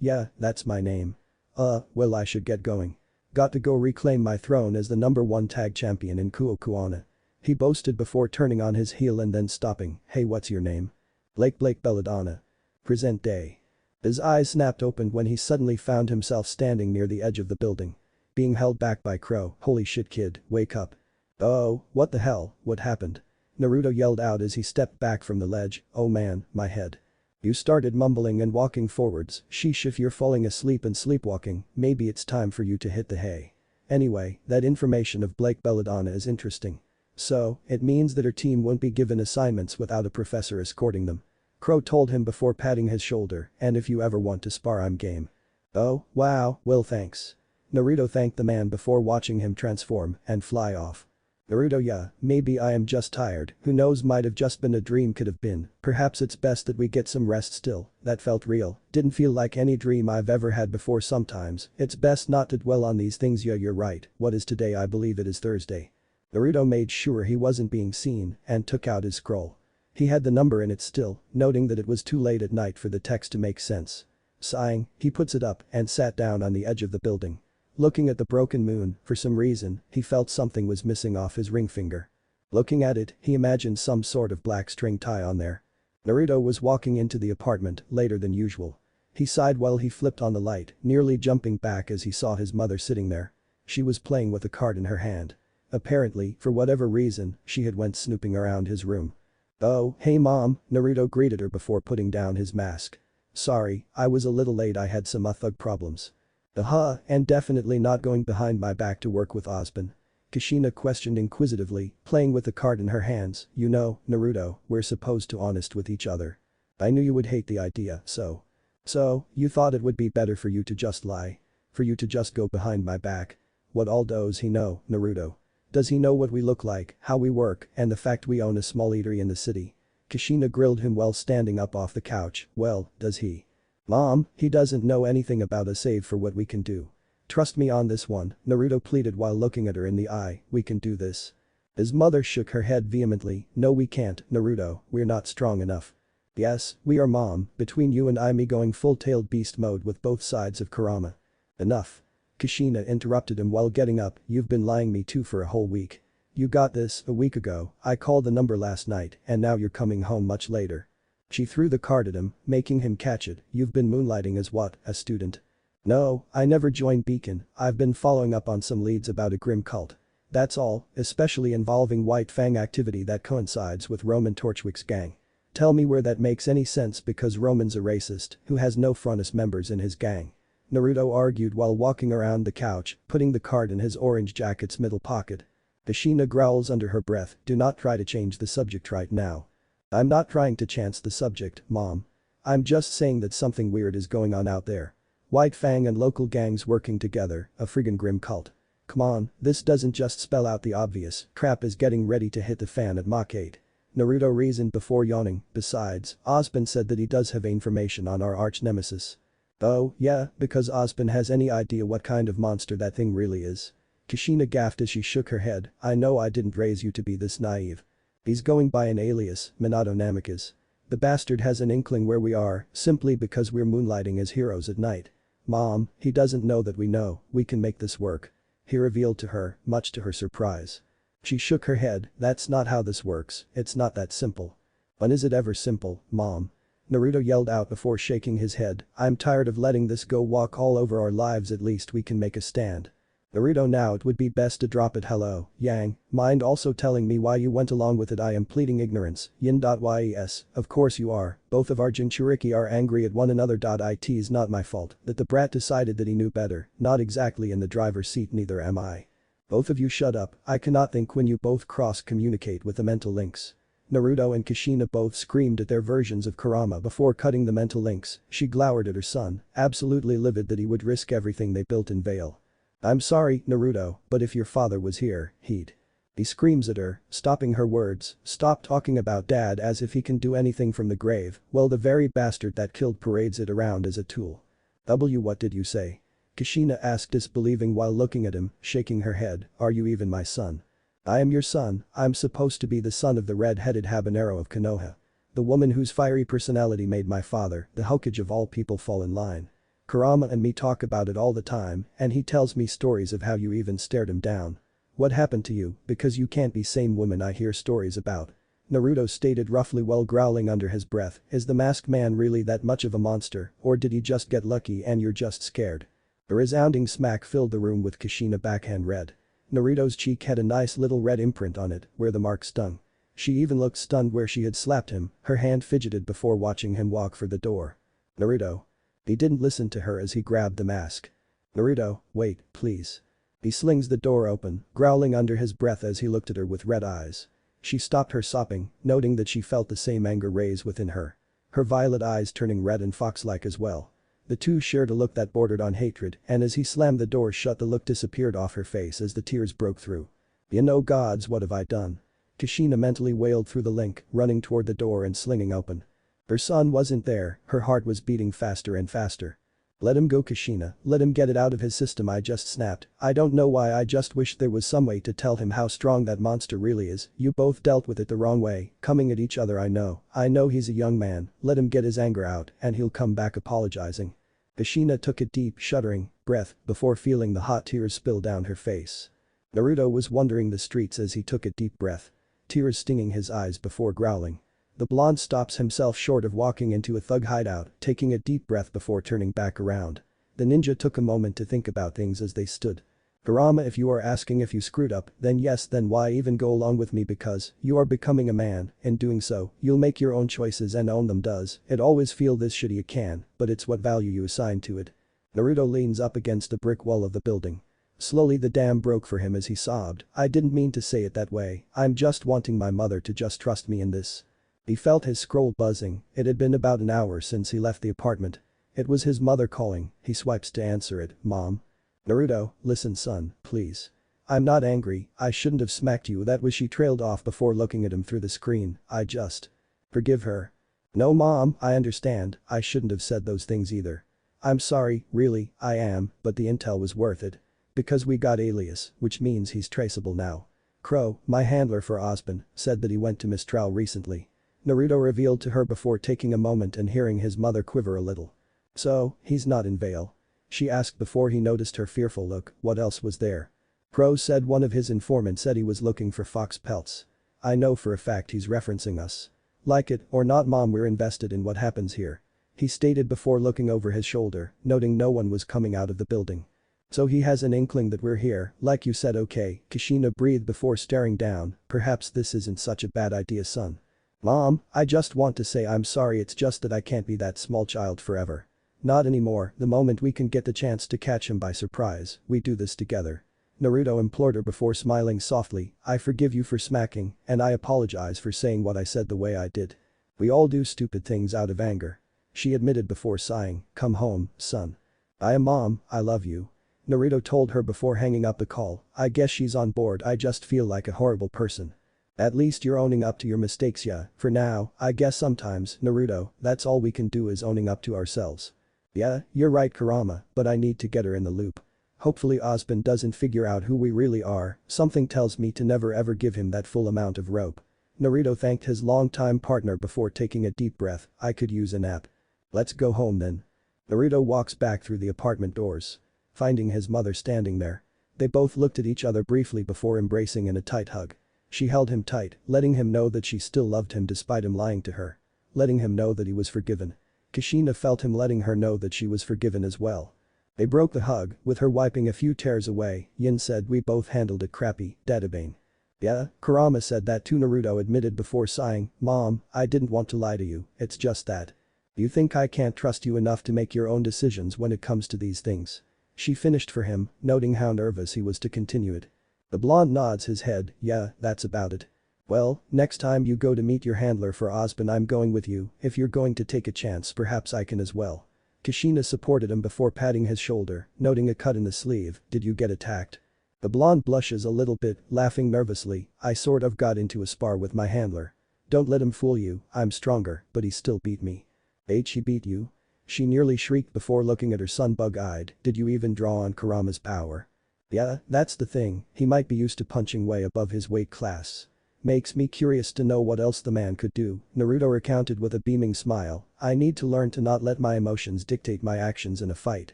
Yeah, that's my name. Well I should get going. Got to go reclaim my throne as the #1 tag champion in Kuokuana. He boasted before turning on his heel and then stopping. Hey, what's your name? Blake Belladonna. Present day. His eyes snapped open when he suddenly found himself standing near the edge of the building. Being held back by Qrow. Holy shit kid, wake up. Oh, what the hell, what happened? Naruto yelled out as he stepped back from the ledge, oh man, my head. You started mumbling and walking forwards, sheesh if you're falling asleep and sleepwalking, maybe it's time for you to hit the hay. Anyway, that information of Belladonna is interesting. So, it means that her team won't be given assignments without a professor escorting them. Qrow told him before patting his shoulder, and if you ever want to spar I'm game. Oh, wow, well thanks. Naruto thanked the man before watching him transform and fly off. Naruto yeah, maybe I am just tired, who knows might have just been a dream could have been, perhaps it's best that we get some rest still, that felt real, didn't feel like any dream I've ever had before sometimes, it's best not to dwell on these things yeah you're right, what is today I believe it is Thursday. Naruto made sure he wasn't being seen and took out his scroll. He had the number in it still, noting that it was too late at night for the text to make sense. Sighing, he puts it up and sat down on the edge of the building. Looking at the broken moon, for some reason, he felt something was missing off his ring finger. Looking at it, he imagined some sort of black string tie on there. Naruto was walking into the apartment later than usual. He sighed while he flipped on the light, nearly jumping back as he saw his mother sitting there. She was playing with a card in her hand. Apparently, for whatever reason, she had went snooping around his room. Oh, hey mom, Naruto greeted her before putting down his mask. Sorry, I was a little late I had some thug problems. And definitely not going behind my back to work with Ozpin. Kushina questioned inquisitively, playing with the card in her hands, you know, Naruto, we're supposed to honest with each other. I knew you would hate the idea, so. So, you thought it would be better for you to just lie? For you to just go behind my back? What all does he know, Naruto? Does he know what we look like, how we work, and the fact we own a small eatery in the city? Kushina grilled him while standing up off the couch, well, does he? Mom, he doesn't know anything about us save for what we can do. Trust me on this one, Naruto pleaded while looking at her in the eye, we can do this. His mother shook her head vehemently, no we can't, Naruto, we're not strong enough. Yes, we are mom, between you and I me going full-tailed beast mode with both sides of Kurama. Enough. Kushina interrupted him while getting up, you've been lying me to for a whole week. You got this a week ago, I called the number last night and now you're coming home much later. She threw the card at him, making him catch it, you've been moonlighting as what, a student? No, I never joined Beacon, I've been following up on some leads about a grim cult. That's all, especially involving White Fang activity that coincides with Roman Torchwick's gang. Tell me where that makes any sense because Roman's a racist who has no Frontis members in his gang. Naruto argued while walking around the couch, putting the card in his orange jacket's middle pocket. Kushina growls under her breath, do not try to change the subject right now. I'm not trying to chance the subject, mom. I'm just saying that something weird is going on out there. White Fang and local gangs working together, a friggin' grim cult. Come on, this doesn't just spell out the obvious, crap is getting ready to hit the fan at Mach 8. Naruto reasoned before yawning, besides, Ozpin said that he does have information on our arch nemesis. Oh, yeah, because Ozpin has any idea what kind of monster that thing really is. Kushina gaffed as she shook her head, I know I didn't raise you to be this naive. He's going by an alias, Minato Namikaze. The bastard has an inkling where we are, simply because we're moonlighting as heroes at night. Mom, he doesn't know that we know, we can make this work. He revealed to her, much to her surprise. She shook her head, that's not how this works, it's not that simple. When is it ever simple, mom? Naruto yelled out before shaking his head, I'm tired of letting this go walk all over our lives at least we can make a stand. Naruto now it would be best to drop it hello, Yang, mind also telling me why you went along with it I am pleading ignorance, yin.yes, of course you are, both of our Jinchuriki are angry at one another. It is not my fault that the brat decided that he knew better, not exactly in the driver's seat neither am I. Both of you shut up, I cannot think when you both cross-communicate with the mental links. Naruto and Kushina both screamed at their versions of Kurama before cutting the mental links, she glowered at her son, absolutely livid that he would risk everything they built in Vale. I'm sorry, Naruto, but if your father was here, he'd. He screams at her, stopping her words, stop talking about dad as if he can do anything from the grave, well the very bastard that killed parades it around as a tool. What did you say? Kushina asked disbelieving while looking at him, shaking her head, are you even my son? I am your son, I'm supposed to be the son of the red-headed habanero of Konoha. The woman whose fiery personality made my father, the Hokage of all people fall in line. Kurama and me talk about it all the time and he tells me stories of how you even stared him down. What happened to you, because you can't be same woman I hear stories about. Naruto stated roughly while growling under his breath, is the masked man really that much of a monster, or did he just get lucky and you're just scared? A resounding smack filled the room with Kushina backhand red. Naruto's cheek had a nice little red imprint on it, where the mark stung. She even looked stunned where she had slapped him, her hand fidgeted before watching him walk for the door. Naruto. He didn't listen to her as he grabbed the mask. Naruto, wait, please. He slings the door open, growling under his breath as he looked at her with red eyes. She stopped her sobbing, noting that she felt the same anger raise within her. Her violet eyes turning red and fox-like as well. The two shared a look that bordered on hatred, and as he slammed the door shut the look disappeared off her face as the tears broke through. You know gods, what have I done? Kushina mentally wailed through the link, running toward the door and slinging open. Her son wasn't there, her heart was beating faster and faster. Let him go Kushina, let him get it out of his system I just snapped, I don't know why I just wish there was some way to tell him how strong that monster really is, you both dealt with it the wrong way, coming at each other I know he's a young man, let him get his anger out and he'll come back apologizing. Kushina took a deep, shuddering breath before feeling the hot tears spill down her face. Naruto was wandering the streets as he took a deep breath. Tears stinging his eyes before growling. The blonde stops himself short of walking into a thug hideout, taking a deep breath before turning back around. The ninja took a moment to think about things as they stood. Kurama, if you are asking if you screwed up, then yes, then why even go along with me, because you are becoming a man, in doing so, you'll make your own choices and own them. Does it always feel this shitty? You can, but it's what value you assign to it. Naruto leans up against the brick wall of the building. Slowly the dam broke for him as he sobbed, I didn't mean to say it that way, I'm just wanting my mother to just trust me in this. He felt his scroll buzzing, it had been about an hour since he left the apartment. It was his mother calling, he swipes to answer it, Mom. Naruto, listen son, please. I'm not angry, I shouldn't have smacked you, that was. She trailed off before looking at him through the screen, I just. Forgive her. No mom, I understand, I shouldn't have said those things either. I'm sorry, really, I am, but the intel was worth it. Because we got alias, which means he's traceable now. Qrow, my handler for Ozpin, said that he went to Mistral recently. Naruto revealed to her before taking a moment and hearing his mother quiver a little. So, he's not in Vale? She asked before he noticed her fearful look, what else was there? Qrow said one of his informants said he was looking for fox pelts. I know for a fact he's referencing us. Like it or not mom, we're invested in what happens here. He stated before looking over his shoulder, noting no one was coming out of the building. So he has an inkling that we're here, like you said. Okay, Kushina breathed before staring down, perhaps this isn't such a bad idea son. Mom, I just want to say I'm sorry, it's just that I can't be that small child forever. Not anymore, the moment we can get the chance to catch him by surprise, we do this together. Naruto implored her before smiling softly, I forgive you for smacking, and I apologize for saying what I said the way I did. We all do stupid things out of anger. She admitted before sighing, come home, son. I am mom, I love you. Naruto told her before hanging up the call, I guess she's on board, I just feel like a horrible person. At least you're owning up to your mistakes, yeah, for now, I guess sometimes, Naruto, that's all we can do is owning up to ourselves. Yeah, you're right Kurama, but I need to get her in the loop. Hopefully Ozpin doesn't figure out who we really are, something tells me to never ever give him that full amount of rope. Naruto thanked his longtime partner before taking a deep breath, I could use a nap. Let's go home then. Naruto walks back through the apartment doors. Finding his mother standing there. They both looked at each other briefly before embracing in a tight hug. She held him tight, letting him know that she still loved him despite him lying to her. Letting him know that he was forgiven. Kushina felt him letting her know that she was forgiven as well. They broke the hug, with her wiping a few tears away. Yin said we both handled it crappy, Dadabane. Yeah, Kurama said that too. Naruto admitted before sighing, Mom, I didn't want to lie to you, it's just that. You think I can't trust you enough to make your own decisions when it comes to these things? She finished for him, noting how nervous he was to continue it. The blonde nods his head, yeah, that's about it. Well, next time you go to meet your handler for Ozpin I'm going with you, if you're going to take a chance perhaps I can as well. Kushina supported him before patting his shoulder, noting a cut in the sleeve, did you get attacked? The blonde blushes a little bit, laughing nervously, I sort of got into a spar with my handler. Don't let him fool you, I'm stronger, but he still beat me. He beat you? She nearly shrieked before looking at her son bug-eyed, did you even draw on Kurama's power? Yeah, that's the thing, he might be used to punching way above his weight class. Makes me curious to know what else the man could do, Naruto recounted with a beaming smile, I need to learn to not let my emotions dictate my actions in a fight.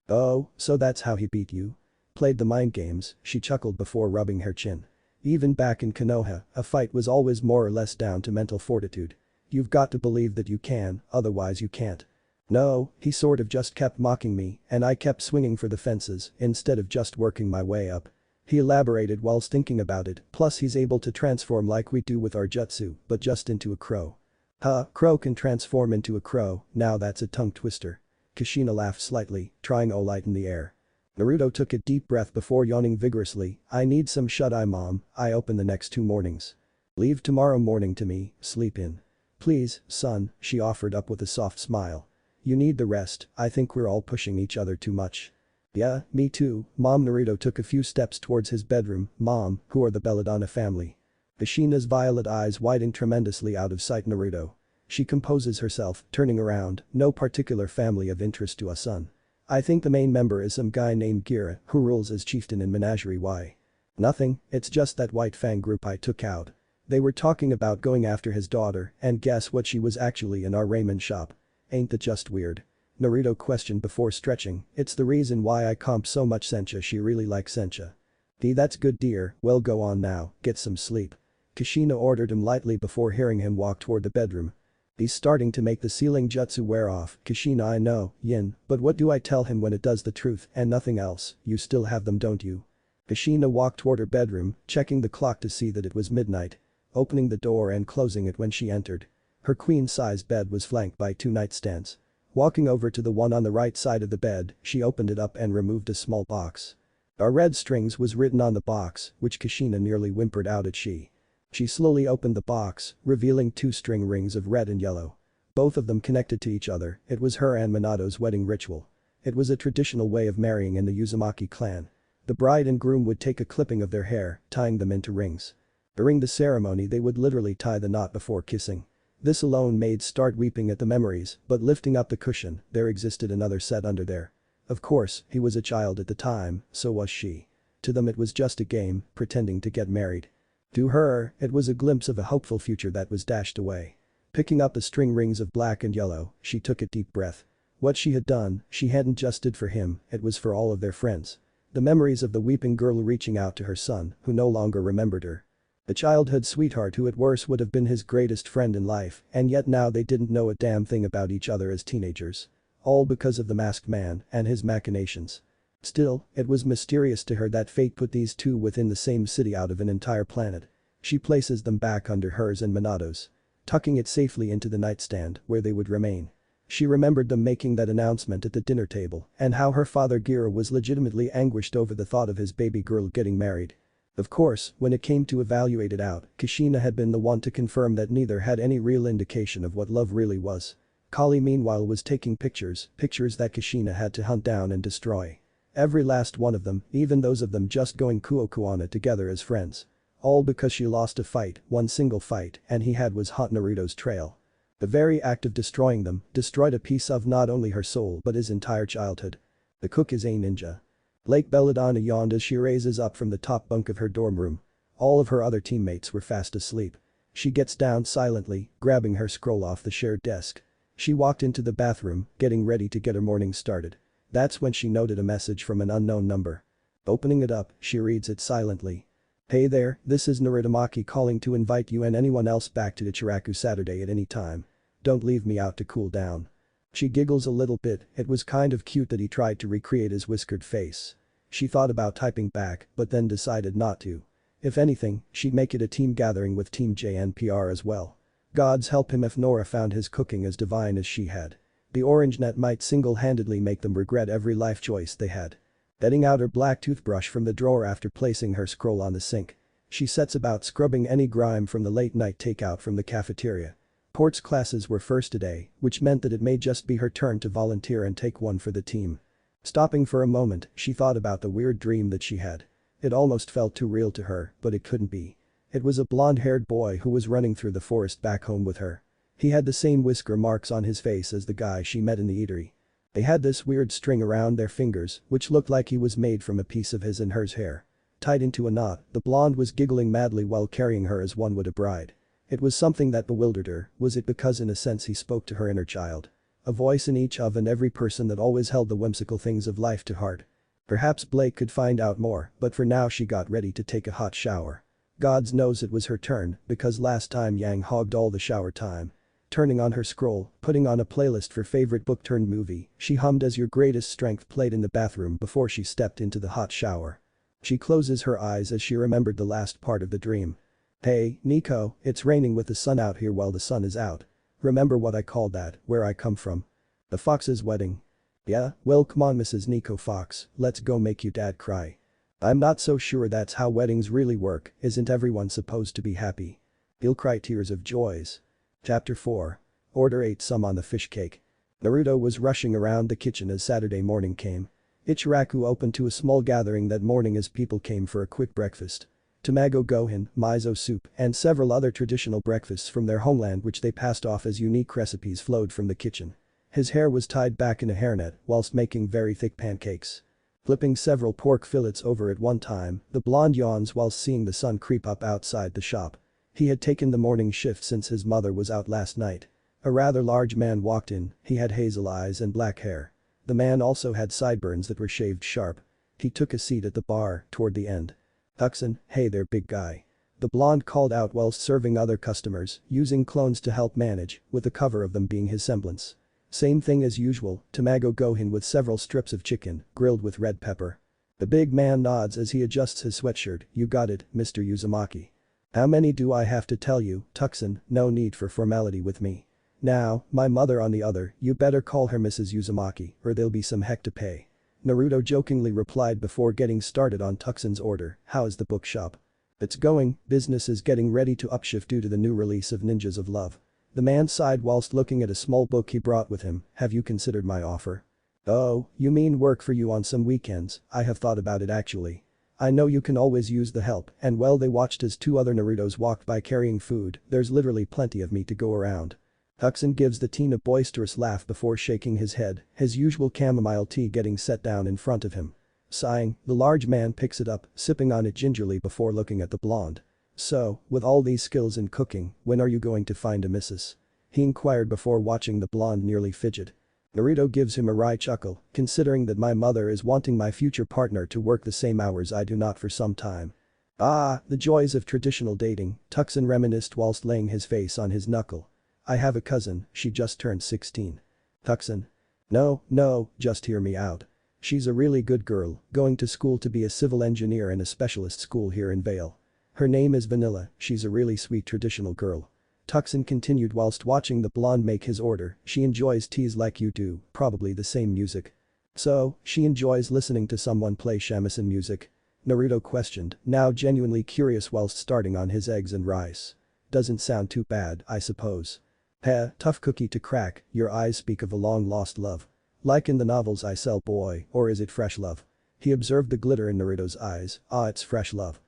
Oh, so that's how he beat you? Played the mind games, she chuckled before rubbing her chin. Even back in Konoha, a fight was always more or less down to mental fortitude. You've got to believe that you can, otherwise you can't. No, he sort of just kept mocking me and I kept swinging for the fences instead of just working my way up. He elaborated whilst thinking about it, plus he's able to transform like we do with our jutsu, but just into a crow. Huh, Qrow can transform into a crow, now that's a tongue twister. Kushina laughed slightly, trying to lighten the air. Naruto took a deep breath before yawning vigorously. I need some shut-eye mom, I open the next 2 mornings. Leave tomorrow morning to me, sleep in. Please, son, she offered up with a soft smile. You need the rest, I think we're all pushing each other too much. Yeah, me too, Mom. Naruto took a few steps towards his bedroom. Mom, who are the Belladonna family? Kushina's violet eyes widen tremendously out of sight. Naruto. She composes herself, turning around, no particular family of interest to us, son. I think the main member is some guy named Gira, who rules as chieftain in Menagerie. Why? Nothing, it's just that white Fang group I took out. They were talking about going after his daughter, and guess what, she was actually in our ramen shop. Ain't that just weird? Naruto questioned before stretching. It's the reason why I comp so much Sencha. She really likes Sencha. That's good, dear, well go on now, get some sleep. Kushina ordered him lightly before hearing him walk toward the bedroom. He's starting to make the ceiling jutsu wear off. Kushina, I know, Yin, but what do I tell him when it does the truth and nothing else? You still have them, don't you? Kushina walked toward her bedroom, checking the clock to see that it was midnight. Opening the door and closing it when she entered. Her queen-size bed was flanked by 2 nightstands. Walking over to the one on the right side of the bed, she opened it up and removed a small box. "Our red strings" was written on the box, which Kushina nearly whimpered out at she. She slowly opened the box, revealing 2 string rings of red and yellow. Both of them connected to each other. It was her and Minato's wedding ritual. It was a traditional way of marrying in the Uzumaki clan. The bride and groom would take a clipping of their hair, tying them into rings. During the ceremony they would literally tie the knot before kissing. This alone made start weeping at the memories, but lifting up the cushion, there existed another set under there. Of course, he was a child at the time, so was she. To them it was just a game, pretending to get married. To her, it was a glimpse of a hopeful future that was dashed away. Picking up the string rings of black and yellow, she took a deep breath. What she had done, she hadn't just did for him, it was for all of their friends. The memories of the weeping girl reaching out to her son, who no longer remembered her. The childhood sweetheart who at worst would have been his greatest friend in life, and yet now they didn't know a damn thing about each other as teenagers. All because of the masked man and his machinations. Still, it was mysterious to her that fate put these 2 within the same city out of an entire planet. She places them back under hers and Minato's. Tucking it safely into the nightstand, where they would remain. She remembered them making that announcement at the dinner table, and how her father Gira was legitimately anguished over the thought of his baby girl getting married. Of course, when it came to evaluate it out, Kushina had been the one to confirm that neither had any real indication of what love really was. Kali meanwhile was taking pictures that Kushina had to hunt down and destroy. Every last one of them, even those of them just going kuo-kuana together as friends. All because she lost a fight, one single fight, and he had was hot Naruto's trail. The very act of destroying them destroyed a piece of not only her soul but his entire childhood. The cook is a ninja. Lake Belladonna yawned as she raises up from the top bunk of her dorm room. All of her other teammates were fast asleep. She gets down silently, grabbing her scroll off the shared desk. She walked into the bathroom, getting ready to get her morning started. That's when she noted a message from an unknown number. Opening it up, she reads it silently. Hey there, this is Narutomaki calling to invite you and anyone else back to Ichiraku Saturday at any time. Don't leave me out to cool down. She giggles a little bit, it was kind of cute that he tried to recreate his whiskered face. She thought about typing back, but then decided not to. If anything, she'd make it a team gathering with Team JNPR as well. Gods help him if Nora found his cooking as divine as she had. The orange net might single-handedly make them regret every life choice they had. Getting out her black toothbrush from the drawer after placing her scroll on the sink. She sets about scrubbing any grime from the late-night takeout from the cafeteria. Port's classes were first today, which meant that it may just be her turn to volunteer and take one for the team. Stopping for a moment, she thought about the weird dream that she had. It almost felt too real to her, but it couldn't be. It was a blonde-haired boy who was running through the forest back home with her. He had the same whisker marks on his face as the guy she met in the eatery. They had this weird string around their fingers, which looked like he was made from a piece of his and hers hair. Tied into a knot, the blonde was giggling madly while carrying her as one would a bride. It was something that bewildered her. Was it because in a sense he spoke to her inner child? A voice in each of and every person that always held the whimsical things of life to heart. Perhaps Blake could find out more, but for now she got ready to take a hot shower. Gods knows it was her turn because last time Yang hogged all the shower time. Turning on her scroll, putting on a playlist for favorite book turned movie, she hummed As Your Greatest Strength played in the bathroom before she stepped into the hot shower. She closes her eyes as she remembered the last part of the dream. Hey, Nico, it's raining with the sun out here while the sun is out. Remember what I called that, where I come from? The Fox's wedding. Yeah, well come on Mrs. Nico Fox, let's go make you dad cry. I'm not so sure that's how weddings really work, isn't everyone supposed to be happy? He'll cry tears of joys. Chapter 4. Order 8 some on the fish cake. Naruto was rushing around the kitchen as Saturday morning came. Ichiraku opened to a small gathering that morning as people came for a quick breakfast. Tamago gohan, miso soup, and several other traditional breakfasts from their homeland which they passed off as unique recipes flowed from the kitchen. His hair was tied back in a hairnet whilst making very thick pancakes. Flipping several pork fillets over at one time, the blonde yawns whilst seeing the sun creep up outside the shop. He had taken the morning shift since his mother was out last night. A rather large man walked in, he had hazel eyes and black hair. The man also had sideburns that were shaved sharp. He took a seat at the bar, toward the end. Tuxin, hey there big guy. The blonde called out whilst serving other customers, using clones to help manage, with the cover of them being his semblance. Same thing as usual, Tamago gohan with several strips of chicken, grilled with red pepper. The big man nods as he adjusts his sweatshirt, you got it, Mr. Uzumaki. How many do I have to tell you, Tuxin, no need for formality with me. Now, my mother on the other, you better call her Mrs. Uzumaki, or there'll be some heck to pay. Naruto jokingly replied before getting started on Tuxin's order, how's the bookshop? It's going, business is getting ready to upshift due to the new release of Ninjas of Love. The man sighed whilst looking at a small book he brought with him, have you considered my offer? Oh, you mean work for you on some weekends, I have thought about it actually. I know you can always use the help and well they watched as 2 other Narutos walked by carrying food, there's literally plenty of me to go around. Tuxin gives the teen a boisterous laugh before shaking his head, his usual chamomile tea getting set down in front of him. Sighing, the large man picks it up, sipping on it gingerly before looking at the blonde. So, with all these skills in cooking, when are you going to find a missus? He inquired before watching the blonde nearly fidget. Naruto gives him a wry chuckle, considering that my mother is wanting my future partner to work the same hours I do not for some time. Ah, the joys of traditional dating, Tuxin reminisced whilst laying his face on his knuckle. I have a cousin, she just turned 16. Tuxin. No, just hear me out. She's a really good girl, going to school to be a civil engineer in a specialist school here in Vale. Her name is Vanilla, she's a really sweet traditional girl. Tuxin continued whilst watching the blonde make his order, she enjoys teas like you do, probably the same music. So, she enjoys listening to someone play shamisen music? Naruto questioned, now genuinely curious whilst starting on his eggs and rice. Doesn't sound too bad, I suppose. Heh, tough cookie to crack, your eyes speak of a long-lost love. Like in the novels I sell boy, or is it fresh love? He observed the glitter in Naruto's eyes, it's fresh love.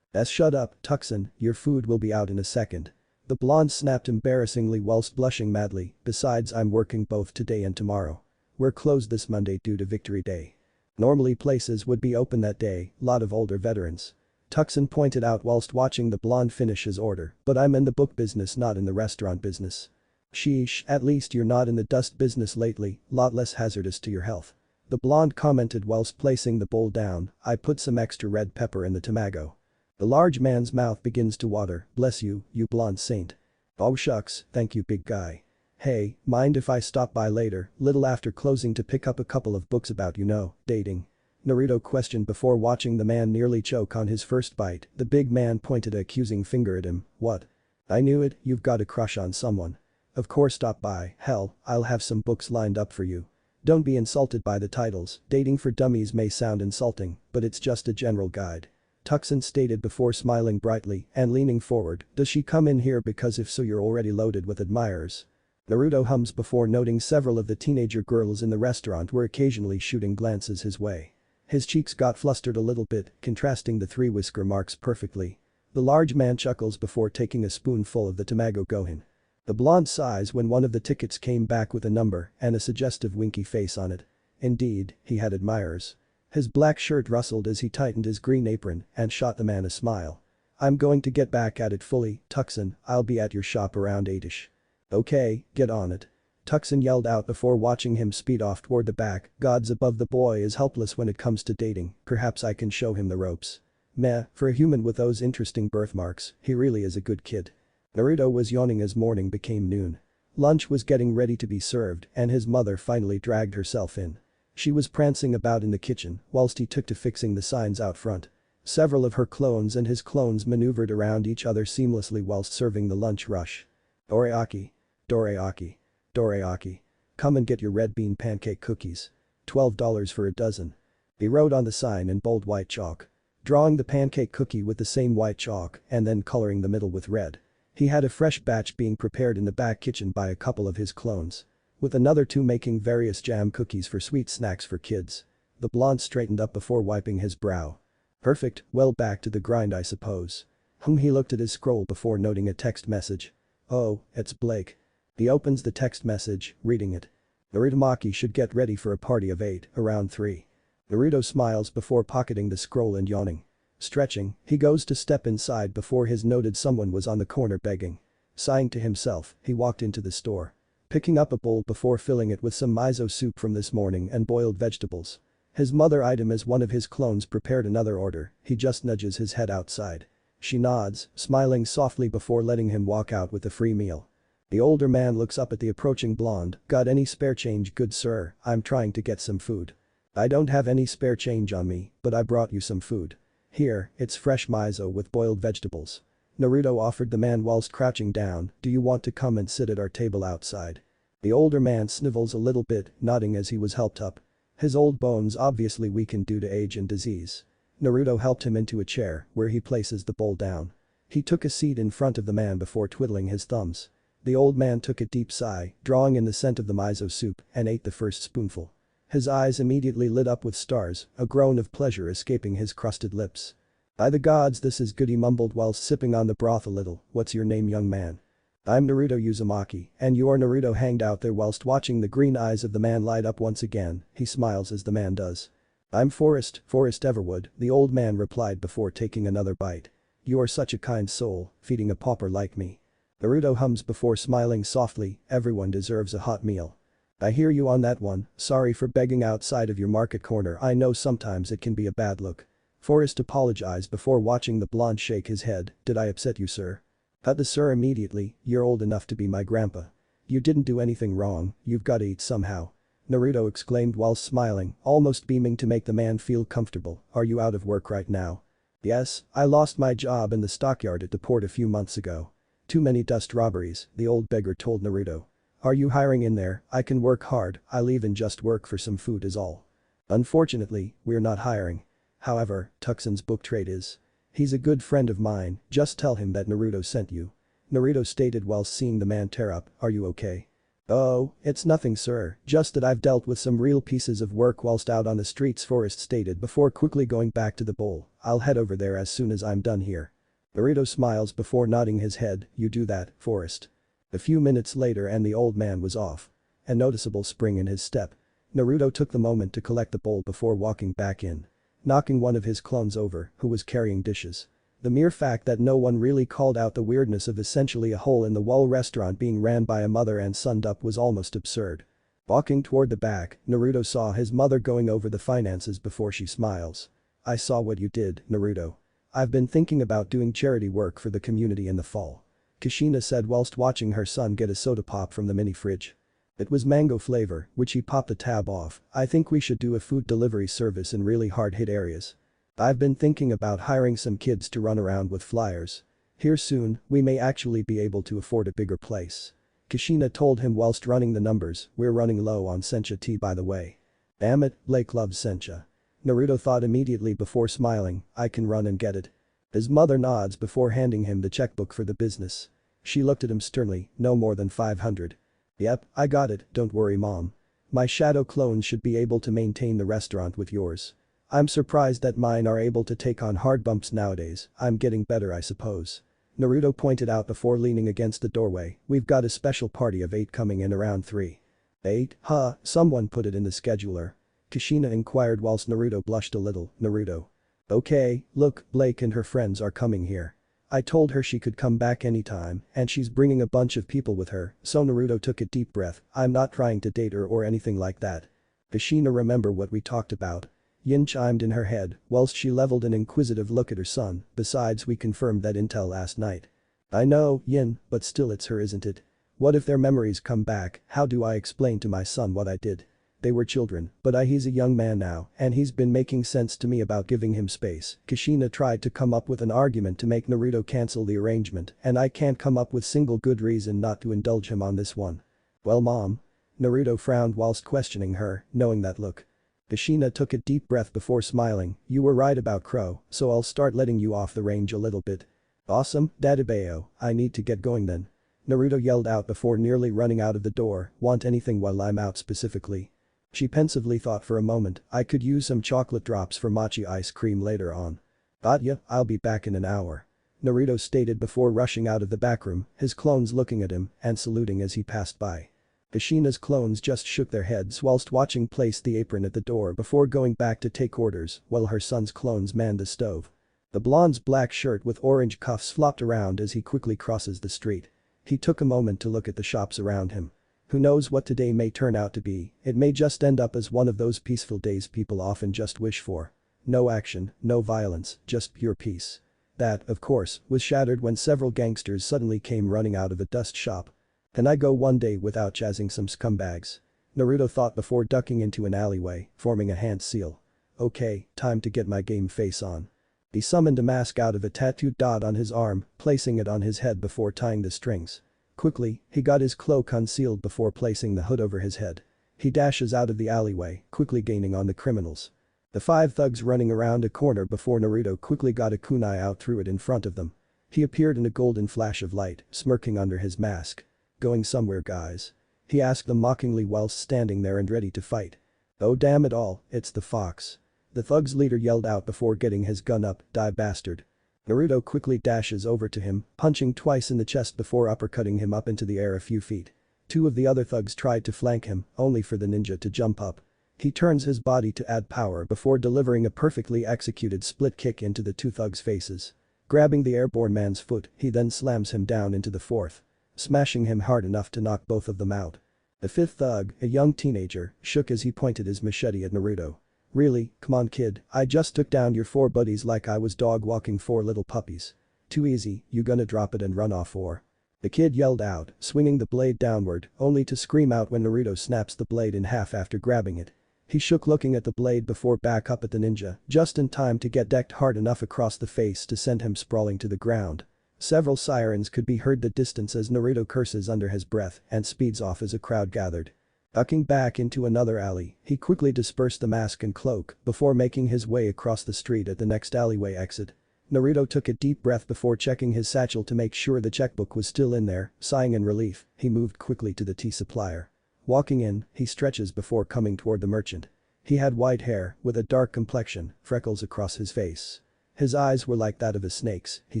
Shut up, Tuxin, your food will be out in a second. The blonde snapped embarrassingly whilst blushing madly, besides I'm working both today and tomorrow. We're closed this Monday due to Victory Day. Normally places would be open that day, lot of older veterans. Tuxin pointed out whilst watching the blonde finish his order, but I'm in the book business not in the restaurant business. Sheesh, at least you're not in the dust business lately, lot less hazardous to your health. The blonde commented whilst placing the bowl down, I put some extra red pepper in the tamago. The large man's mouth begins to water, bless you, you blonde saint. Oh shucks, thank you big guy. Hey, mind if I stop by later, little after closing to pick up a couple of books about dating? Naruto questioned before watching the man nearly choke on his first bite, the big man pointed an accusing finger at him, what? I knew it, you've got a crush on someone. Of course stop by, hell, I'll have some books lined up for you. Don't be insulted by the titles, dating for dummies may sound insulting, but it's just a general guide. Tuxin stated before smiling brightly and leaning forward, does she come in here because if so you're already loaded with admirers? Naruto hums before noting several of the teenager girls in the restaurant were occasionally shooting glances his way. His cheeks got flustered a little bit, contrasting the 3 whisker marks perfectly. The large man chuckles before taking a spoonful of the tamago gohan. The blonde sighs when one of the tickets came back with a number and a suggestive winky face on it. Indeed, he had admirers. His black shirt rustled as he tightened his green apron and shot the man a smile. I'm going to get back at it fully, Tuxin, I'll be at your shop around 8ish. Okay, get on it. Tuxin yelled out before watching him speed off toward the back, gods above the boy is helpless when it comes to dating, perhaps I can show him the ropes. Meh, for a human with those interesting birthmarks, he really is a good kid. Naruto was yawning as morning became noon. Lunch was getting ready to be served and his mother finally dragged herself in. She was prancing about in the kitchen whilst he took to fixing the signs out front. Several of her clones and his clones maneuvered around each other seamlessly whilst serving the lunch rush. Doreaki. Doreaki. Doreaki. Come and get your red bean pancake cookies. $12 for a dozen. He wrote on the sign in bold white chalk. Drawing the pancake cookie with the same white chalk and then coloring the middle with red. He had a fresh batch being prepared in the back kitchen by a couple of his clones. With another two making various jam cookies for sweet snacks for kids. The blonde straightened up before wiping his brow. Perfect, well back to the grind I suppose. He looked at his scroll before noting a text message. Oh, it's Blake. He opens the text message, reading it. Narutomaki should get ready for a party of 8, around 3. Naruto smiles before pocketing the scroll and yawning. Stretching, he goes to step inside before his noted someone was on the corner begging. Sighing to himself, he walked into the store. Picking up a bowl before filling it with some miso soup from this morning and boiled vegetables. His mother eyed him as one of his clones prepared another order, he just nudges his head outside. She nods, smiling softly before letting him walk out with a free meal. The older man looks up at the approaching blonde, got any spare change good sir, I'm trying to get some food. I don't have any spare change on me, but I brought you some food. Here, it's fresh miso with boiled vegetables. Naruto offered the man whilst crouching down, do you want to come and sit at our table outside? The older man snivels a little bit, nodding as he was helped up. His old bones obviously weakened due to age and disease. Naruto helped him into a chair, where he places the bowl down. He took a seat in front of the man before twiddling his thumbs. The old man took a deep sigh, drawing in the scent of the miso soup, and ate the first spoonful. His eyes immediately lit up with stars, a groan of pleasure escaping his crusted lips. By the gods this is good he mumbled whilst sipping on the broth a little, what's your name young man? I'm Naruto Uzumaki, and you're Naruto hanged out there whilst watching the green eyes of the man light up once again, he smiles as the man does. I'm Forrest Everwood, the old man replied before taking another bite. You are such a kind soul, feeding a pauper like me. Naruto hums before smiling softly, everyone deserves a hot meal. I hear you on that one, sorry for begging outside of your market corner I know sometimes it can be a bad look. Forrest apologized before watching the blonde shake his head, did I upset you sir? Cut the sir immediately, you're old enough to be my grandpa. You didn't do anything wrong, you've gotta eat somehow. Naruto exclaimed while smiling, almost beaming to make the man feel comfortable, are you out of work right now? Yes, I lost my job in the stockyard at the port a few months ago. Too many dust robberies, the old beggar told Naruto. Are you hiring in there? I can work hard, I'll even just work for some food is all. Unfortunately, we're not hiring. However, Tuxin's book trade is. He's a good friend of mine, just tell him that Naruto sent you. Naruto stated while seeing the man tear up, are you okay? Oh, it's nothing sir, just that I've dealt with some real pieces of work whilst out on the streets Forrest stated before quickly going back to the bowl, I'll head over there as soon as I'm done here. Naruto smiles before nodding his head, you do that, Forrest. A few minutes later and the old man was off. A noticeable spring in his step. Naruto took the moment to collect the bowl before walking back in. Knocking one of his clones over, who was carrying dishes. The mere fact that no one really called out the weirdness of essentially a hole-in-the-wall restaurant being ran by a mother and son up was almost absurd. Walking toward the back, Naruto saw his mother going over the finances before she smiles. I saw what you did, Naruto. I've been thinking about doing charity work for the community in the fall. Kushina said whilst watching her son get a soda pop from the mini fridge. It was mango flavor, which he popped the tab off, I think we should do a food delivery service in really hard-hit areas. I've been thinking about hiring some kids to run around with flyers. Here soon, we may actually be able to afford a bigger place. Kushina told him whilst running the numbers, we're running low on sencha tea by the way. Damn it, Blake loves sencha. Naruto thought immediately before smiling, I can run and get it. His mother nods before handing him the checkbook for the business. She looked at him sternly, no more than 500. Yep, I got it, don't worry mom. My shadow clones should be able to maintain the restaurant with yours. I'm surprised that mine are able to take on hard bumps nowadays, I'm getting better I suppose. Naruto pointed out before leaning against the doorway, we've got a special party of 8 coming in around 3. 8? Huh, someone put it in the scheduler. Kushina inquired whilst Naruto blushed a little, Naruto. Okay, look, Blake and her friends are coming here. I told her she could come back anytime and she's bringing a bunch of people with her, so Naruto took a deep breath, I'm not trying to date her or anything like that. Kushina remember what we talked about. Yin chimed in her head, whilst she leveled an inquisitive look at her son. Besides, we confirmed that intel last night. I know, Yin, but still it's her, isn't it? What if their memories come back? How do I explain to my son what I did? They were children, but he's a young man now, and he's been making sense to me about giving him space. Kushina tried to come up with an argument to make Naruto cancel the arrangement, and I can't come up with single good reason not to indulge him on this one. Well, mom? Naruto frowned whilst questioning her, knowing that look. Kushina took a deep breath before smiling. You were right about Qrow, so I'll start letting you off the range a little bit. Awesome, Daddy-bayo, I need to get going then. Naruto yelled out before nearly running out of the door. Want anything while I'm out specifically? She pensively thought for a moment. I could use some chocolate drops for mochi ice cream later on. Got ya, I'll be back in an hour. Naruto stated before rushing out of the back room, his clones looking at him and saluting as he passed by. Kushina's clones just shook their heads whilst watching place the apron at the door before going back to take orders while her son's clones manned the stove. The blonde's black shirt with orange cuffs flopped around as he quickly crosses the street. He took a moment to look at the shops around him. Who knows what today may turn out to be, it may just end up as one of those peaceful days people often just wish for. No action, no violence, just pure peace. That, of course, was shattered when several gangsters suddenly came running out of a dust shop. Can I go one day without chasing some scumbags? Naruto thought before ducking into an alleyway, forming a hand seal. Okay, time to get my game face on. He summoned a mask out of a tattooed dot on his arm, placing it on his head before tying the strings. Quickly, he got his cloak unsealed before placing the hood over his head. He dashes out of the alleyway, quickly gaining on the criminals. The 5 thugs running around a corner before Naruto quickly got a kunai out through it in front of them. He appeared in a golden flash of light, smirking under his mask. Going somewhere, guys? He asked them mockingly whilst standing there and ready to fight. Oh damn it all, it's the fox. The thug's leader yelled out before getting his gun up, die bastard. Naruto quickly dashes over to him, punching twice in the chest before uppercutting him up into the air a few feet. 2 of the other thugs tried to flank him, only for the ninja to jump up. He turns his body to add power before delivering a perfectly executed split kick into the 2 thugs' faces. Grabbing the airborne man's foot, he then slams him down into the 4th. Smashing him hard enough to knock both of them out. The 5th thug, a young teenager, shook as he pointed his machete at Naruto. Really, come on kid, I just took down your 4 buddies like I was dog walking 4 little puppies. Too easy, you gonna drop it and run off or? The kid yelled out, swinging the blade downward, only to scream out when Naruto snaps the blade in half after grabbing it. He shook looking at the blade before back up at the ninja, just in time to get decked hard enough across the face to send him sprawling to the ground. Several sirens could be heard the distance as Naruto curses under his breath and speeds off as a crowd gathered. Ducking back into another alley, he quickly dispersed the mask and cloak before making his way across the street at the next alleyway exit. Naruto took a deep breath before checking his satchel to make sure the checkbook was still in there. Sighing in relief, he moved quickly to the tea supplier. Walking in, he stretches before coming toward the merchant. He had white hair with a dark complexion, freckles across his face. His eyes were like that of a snake's. He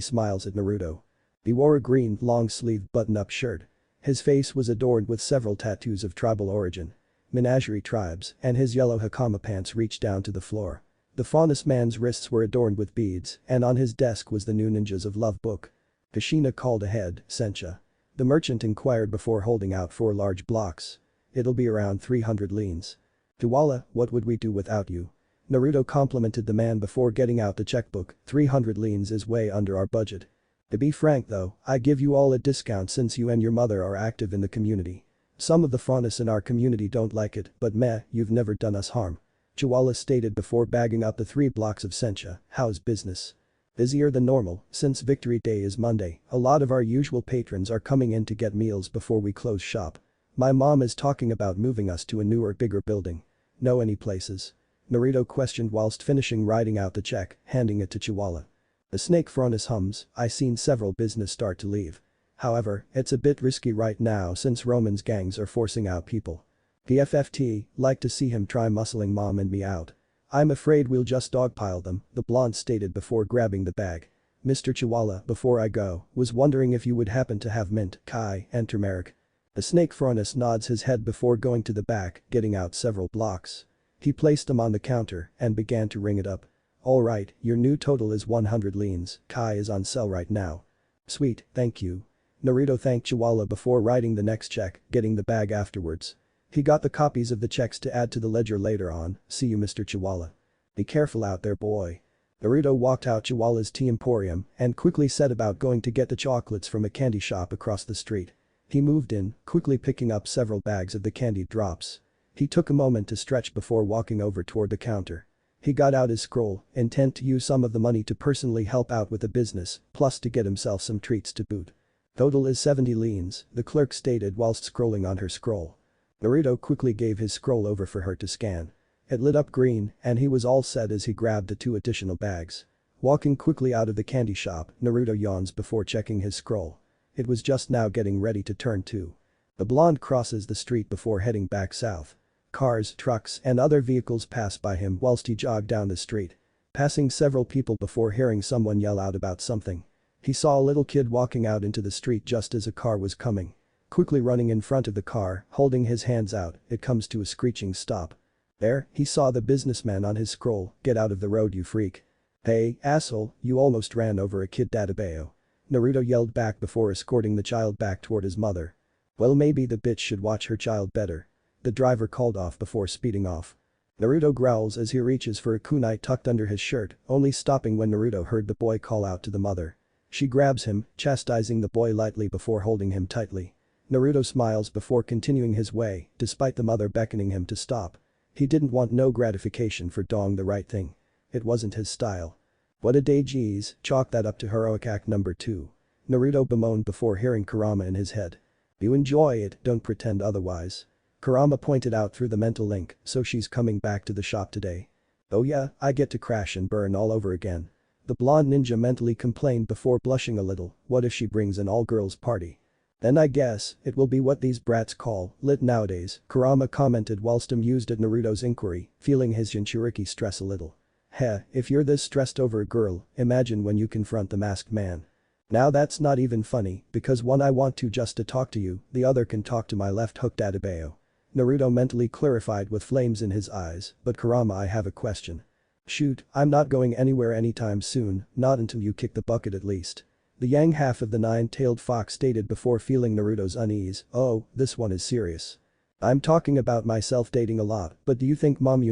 smiles at Naruto. He wore a green, long-sleeved button-up shirt. His face was adorned with several tattoos of tribal origin. Menagerie tribes, and his yellow hakama pants reached down to the floor. The faunus man's wrists were adorned with beads, and on his desk was the new Ninjas of Love book. Kushina called ahead, Sencha. The merchant inquired before holding out 4 large blocks. It'll be around 300 leans. Tuwala, what would we do without you? Naruto complimented the man before getting out the checkbook. 300 leans is way under our budget. To be frank though, I give you all a discount since you and your mother are active in the community. Some of the faunus in our community don't like it, but meh, you've never done us harm. Chihuahua stated before bagging up the 3 blocks of sencha. How's business? Busier than normal, since Victory Day is Monday, a lot of our usual patrons are coming in to get meals before we close shop. My mom is talking about moving us to a newer, bigger building. Know any places? Naruto questioned whilst finishing writing out the check, handing it to Chihuahua. The snake faunus hums, I seen several business start to leave. However, it's a bit risky right now since Roman's gangs are forcing out people. PFFT, like to see him try muscling mom and me out. I'm afraid we'll just dogpile them, the blonde stated before grabbing the bag. Mr. Chihuahua, before I go, was wondering if you would happen to have mint, kai, and turmeric. The snake faunus nods his head before going to the back, getting out several blocks. He placed them on the counter and began to ring it up. Alright, your new total is 100 leans, kai is on sale right now. Sweet, thank you. Naruto thanked Chihuahua before writing the next check, getting the bag afterwards. He got the copies of the checks to add to the ledger later on. See you Mr. Chihuahua. Be careful out there, boy. Naruto walked out Chihuahua's tea emporium and quickly set about going to get the chocolates from a candy shop across the street. He moved in, quickly picking up several bags of the candied drops. He took a moment to stretch before walking over toward the counter. He got out his scroll, intent to use some of the money to personally help out with the business, plus to get himself some treats to boot. Total is 70 leans, the clerk stated whilst scrolling on her scroll. Naruto quickly gave his scroll over for her to scan. It lit up green, and he was all set as he grabbed the 2 additional bags. Walking quickly out of the candy shop, Naruto yawns before checking his scroll. It was just now getting ready to turn 2. The blonde crosses the street before heading back south. Cars, trucks, and other vehicles pass by him whilst he jogged down the street. Passing several people before hearing someone yell out about something. He saw a little kid walking out into the street just as a car was coming. Quickly running in front of the car, holding his hands out, it comes to a screeching stop. There, he saw the businessman on his scroll. Get out of the road, you freak. Hey, asshole, you almost ran over a kid, Dadabeo. Naruto yelled back before escorting the child back toward his mother. Well, maybe the bitch should watch her child better. The driver called off before speeding off. Naruto growls as he reaches for a kunai tucked under his shirt, only stopping when Naruto heard the boy call out to the mother. She grabs him, chastising the boy lightly before holding him tightly. Naruto smiles before continuing his way, despite the mother beckoning him to stop. He didn't want no gratification for doing the right thing. It wasn't his style. What a day, geez, chalk that up to heroic act number 2. Naruto bemoaned before hearing Kurama in his head. You enjoy it, don't pretend otherwise. Kurama pointed out through the mental link, so she's coming back to the shop today. Oh yeah, I get to crash and burn all over again. The blonde ninja mentally complained before blushing a little. What if she brings an all-girls party? Then I guess, it will be what these brats call lit nowadays, Kurama commented whilst amused at Naruto's inquiry, feeling his Jinchuriki stress a little. Heh, if you're this stressed over a girl, imagine when you confront the masked man. Now that's not even funny, because one I want to just to talk to you, the other can talk to my left hook, Dadabeo. Naruto mentally clarified with flames in his eyes, but Kurama, I have a question. Shoot, I'm not going anywhere anytime soon, not until you kick the bucket at least. The yang half of the 9-tailed fox stated before feeling Naruto's unease. Oh, this one is serious. I'm talking about myself dating a lot, but do you think mom,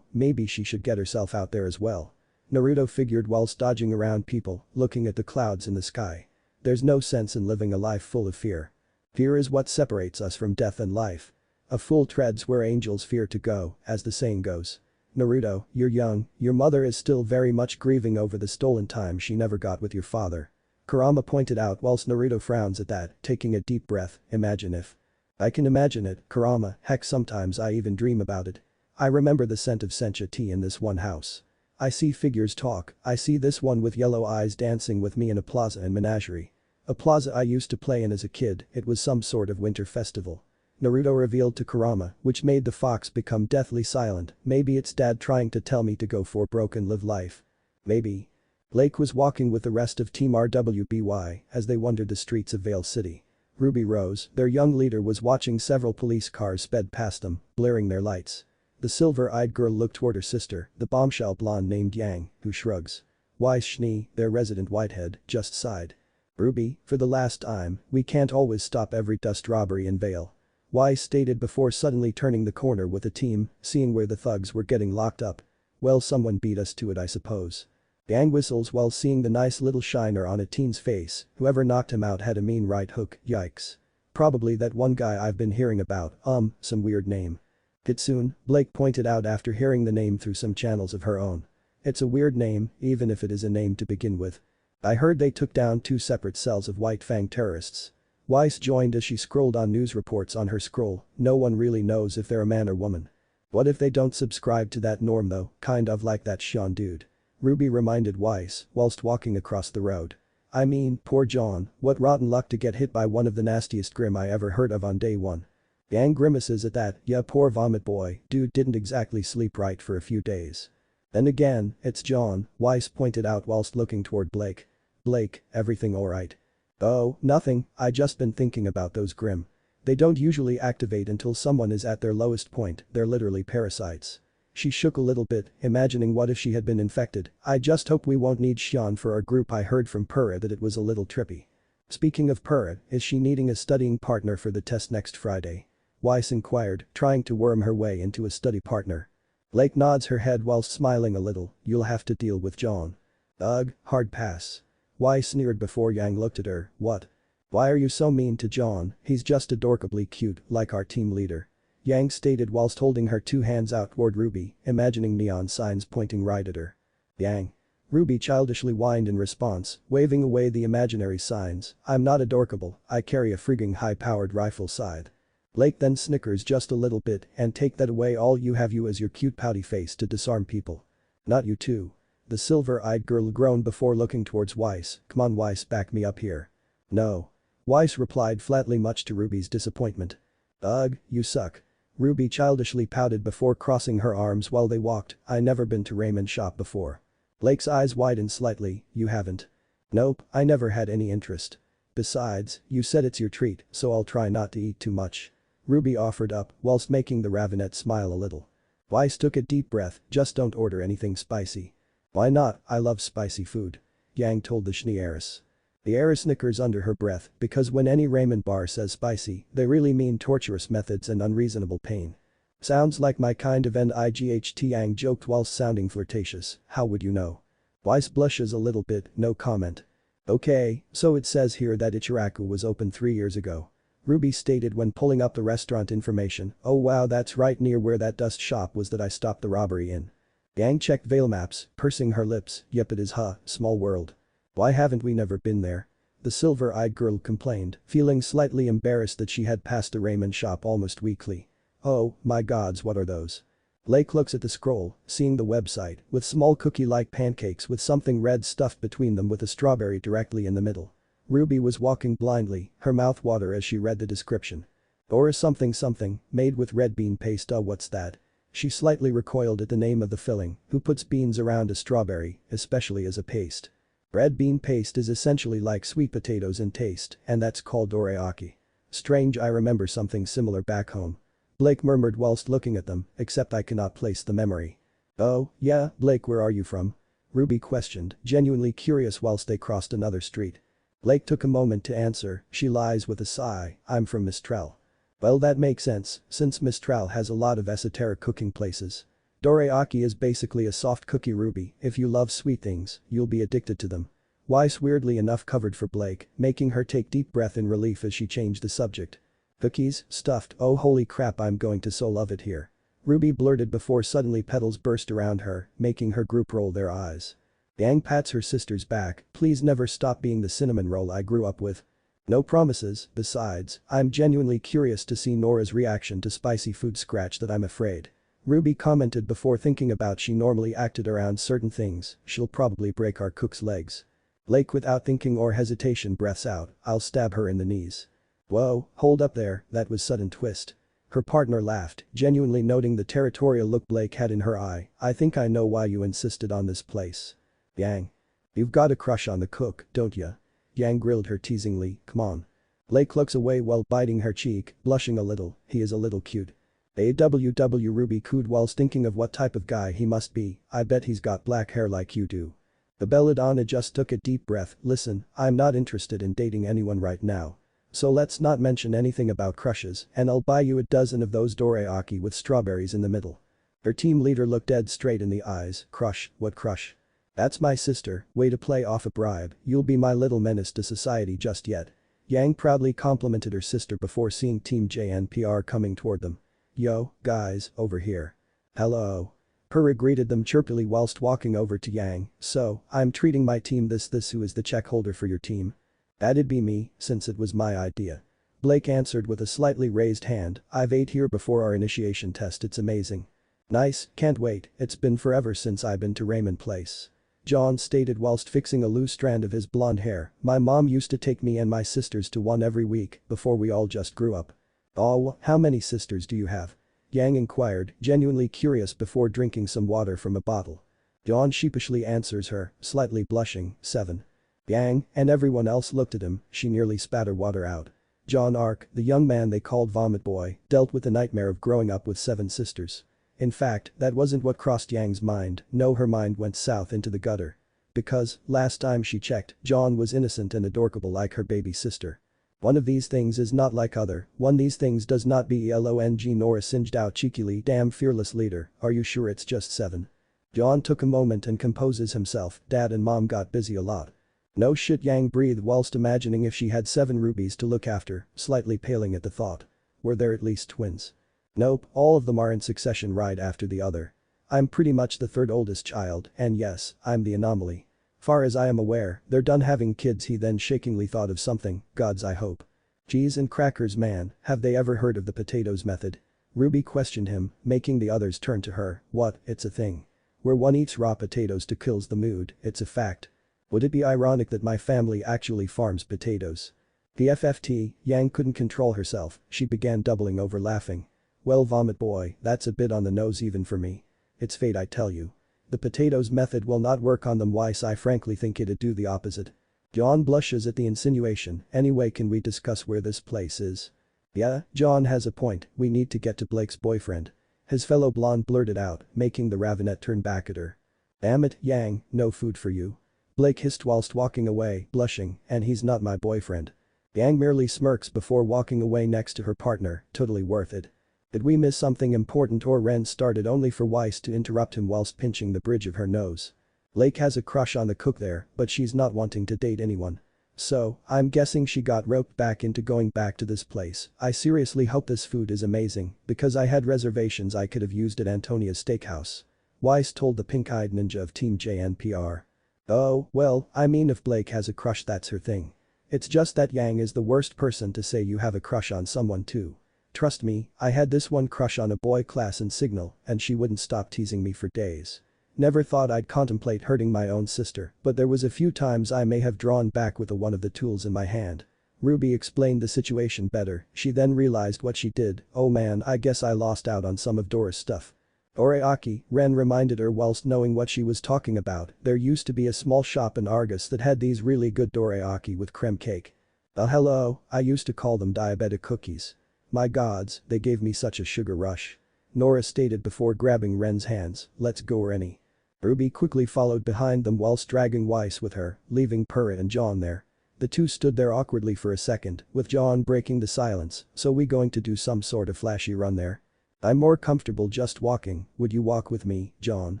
maybe she should get herself out there as well. Naruto figured whilst dodging around people, looking at the clouds in the sky. There's no sense in living a life full of fear. Fear is what separates us from death and life. A fool treads where angels fear to go, as the saying goes. Naruto, you're young, your mother is still very much grieving over the stolen time she never got with your father. Kurama pointed out whilst Naruto frowns at that, taking a deep breath. Imagine if. I can imagine it, Kurama, heck sometimes I even dream about it. I remember the scent of sencha tea in this one house. I see figures talk, I see this one with yellow eyes dancing with me in a plaza and menagerie. A plaza I used to play in as a kid, it was some sort of winter festival. Naruto revealed to Kurama, which made the fox become deathly silent. Maybe it's dad trying to tell me to go for broke and live life. Maybe. Blake was walking with the rest of Team rwby as they wandered the streets of Vale City. Ruby Rose, their young leader, was watching several police cars sped past them, blaring their lights. The silver-eyed girl looked toward her sister, the bombshell blonde named Yang, who shrugs. Wise Schnee, their resident whitehead, just sighed. Ruby, for the last time, we can't always stop every dust robbery in Vale. Wise stated before suddenly turning the corner with the team, seeing where the thugs were getting locked up. Well, someone beat us to it, I suppose. Yang whistles while seeing the nice little shiner on a teen's face. Whoever knocked him out had a mean right hook, yikes. Probably that one guy I've been hearing about, some weird name. Kitsune, Blake pointed out after hearing the name through some channels of her own. It's a weird name, even if it is a name to begin with. I heard they took down 2 separate cells of White Fang terrorists. Weiss joined as she scrolled on news reports on her scroll. No one really knows if they're a man or woman. What if they don't subscribe to that norm though, kind of like that Sean dude. Ruby reminded Weiss whilst walking across the road. I mean, poor John, what rotten luck to get hit by one of the nastiest Grim I ever heard of on day 1. Yang grimaces at that. Yeah, poor vomit boy, dude didn't exactly sleep right for a few days. Then again, it's John, Weiss pointed out whilst looking toward Blake. Blake, everything alright? Oh, nothing, I just been thinking about those Grim. They don't usually activate until someone is at their lowest point, they're literally parasites. She shook a little bit, imagining what if she had been infected. I just hope we won't need Xian for our group. I heard from Pura that it was a little trippy. Speaking of Pura, is she needing a studying partner for the test next Friday? Weiss inquired, trying to worm her way into a study partner. Blake nods her head whilst smiling a little, you'll have to deal with John. Ugh, hard pass. Why sneered before Yang looked at her, what? Why are you so mean to John, he's just adorably cute, like our team leader. Yang stated whilst holding her two hands out toward Ruby, imagining neon signs pointing right at her. Yang. Ruby childishly whined in response, waving away the imaginary signs, I'm not adorable, I carry a frigging high-powered rifle scythe. Blake then snickers just a little bit and take that away all you have you as your cute pouty face to disarm people. Not you too. The silver-eyed girl groaned before looking towards Weiss, come on Weiss back me up here. No. Weiss replied flatly much to Ruby's disappointment. Ugh, you suck. Ruby childishly pouted before crossing her arms while they walked, I never been to Raymond's shop before. Blake's eyes widened slightly, you haven't? Nope, I never had any interest. Besides, you said it's your treat, so I'll try not to eat too much. Ruby offered up, whilst making the Ravenette smile a little. Weiss took a deep breath, just don't order anything spicy. Why not, I love spicy food. Yang told the Schnee heiress. The heiress snickers under her breath because when any Raymond bar says spicy, they really mean torturous methods and unreasonable pain. Sounds like my kind of NIGHT Yang joked whilst sounding flirtatious, how would you know? Weiss blushes a little bit, no comment. Okay, so it says here that Ichiraku was open 3 years ago. Ruby stated when pulling up the restaurant information, oh wow that's right near where that dust shop was that I stopped the robbery in. Yang checked Veil maps, pursing her lips, yep it is small world. Why haven't we never been there? The silver-eyed girl complained, feeling slightly embarrassed that she had passed the Raymond shop almost weekly. Oh, my gods what are those? Blake looks at the scroll, seeing the website, with small cookie-like pancakes with something red stuffed between them with a strawberry directly in the middle. Ruby was walking blindly, her mouth water as she read the description. Or something, made with red bean paste what's that? She slightly recoiled at the name of the filling, who puts beans around a strawberry, especially as a paste. Red bean paste is essentially like sweet potatoes in taste, and that's called dorayaki. Strange I remember something similar back home. Blake murmured whilst looking at them, except I cannot place the memory. Oh, yeah, Blake where are you from? Ruby questioned, genuinely curious whilst they crossed another street. Blake took a moment to answer, she lies with a sigh, I'm from Mistral. Well that makes sense, since Mistral has a lot of esoteric cooking places. Dorayaki is basically a soft cookie Ruby, if you love sweet things, you'll be addicted to them. Weiss weirdly enough covered for Blake, making her take deep breath in relief as she changed the subject. Cookies, stuffed, oh holy crap I'm going to so love it here. Ruby blurted before suddenly petals burst around her, making her group roll their eyes. Yang pats her sister's back, please never stop being the cinnamon roll I grew up with. No promises, besides, I'm genuinely curious to see Nora's reaction to spicy food scratch that I'm afraid. Ruby commented before thinking about she normally acted around certain things, she'll probably break our cook's legs. Blake without thinking or hesitation breaths out, I'll stab her in the knees. Whoa, hold up there, that was sudden twist. Her partner laughed, genuinely noting the territorial look Blake had in her eye, I think I know why you insisted on this place. Yang. You've got a crush on the cook, don't ya? Yang grilled her teasingly, come on. Blake looks away while biting her cheek, blushing a little, he is a little cute. AWW Ruby cooed whilst thinking of what type of guy he must be, I bet he's got black hair like you do. The Belladonna just took a deep breath, listen, I'm not interested in dating anyone right now. So let's not mention anything about crushes and I'll buy you a dozen of those dorayaki with strawberries in the middle. Her team leader looked dead straight in the eyes, crush, what crush? That's my sister, way to play off a bribe, you'll be my little menace to society just yet. Yang proudly complimented her sister before seeing Team JNPR coming toward them. Yo, guys, over here. Hello. Purra greeted them chirpily whilst walking over to Yang, so, I'm treating my team this who is the check holder for your team? That'd be me, since it was my idea. Blake answered with a slightly raised hand, I've ate here before our initiation test it's amazing. Nice, can't wait, it's been forever since I've been to Raymond Place. John stated whilst fixing a loose strand of his blonde hair, my mom used to take me and my sisters to one every week before we all just grew up. Oh, how many sisters do you have? Yang inquired, genuinely curious before drinking some water from a bottle. John sheepishly answers her, slightly blushing, 7. Yang and everyone else looked at him, she nearly spat her water out. John Ark, the young man they called Vomit Boy, dealt with the nightmare of growing up with 7 sisters. In fact, that wasn't what crossed Yang's mind, no her mind went south into the gutter. Because, last time she checked, John was innocent and adorable like her baby sister. One of these things is not like other, one these things does not belong. Nora singed out cheekily. Damn fearless leader, are you sure it's just 7? John took a moment and composes himself. Dad and mom got busy a lot. No shit, Yang breathed whilst imagining if she had 7 rubies to look after, slightly paling at the thought. Were there at least twins? Nope, all of them are in succession right after the other. I'm pretty much the 3rd oldest child, and yes, I'm the anomaly. Far as I am aware, they're done having kids. He then shakingly thought of something, gods I hope. Cheese and crackers man, have they ever heard of the potatoes method? Ruby questioned him, making the others turn to her. What, it's a thing. Where one eats raw potatoes to kills the mood, it's a fact. Would it be ironic that my family actually farms potatoes? PFFT, Yang couldn't control herself, she began doubling over laughing. Well vomit boy, that's a bit on the nose even for me. It's fate I tell you. The potatoes method will not work on them. Why, I frankly think it'd do the opposite. John blushes at the insinuation. Anyway, can we discuss where this place is? Yeah, John has a point, we need to get to Blake's boyfriend. His fellow blonde blurted out, making the ravenet turn back at her. Damn it, Yang, no food for you. Blake hissed whilst walking away, blushing, and he's not my boyfriend. Yang merely smirks before walking away next to her partner, totally worth it. Did we miss something important? Or Ren started only for Weiss to interrupt him whilst pinching the bridge of her nose. Blake has a crush on the cook there, but she's not wanting to date anyone. So, I'm guessing she got roped back into going back to this place. I seriously hope this food is amazing, because I had reservations I could have used at Antonia's steakhouse. Weiss told the pink-eyed ninja of Team JNPR. Oh, well, I mean if Blake has a crush that's her thing. It's just that Yang is the worst person to say you have a crush on someone too. Trust me, I had this one crush on a boy class in Signal and she wouldn't stop teasing me for days. Never thought I'd contemplate hurting my own sister, but there was a few times I may have drawn back with one of the tools in my hand. Ruby explained the situation better, she then realized what she did. Oh man, I guess I lost out on some of Dora's stuff. Oreaki, Ren reminded her whilst knowing what she was talking about. There used to be a small shop in Argus that had these really good dorayaki with creme cake. Hello, I used to call them diabetic cookies. My gods, they gave me such a sugar rush. Nora stated before grabbing Ren's hands. Let's go Rennie. Ruby quickly followed behind them whilst dragging Weiss with her, leaving Purra and John there. The two stood there awkwardly for a second, with John breaking the silence. So we going to do some sort of flashy run there? I'm more comfortable just walking, would you walk with me, John?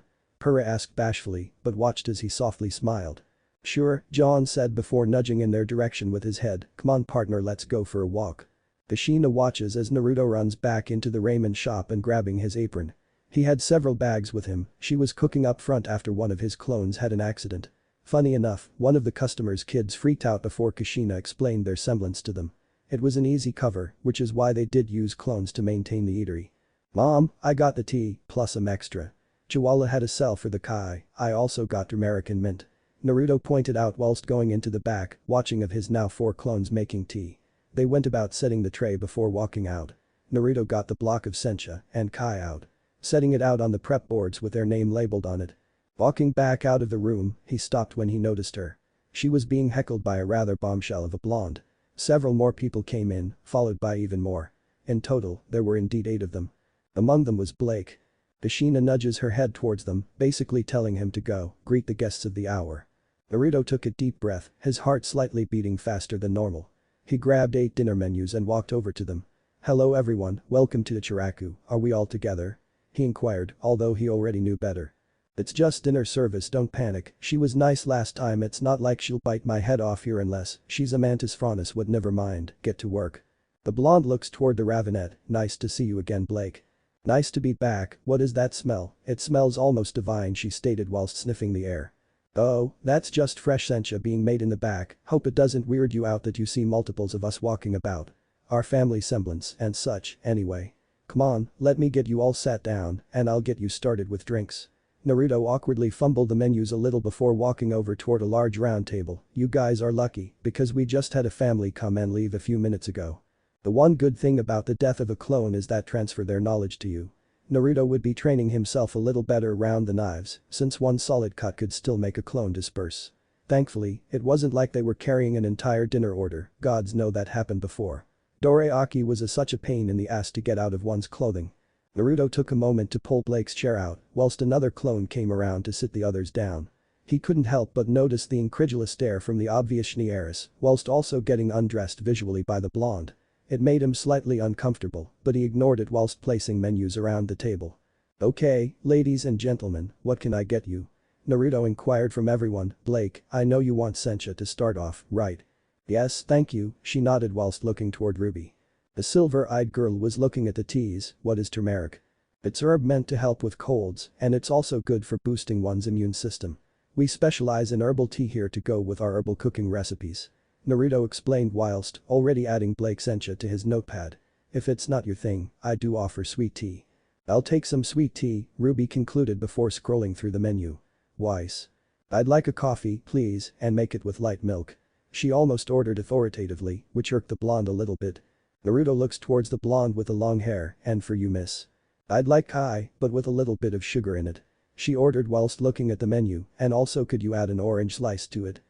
Purra asked bashfully, but watched as he softly smiled. Sure, John said before nudging in their direction with his head. Come on partner, let's go for a walk. Kushina watches as Naruto runs back into the ramen shop and grabbing his apron. He had several bags with him, she was cooking up front after one of his clones had an accident. Funny enough, one of the customer's kids freaked out before Kushina explained their semblance to them. It was an easy cover, which is why they did use clones to maintain the eatery. Mom, I got the tea, plus some extra. Chihuahua had a sell for the Kai, I also got American mint. Naruto pointed out whilst going into the back, watching of his now 4 clones making tea. They went about setting the tray before walking out. Naruto got the block of sencha and Kai out. Setting it out on the prep boards with their name labeled on it. Walking back out of the room, he stopped when he noticed her. She was being heckled by a rather bombshell of a blonde. Several more people came in, followed by even more. In total, there were indeed 8 of them. Among them was Blake. Kushina nudges her head towards them, basically telling him to go, greet the guests of the hour. Naruto took a deep breath, his heart slightly beating faster than normal. He grabbed 8 dinner menus and walked over to them. Hello everyone, welcome to Ichiraku, are we all together? He inquired, although he already knew better. It's just dinner service, don't panic, she was nice last time, it's not like she'll bite my head off here unless she's a mantis franus, would never mind, get to work. The blonde looks toward the ravenet. Nice to see you again Blake. Nice to be back, what is that smell? It smells almost divine, she stated whilst sniffing the air. Oh, that's just fresh sencha being made in the back, hope it doesn't weird you out that you see multiples of us walking about. Our family semblance and such, anyway. Come on, let me get you all sat down, and I'll get you started with drinks. Naruto awkwardly fumbled the menus a little before walking over toward a large round table. You guys are lucky, because we just had a family come and leave a few minutes ago. The one good thing about the death of a clone is that transfer their knowledge to you. Naruto would be training himself a little better around the knives, since one solid cut could still make a clone disperse. Thankfully, it wasn't like they were carrying an entire dinner order, gods know that happened before. Dorayaki was such a pain in the ass to get out of one's clothing. Naruto took a moment to pull Blake's chair out, whilst another clone came around to sit the others down. He couldn't help but notice the incredulous stare from the obvious heiress, whilst also getting undressed visually by the blonde. It made him slightly uncomfortable, but he ignored it whilst placing menus around the table. "Okay, ladies and gentlemen, what can I get you?" Naruto inquired from everyone. "Blake, I know you want Sencha to start off, right?" "Yes, thank you," she nodded whilst looking toward Ruby. The silver-eyed girl was looking at the teas. "What is turmeric?" "It's herb meant to help with colds, and it's also good for boosting one's immune system. We specialize in herbal tea here to go with our herbal cooking recipes," Naruto explained whilst already adding Blake's Sencha to his notepad. "If it's not your thing, I do offer sweet tea." "I'll take some sweet tea," Ruby concluded before scrolling through the menu. "Weiss. I'd like a coffee, please, and make it with light milk," she almost ordered authoritatively, which irked the blonde a little bit. Naruto looks towards the blonde with the long hair. "And for you, miss?" "I'd like chai, but with a little bit of sugar in it," she ordered whilst looking at the menu, "and also could you add an orange slice to it?"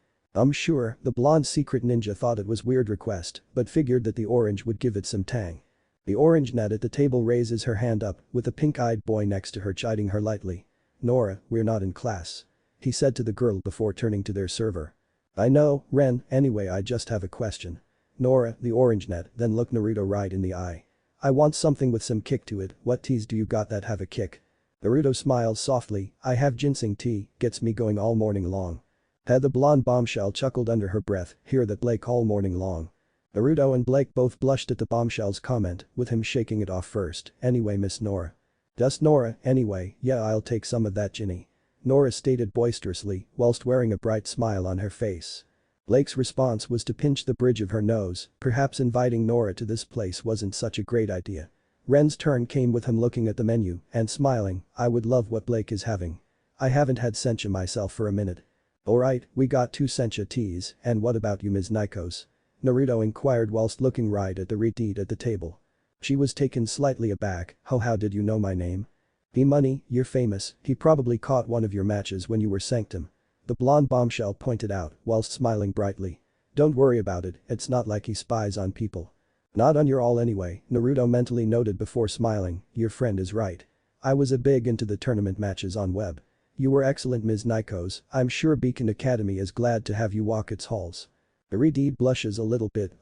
Sure," the blonde secret ninja thought it was weird request, but figured that the orange would give it some tang. The orange net at the table raises her hand up, with a pink-eyed boy next to her chiding her lightly. "Nora, we're not in class," he said to the girl before turning to their server. "I know, Ren, anyway I just have a question." Nora, the orange net, then looked Naruto right in the eye. "I want something with some kick to it, what teas do you got that have a kick?" Naruto smiles softly. "I have ginseng tea, gets me going all morning long." The blonde bombshell chuckled under her breath, "Hear that, Blake, all morning long." Naruto and Blake both blushed at the bombshell's comment, with him shaking it off first. "Anyway, Miss Nora." "Just Nora, anyway, yeah I'll take some of that Ginny," Nora stated boisterously, whilst wearing a bright smile on her face. Blake's response was to pinch the bridge of her nose, perhaps inviting Nora to this place wasn't such a great idea. Ren's turn came with him looking at the menu and smiling. "I would love what Blake is having. I haven't had sencha myself for a minute." "Alright, we got 2 sencha teas, and what about you Ms. Nikos?" Naruto inquired whilst looking right at the redhead at the table. She was taken slightly aback. "Oh, how did you know my name?" "Money, you're famous, he probably caught one of your matches when you were Sanctum," the blonde bombshell pointed out whilst smiling brightly. "Don't worry about it, it's not like he spies on people." "Not on your all anyway," Naruto mentally noted before smiling. "Your friend is right. I was a big into the tournament matches on web. You were excellent Ms. Nikos, I'm sure Beacon Academy is glad to have you walk its halls." The redhead blushes a little bit.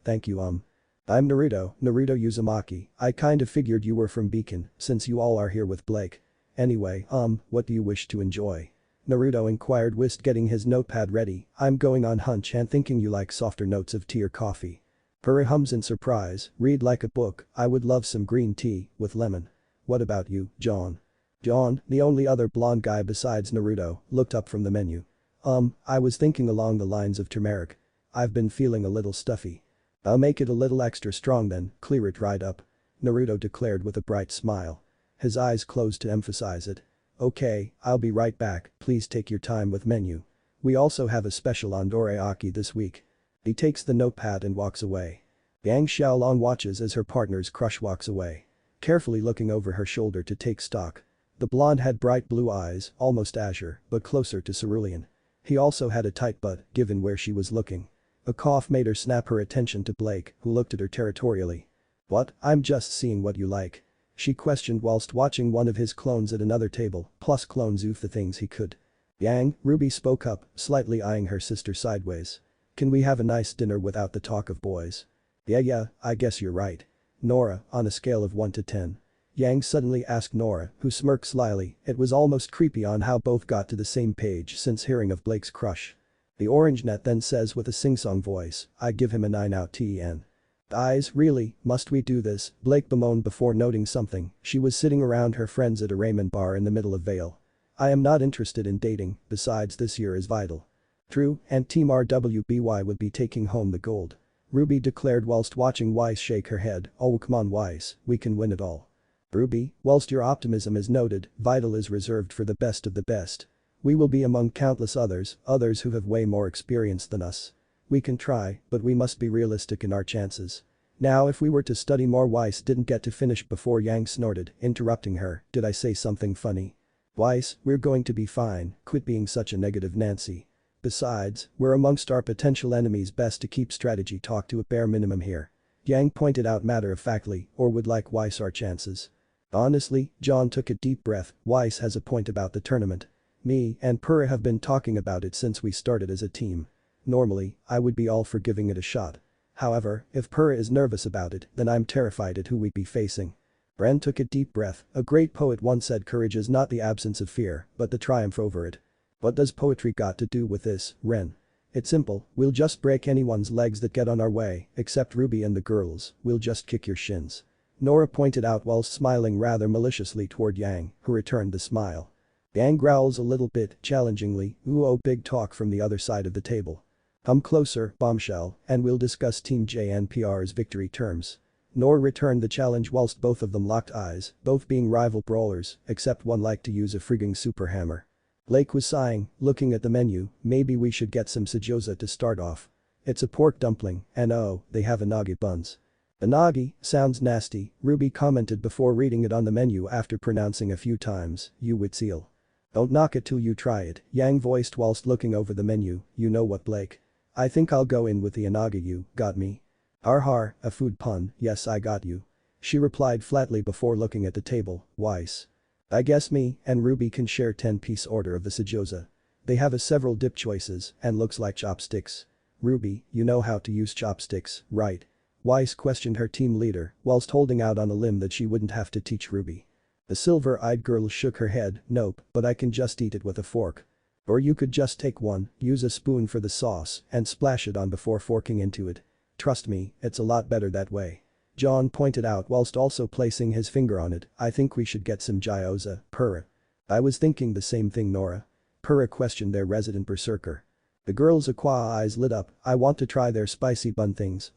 Thank you I'm Naruto Uzumaki, I kinda figured you were from Beacon, since you all are here with Blake. Anyway, what do you wish to enjoy?" Naruto inquired whilst getting his notepad ready. "I'm going on hunch and thinking you like softer notes of tea or coffee." Puri hums in surprise. "Read like a book, I would love some green tea, with lemon." "What about you, John?" John, the only other blonde guy besides Naruto, looked up from the menu. I was thinking along the lines of turmeric. I've been feeling a little stuffy." "I'll make it a little extra strong then, clear it right up," Naruto declared with a bright smile. His eyes closed to emphasize it. "Okay, I'll be right back, please take your time with menu. We also have a special on dorayaki this week." He takes the notepad and walks away. Yang Xiaolong watches as her partner's crush walks away, carefully looking over her shoulder to take stock. The blonde had bright blue eyes, almost azure, but closer to cerulean. He also had a tight butt, given where she was looking. A cough made her snap her attention to Blake, who looked at her territorially. "What, I'm just seeing what you like?" she questioned whilst watching one of his clones at another table, plus clones oof the things he could. "Yang," Ruby spoke up, slightly eyeing her sister sideways. "Can we have a nice dinner without the talk of boys?" Yeah, I guess you're right." "Nora, on a scale of 1 to 10. Yang suddenly asked Nora, who smirked slyly. It was almost creepy on how both got to the same page since hearing of Blake's crush. The orange net then says with a sing-song voice, "I give him a 9 out of 10. "Eyes, really, must we do this?" Blake bemoaned before noting something. She was sitting around her friends at a ramen bar in the middle of Vale. "I am not interested in dating, besides this year is vital." "True, and Team rwby would be taking home the gold," Ruby declared whilst watching Weiss shake her head. "Oh come on Weiss, we can win it all." "Ruby, whilst your optimism is noted, vital is reserved for the best of the best. We will be among countless others who have way more experience than us. We can try, but we must be realistic in our chances." "Now if we were to study more." Weiss didn't get to finish before Yang snorted, interrupting her. "Did I say something funny?" "Weiss, we're going to be fine, quit being such a negative Nancy. Besides, we're amongst our potential enemies, best to keep strategy talk to a bare minimum here." Yang pointed out matter-of-factly, "or would like Weiss our chances?" Honestly, John took a deep breath. Weiss has a point about the tournament. Me and Purah have been talking about it since we started as a team. Normally, I would be all for giving it a shot. However, if Purah is nervous about it, then I'm terrified at who we'd be facing. Ren took a deep breath. A great poet once said courage is not the absence of fear, but the triumph over it. What does poetry got to do with this, Ren? It's simple, we'll just break anyone's legs that get on our way, except Ruby and the girls, we'll just kick your shins. Nora pointed out whilst smiling rather maliciously toward Yang, who returned the smile. Yang growls a little bit, challengingly, ooh oh big talk from the other side of the table. Come closer, bombshell, and we'll discuss Team JNPR's victory terms. Nora returned the challenge whilst both of them locked eyes, both being rival brawlers, except one liked to use a frigging super hammer. Blake was sighing, looking at the menu, maybe we should get some sejosa to start off. It's a pork dumpling, and oh, they have inagi buns. Inagi, sounds nasty, Ruby commented before reading it on the menu after pronouncing a few times, you would seal. Don't knock it till you try it, Yang voiced whilst looking over the menu, you know what Blake. I think I'll go in with the inagi, you got me? Har, a food pun, yes I got you. She replied flatly before looking at the table, Weiss. I guess me and Ruby can share 10-piece order of the sejosa. They have several dip choices and looks like chopsticks. Ruby, you know how to use chopsticks, right? Weiss questioned her team leader whilst holding out on a limb that she wouldn't have to teach Ruby. The silver-eyed girl shook her head, nope, but I can just eat it with a fork. Or you could just take one, use a spoon for the sauce, and splash it on before forking into it. Trust me, it's a lot better that way. John pointed out whilst also placing his finger on it, I think we should get some gyoza, Purah. I was thinking the same thing, Nora. Purah questioned their resident berserker. The girl's aqua eyes lit up, I want to try their spicy bun things,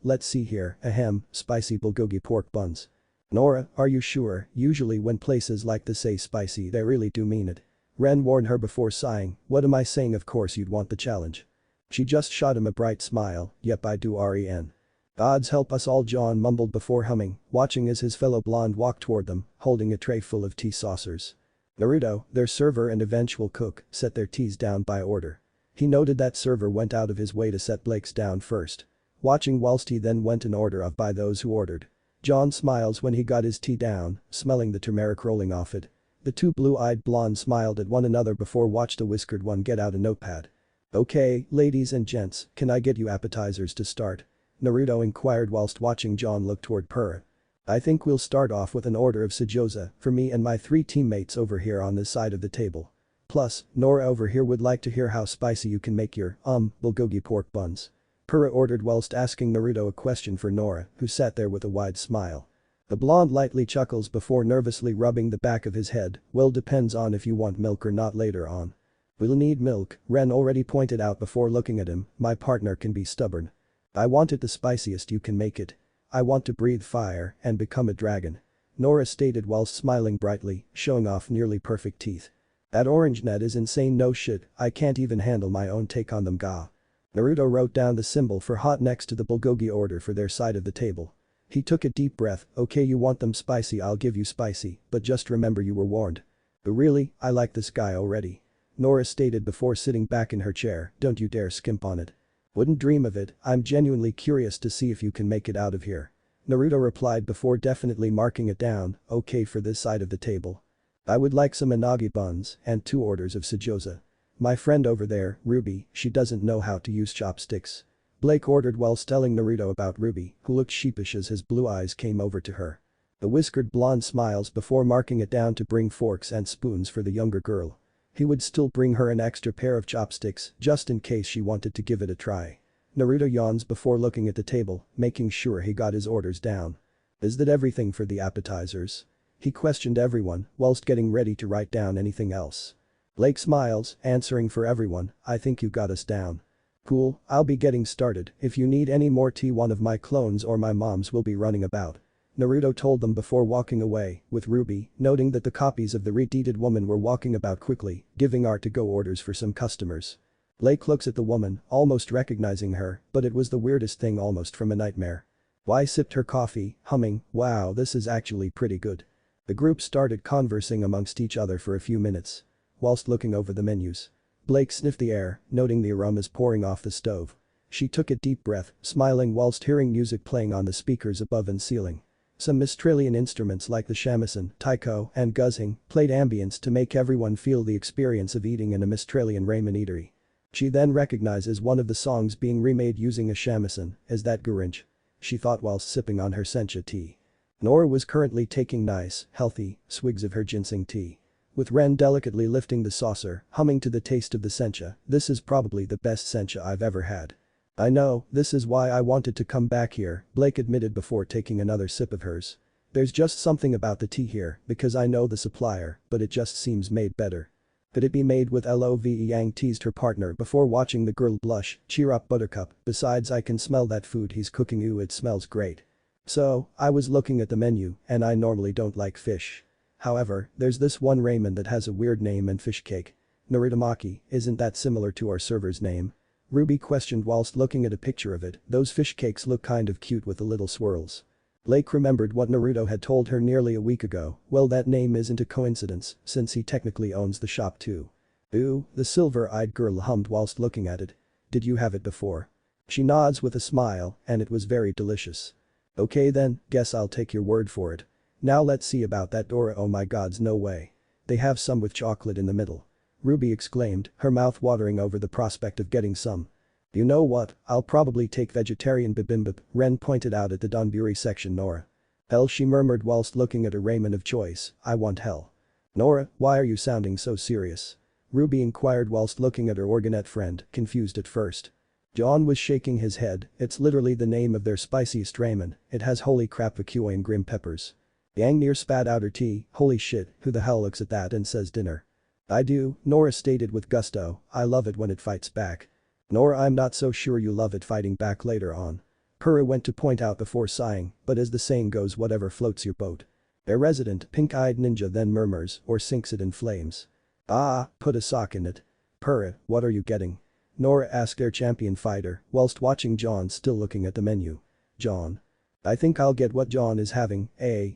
let's see here, ahem, spicy bulgogi pork buns. Nora, are you sure? Usually when places like this say spicy they really do mean it. Ren warned her before sighing, what am I saying, of course you'd want the challenge. She just shot him a bright smile, yep I do Ren. Gods help us all, John mumbled before humming, watching as his fellow blonde walked toward them, holding a tray full of tea saucers. Naruto, their server and eventual cook, set their teas down by order. He noted that server went out of his way to set Blake's down first. Watching whilst he then went in order of by those who ordered. John smiles when he got his tea down, smelling the turmeric rolling off it. The two blue-eyed blondes smiled at one another before watched the whiskered one get out a notepad. Okay, ladies and gents, can I get you appetizers to start? Naruto inquired whilst watching John look toward Purah. I think we'll start off with an order of sejosa for me and my 3 teammates over here on this side of the table. Plus, Nora over here would like to hear how spicy you can make your, bulgogi pork buns. Purah ordered whilst asking Naruto a question for Nora, who sat there with a wide smile. The blonde lightly chuckles before nervously rubbing the back of his head, well depends on if you want milk or not later on. We'll need milk, Ren already pointed out before looking at him, my partner can be stubborn. I want it the spiciest you can make it. I want to breathe fire and become a dragon. Nora stated whilst smiling brightly, showing off nearly perfect teeth. That orange net is insane, no shit, I can't even handle my own take on them, ga. Naruto wrote down the symbol for hot next to the bulgogi order for their side of the table. He took a deep breath, okay you want them spicy, I'll give you spicy, but just remember you were warned. But really, I like this guy already. Nora stated before sitting back in her chair, don't you dare skimp on it. Wouldn't dream of it, I'm genuinely curious to see if you can make it out of here. Naruto replied before definitely marking it down, okay for this side of the table. I would like some inagi buns and 2 orders of sejosa. My friend over there, Ruby, she doesn't know how to use chopsticks. Blake ordered whilst telling Naruto about Ruby, who looked sheepish as his blue eyes came over to her. The whiskered blonde smiles before marking it down to bring forks and spoons for the younger girl. He would still bring her an extra pair of chopsticks just in case she wanted to give it a try. Naruto yawns before looking at the table, making sure he got his orders down. Is that everything for the appetizers? He questioned everyone whilst getting ready to write down anything else. Blake smiles, answering for everyone, I think you got us down. Cool, I'll be getting started, if you need any more tea one of my clones or my moms will be running about. Naruto told them before walking away, with Ruby, noting that the copies of the redeeded woman were walking about quickly, giving art-to-go orders for some customers. Blake looks at the woman, almost recognizing her, but it was the weirdest thing almost from a nightmare. Y sipped her coffee, humming, wow this is actually pretty good. The group started conversing amongst each other for a few minutes. Whilst looking over the menus. Blake sniffed the air, noting the aromas pouring off the stove. She took a deep breath, smiling whilst hearing music playing on the speakers above and ceiling. Some Mistralian instruments like the shamisen, taiko, and guzheng played ambience to make everyone feel the experience of eating in a Mistralian ramen eatery. She then recognizes one of the songs being remade using a shamisen. Is that Gurunch? She thought whilst sipping on her sencha tea. Nora was currently taking nice, healthy swigs of her ginseng tea. With Ren delicately lifting the saucer, humming to the taste of the sencha, this is probably the best sencha I've ever had. I know, this is why I wanted to come back here, Blake admitted before taking another sip of hers. There's just something about the tea here, because I know the supplier, but it just seems made better. Could it be made with love? Yang teased her partner before watching the girl blush. Cheer up Buttercup, besides I can smell that food he's cooking. Ooh, it smells great. So, I was looking at the menu, and I normally don't like fish. However, there's this one ramen that has a weird name and fish cake. Narutomaki, isn't that similar to our server's name? Ruby questioned whilst looking at a picture of it. Those fish cakes look kind of cute with the little swirls. Blake remembered what Naruto had told her nearly a week ago. Well, that name isn't a coincidence, since he technically owns the shop too. Ooh, the silver-eyed girl hummed whilst looking at it. Did you have it before? She nods with a smile, and it was very delicious. Okay then, guess I'll take your word for it. Now let's see about that Dora. Oh my gods, no way. They have some with chocolate in the middle. Ruby exclaimed, her mouth watering over the prospect of getting some. You know what, I'll probably take vegetarian bibimbap, Ren pointed out at the donburi section. Nora. Hell, she murmured whilst looking at her ramen of choice, I want hell. Nora, why are you sounding so serious? Ruby inquired whilst looking at her organette friend, confused at first. John was shaking his head, it's literally the name of their spiciest ramen, it has holy crap vacuoy and grim peppers. Yang near spat out her tea, holy shit, who the hell looks at that and says dinner? I do, Nora stated with gusto, I love it when it fights back. Nora, I'm not so sure you love it fighting back later on. Kura went to point out before sighing, but as the saying goes, whatever floats your boat. A resident pink-eyed ninja then murmurs or sinks it in flames. Ah, put a sock in it. Purra, what are you getting? Nora asked their champion fighter whilst watching John still looking at the menu. John. I think I'll get what John is having.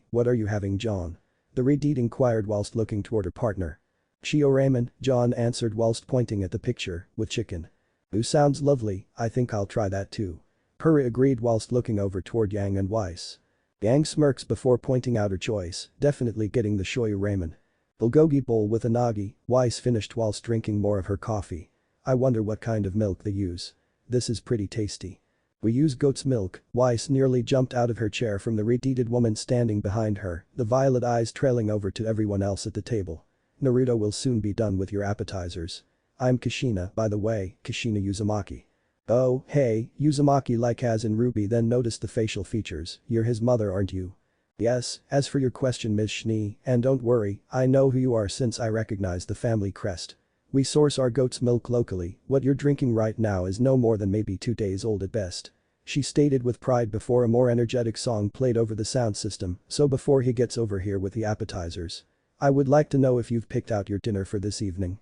What are you having, John? The redhead inquired whilst looking toward her partner. Shio ramen, John answered whilst pointing at the picture, with chicken. Ooh, sounds lovely, I think I'll try that too. Purra agreed whilst looking over toward Yang and Weiss. Yang smirks before pointing out her choice, definitely getting the shoyu ramen. Bulgogi bowl with a nagi, Weiss finished whilst drinking more of her coffee. I wonder what kind of milk they use. This is pretty tasty. We use goat's milk, Weiss nearly jumped out of her chair from the redheaded woman standing behind her, the violet eyes trailing over to everyone else at the table. Naruto will soon be done with your appetizers. I'm Kushina, by the way, Kushina Uzumaki. Oh, hey, Uzumaki like as in Ruby then noticed the facial features, you're his mother aren't you? Yes, as for your question Ms. Schnee, and don't worry, I know who you are since I recognize the family crest. We source our goat's milk locally, what you're drinking right now is no more than maybe 2 days old at best. She stated with pride before a more energetic song played over the sound system, so before he gets over here with the appetizers. I would like to know if you've picked out your dinner for this evening.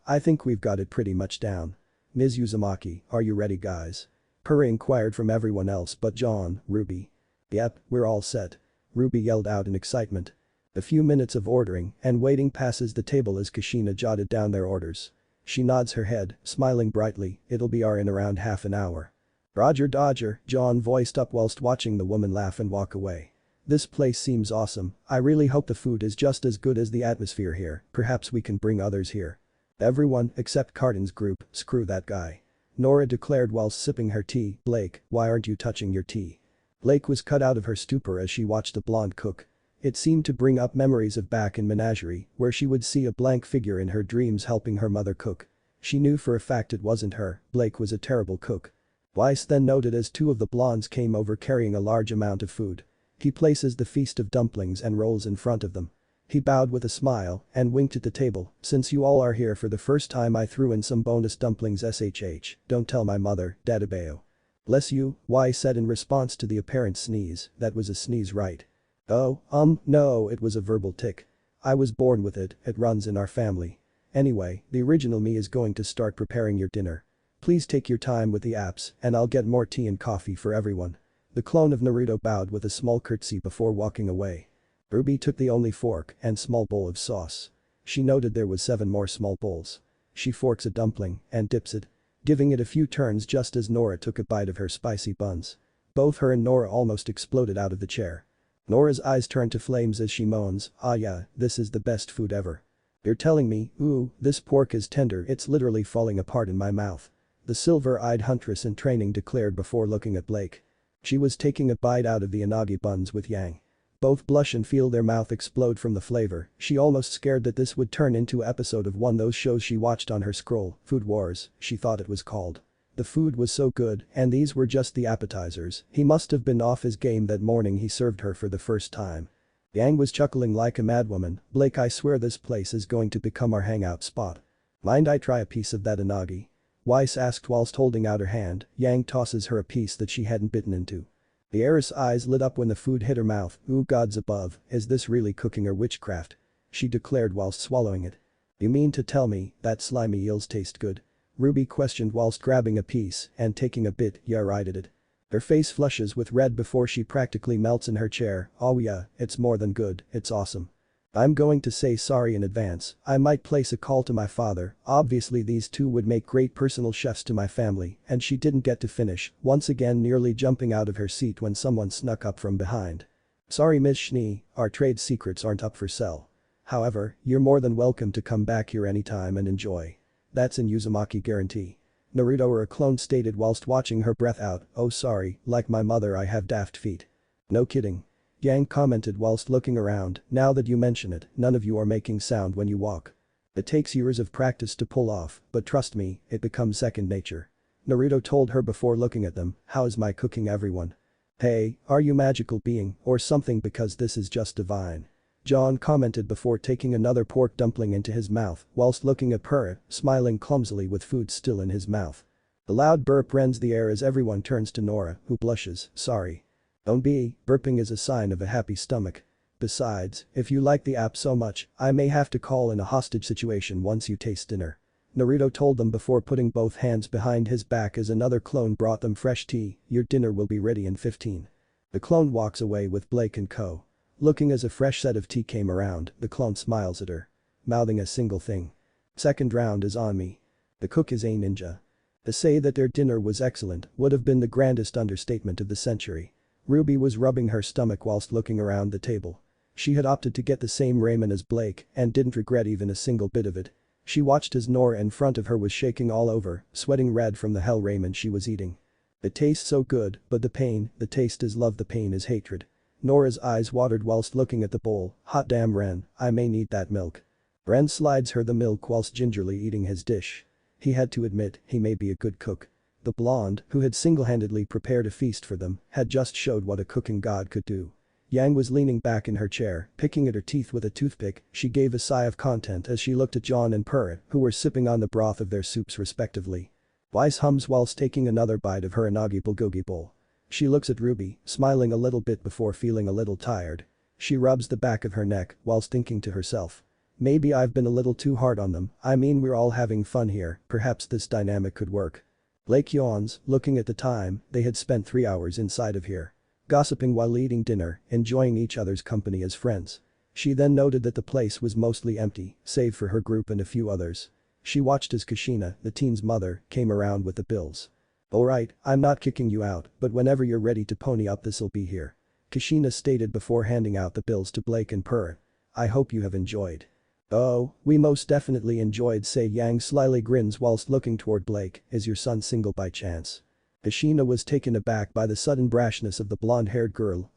I think we've got it pretty much down. Ms. Uzumaki, are you ready guys? Purra inquired from everyone else but John, Ruby. Yep, we're all set. Ruby yelled out in excitement. A few minutes of ordering and waiting passes the table as Kushina jotted down their orders. She nods her head, smiling brightly, it'll be in around half an hour. Roger Dodger, John voiced up whilst watching the woman laugh and walk away. This place seems awesome, I really hope the food is just as good as the atmosphere here, perhaps we can bring others here. Everyone, except Carden's group, screw that guy. Nora declared whilst sipping her tea, Blake, why aren't you touching your tea? Blake was cut out of her stupor as she watched the blonde cook. It seemed to bring up memories of back in Menagerie, where she would see a blank figure in her dreams helping her mother cook. She knew for a fact it wasn't her, Blake was a terrible cook. Weiss then noted as 2 of the blondes came over carrying a large amount of food. He places the feast of dumplings and rolls in front of them. He bowed with a smile and winked at the table, since you all are here for the first time I threw in some bonus dumplings shh, don't tell my mother, Dadabeo. Bless you, Weiss said in response to the apparent sneeze, that was a sneeze right? Oh, no, it was a verbal tic. I was born with it, it runs in our family. Anyway, the original me is going to start preparing your dinner. Please take your time with the apps and I'll get more tea and coffee for everyone. The clone of Naruto bowed with a small curtsy before walking away. Ruby took the only fork and small bowl of sauce. She noted there was 7 more small bowls. She forks a dumpling and dips it, giving it a few turns just as Nora took a bite of her spicy buns. Both her and Nora almost exploded out of the chair. Nora's eyes turn to flames as she moans, "Ah yeah, this is the best food ever. You're telling me, ooh, this pork is tender, it's literally falling apart in my mouth." The silver-eyed huntress in training declared before looking at Blake. She was taking a bite out of the unagi buns with Yang. Both blush and feel their mouth explode from the flavor. She almost scared that this would turn into an episode of one those shows she watched on her scroll, Food Wars, she thought it was called. The food was so good, and these were just the appetizers. He must have been off his game that morning he served her for the first time. Yang was chuckling like a madwoman. "Blake, I swear this place is going to become our hangout spot. Mind I try a piece of that unagi?" Weiss asked whilst holding out her hand. Yang tosses her a piece that she hadn't bitten into. The heiress' eyes lit up when the food hit her mouth. "Ooh, gods above, is this really cooking or witchcraft?" she declared whilst swallowing it. "You mean to tell me that slimy eels taste good?" Ruby questioned whilst grabbing a piece and taking a bit. "Yeah, right it. Her face flushes with red before she practically melts in her chair. "Oh yeah, it's more than good, it's awesome. I'm going to say sorry in advance, I might place a call to my father, obviously these two would make great personal chefs to my family," and she didn't get to finish, once again nearly jumping out of her seat when someone snuck up from behind. "Sorry Ms. Schnee, our trade secrets aren't up for sale. However, you're more than welcome to come back here anytime and enjoy. That's an Uzumaki guarantee." Naruto or a clone stated whilst watching her breath out. "Oh sorry, like my mother I have daft feet." "No kidding." Yang commented whilst looking around. "Now that you mention it, none of you are making sound when you walk. It takes years of practice to pull off, but trust me, it becomes second nature." Naruto told her before looking at them. "How's my cooking everyone? Hey, are you magical being or something because this is just divine." John commented before taking another pork dumpling into his mouth whilst looking at her, smiling clumsily with food still in his mouth. A loud burp rends the air as everyone turns to Nora, who blushes. "Sorry. Don't be, burping is a sign of a happy stomach. Besides, if you like the app so much, I may have to call in a hostage situation once you taste dinner." Naruto told them before putting both hands behind his back as another clone brought them fresh tea. "Your dinner will be ready in 15. The clone walks away with Blake and Co. Looking as a fresh set of tea came around, the clone smiles at her. Mouthing a single thing. "Second round is on me. The cook is a ninja." To say that their dinner was excellent would have been the grandest understatement of the century. Ruby was rubbing her stomach whilst looking around the table. She had opted to get the same ramen as Blake and didn't regret even a single bit of it. She watched as Nora in front of her was shaking all over, sweating red from the hell ramen she was eating. "It tastes so good, but the taste is love, the pain is hatred." Nora's eyes watered whilst looking at the bowl. "Hot damn Ren, I may need that milk." Ren slides her the milk whilst gingerly eating his dish. He had to admit, he may be a good cook. The blonde, who had single-handedly prepared a feast for them, had just showed what a cooking god could do. Yang was leaning back in her chair, picking at her teeth with a toothpick. She gave a sigh of content as she looked at John and Purrit, who were sipping on the broth of their soups respectively. Weiss hums whilst taking another bite of her unagi bulgogi bowl. She looks at Ruby, smiling a little bit before feeling a little tired. She rubs the back of her neck whilst thinking to herself. "Maybe I've been a little too hard on them, I mean we're all having fun here, perhaps this dynamic could work." Blake yawns, looking at the time, they had spent 3 hours inside of here. Gossiping while eating dinner, enjoying each other's company as friends. She then noted that the place was mostly empty, save for her group and a few others. She watched as Kushina, the teen's mother, came around with the bills. "Alright, I'm not kicking you out, but whenever you're ready to pony up this'll be here." Kushina stated before handing out the bills to Blake and Purr. "I hope you have enjoyed." "Oh, we most definitely enjoyed," say Yang slyly grins whilst looking toward Blake. "Is your son single by chance?" Kushina was taken aback by the sudden brashness of the blonde-haired girl.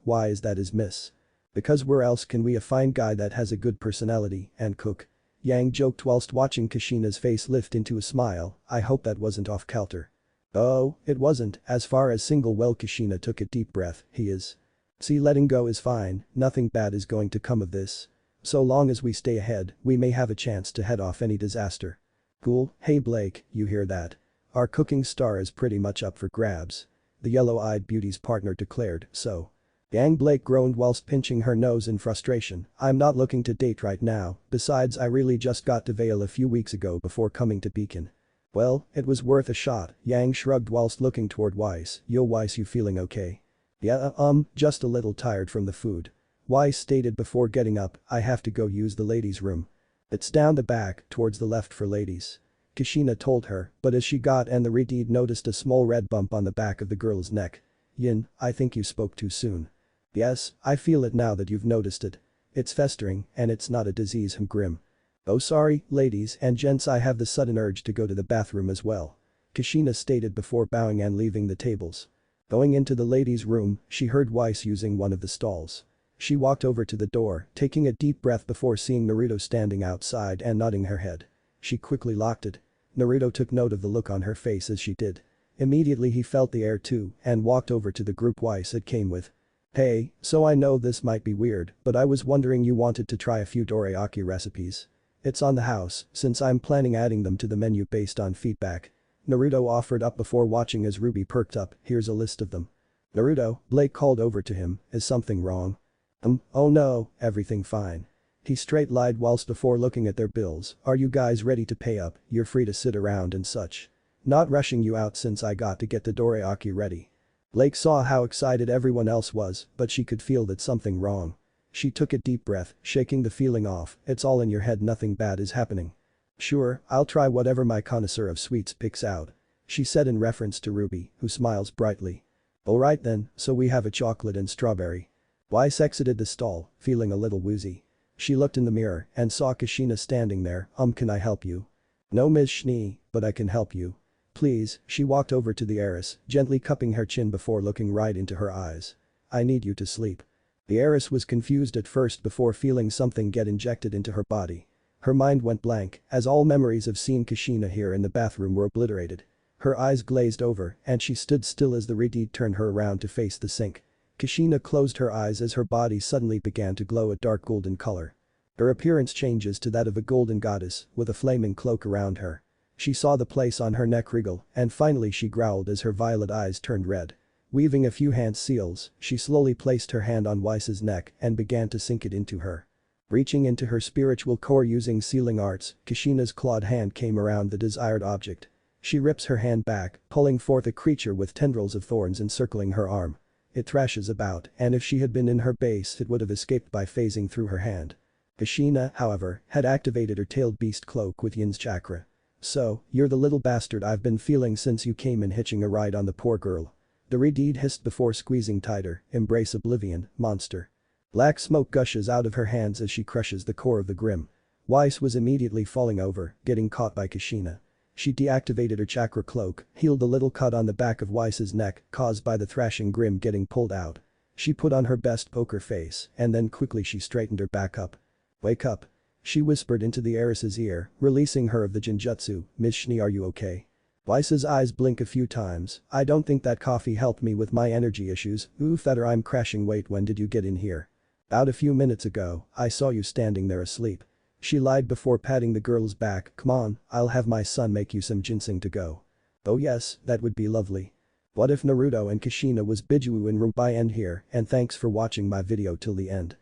Why is that his miss?" "Because where else can we find a guy that has a good personality and cook?" Yang joked whilst watching Kushina's face lift into a smile. "I hope that wasn't off-kilter." "Oh, it wasn't, as far as single." Well, Kushina took a deep breath. "He is. See, letting go is fine, nothing bad is going to come of this. So long as we stay ahead, we may have a chance to head off any disaster." "Cool, hey Blake, you hear that? Our cooking star is pretty much up for grabs." The yellow-eyed beauty's partner declared. "So?" Yang Blake groaned whilst pinching her nose in frustration. "I'm not looking to date right now, besides I really just got to Vale a few weeks ago before coming to Beacon." "Well, it was worth a shot." Yang shrugged whilst looking toward Weiss. "Yo Weiss, you feeling okay?" "Yeah, just a little tired from the food." Weiss stated before getting up. "I have to go use the ladies' room. It's down the back, towards the left for ladies." Kushina told her, but as she got and the redeed noticed a small red bump on the back of the girl's neck. "Yin, I think you spoke too soon." Yes, I feel it now that you've noticed it. It's festering, and it's not a disease. Grim. Oh sorry, ladies and gents, I have the sudden urge to go to the bathroom as well. Kushina stated before bowing and leaving the tables. Going into the ladies' room, she heard Weiss using one of the stalls. She walked over to the door, taking a deep breath before seeing Naruto standing outside and nodding her head. She quickly locked it. Naruto took note of the look on her face as she did. Immediately he felt the air too and walked over to the group Weiss had came with. Hey, so I know this might be weird, but I was wondering you wanted to try a few dorayaki recipes. It's on the house, since I'm planning adding them to the menu based on feedback. Naruto offered up before watching as Ruby perked up, here's a list of them. Naruto, Blake called over to him, is something wrong? Oh no, everything fine. He straight lied whilst before looking at their bills, are you guys ready to pay up, you're free to sit around and such. Not rushing you out since I got to get the dorayaki ready. Blake saw how excited everyone else was, but she could feel that something wrong. She took a deep breath, shaking the feeling off, it's all in your head, nothing bad is happening. Sure, I'll try whatever my connoisseur of sweets picks out. She said in reference to Ruby, who smiles brightly. Alright then, so we have a chocolate and strawberry. Weiss exited the stall, feeling a little woozy. She looked in the mirror and saw Kushina standing there, can I help you? No Ms. Schnee, but I can help you. Please, she walked over to the heiress, gently cupping her chin before looking right into her eyes. I need you to sleep. The heiress was confused at first before feeling something get injected into her body. Her mind went blank, as all memories of seeing Kushina here in the bathroom were obliterated. Her eyes glazed over, and she stood still as the Redeed turned her around to face the sink. Kushina closed her eyes as her body suddenly began to glow a dark golden color. Her appearance changes to that of a golden goddess, with a flaming cloak around her. She saw the place on her neck wriggle, and finally she growled as her violet eyes turned red. Weaving a few hand seals, she slowly placed her hand on Weiss's neck and began to sink it into her. Reaching into her spiritual core using sealing arts, Kushina's clawed hand came around the desired object. She rips her hand back, pulling forth a creature with tendrils of thorns encircling her arm. It thrashes about, and if she had been in her base it would have escaped by phasing through her hand. Kushina, however, had activated her tailed beast cloak with Yin's chakra. So, you're the little bastard I've been feeling since you came in hitching a ride on the poor girl. The Redeed hissed before squeezing tighter, embrace oblivion, monster. Black smoke gushes out of her hands as she crushes the core of the Grim. Weiss was immediately falling over, getting caught by Kushina. She deactivated her chakra cloak, healed the little cut on the back of Weiss's neck caused by the thrashing Grim getting pulled out. She put on her best poker face and then quickly she straightened her back up. Wake up. She whispered into the heiress's ear, releasing her of the genjutsu, Ms. Schnee, are you okay? Weiss's eyes blink a few times, I don't think that coffee helped me with my energy issues, oof that or I'm crashing. Wait, when did you get in here? About a few minutes ago, I saw you standing there asleep. She lied before patting the girl's back, come on, I'll have my son make you some ginseng to go. Oh yes, that would be lovely. What if Naruto and Kushina was bijuu and rwby end here, and thanks for watching my video till the end.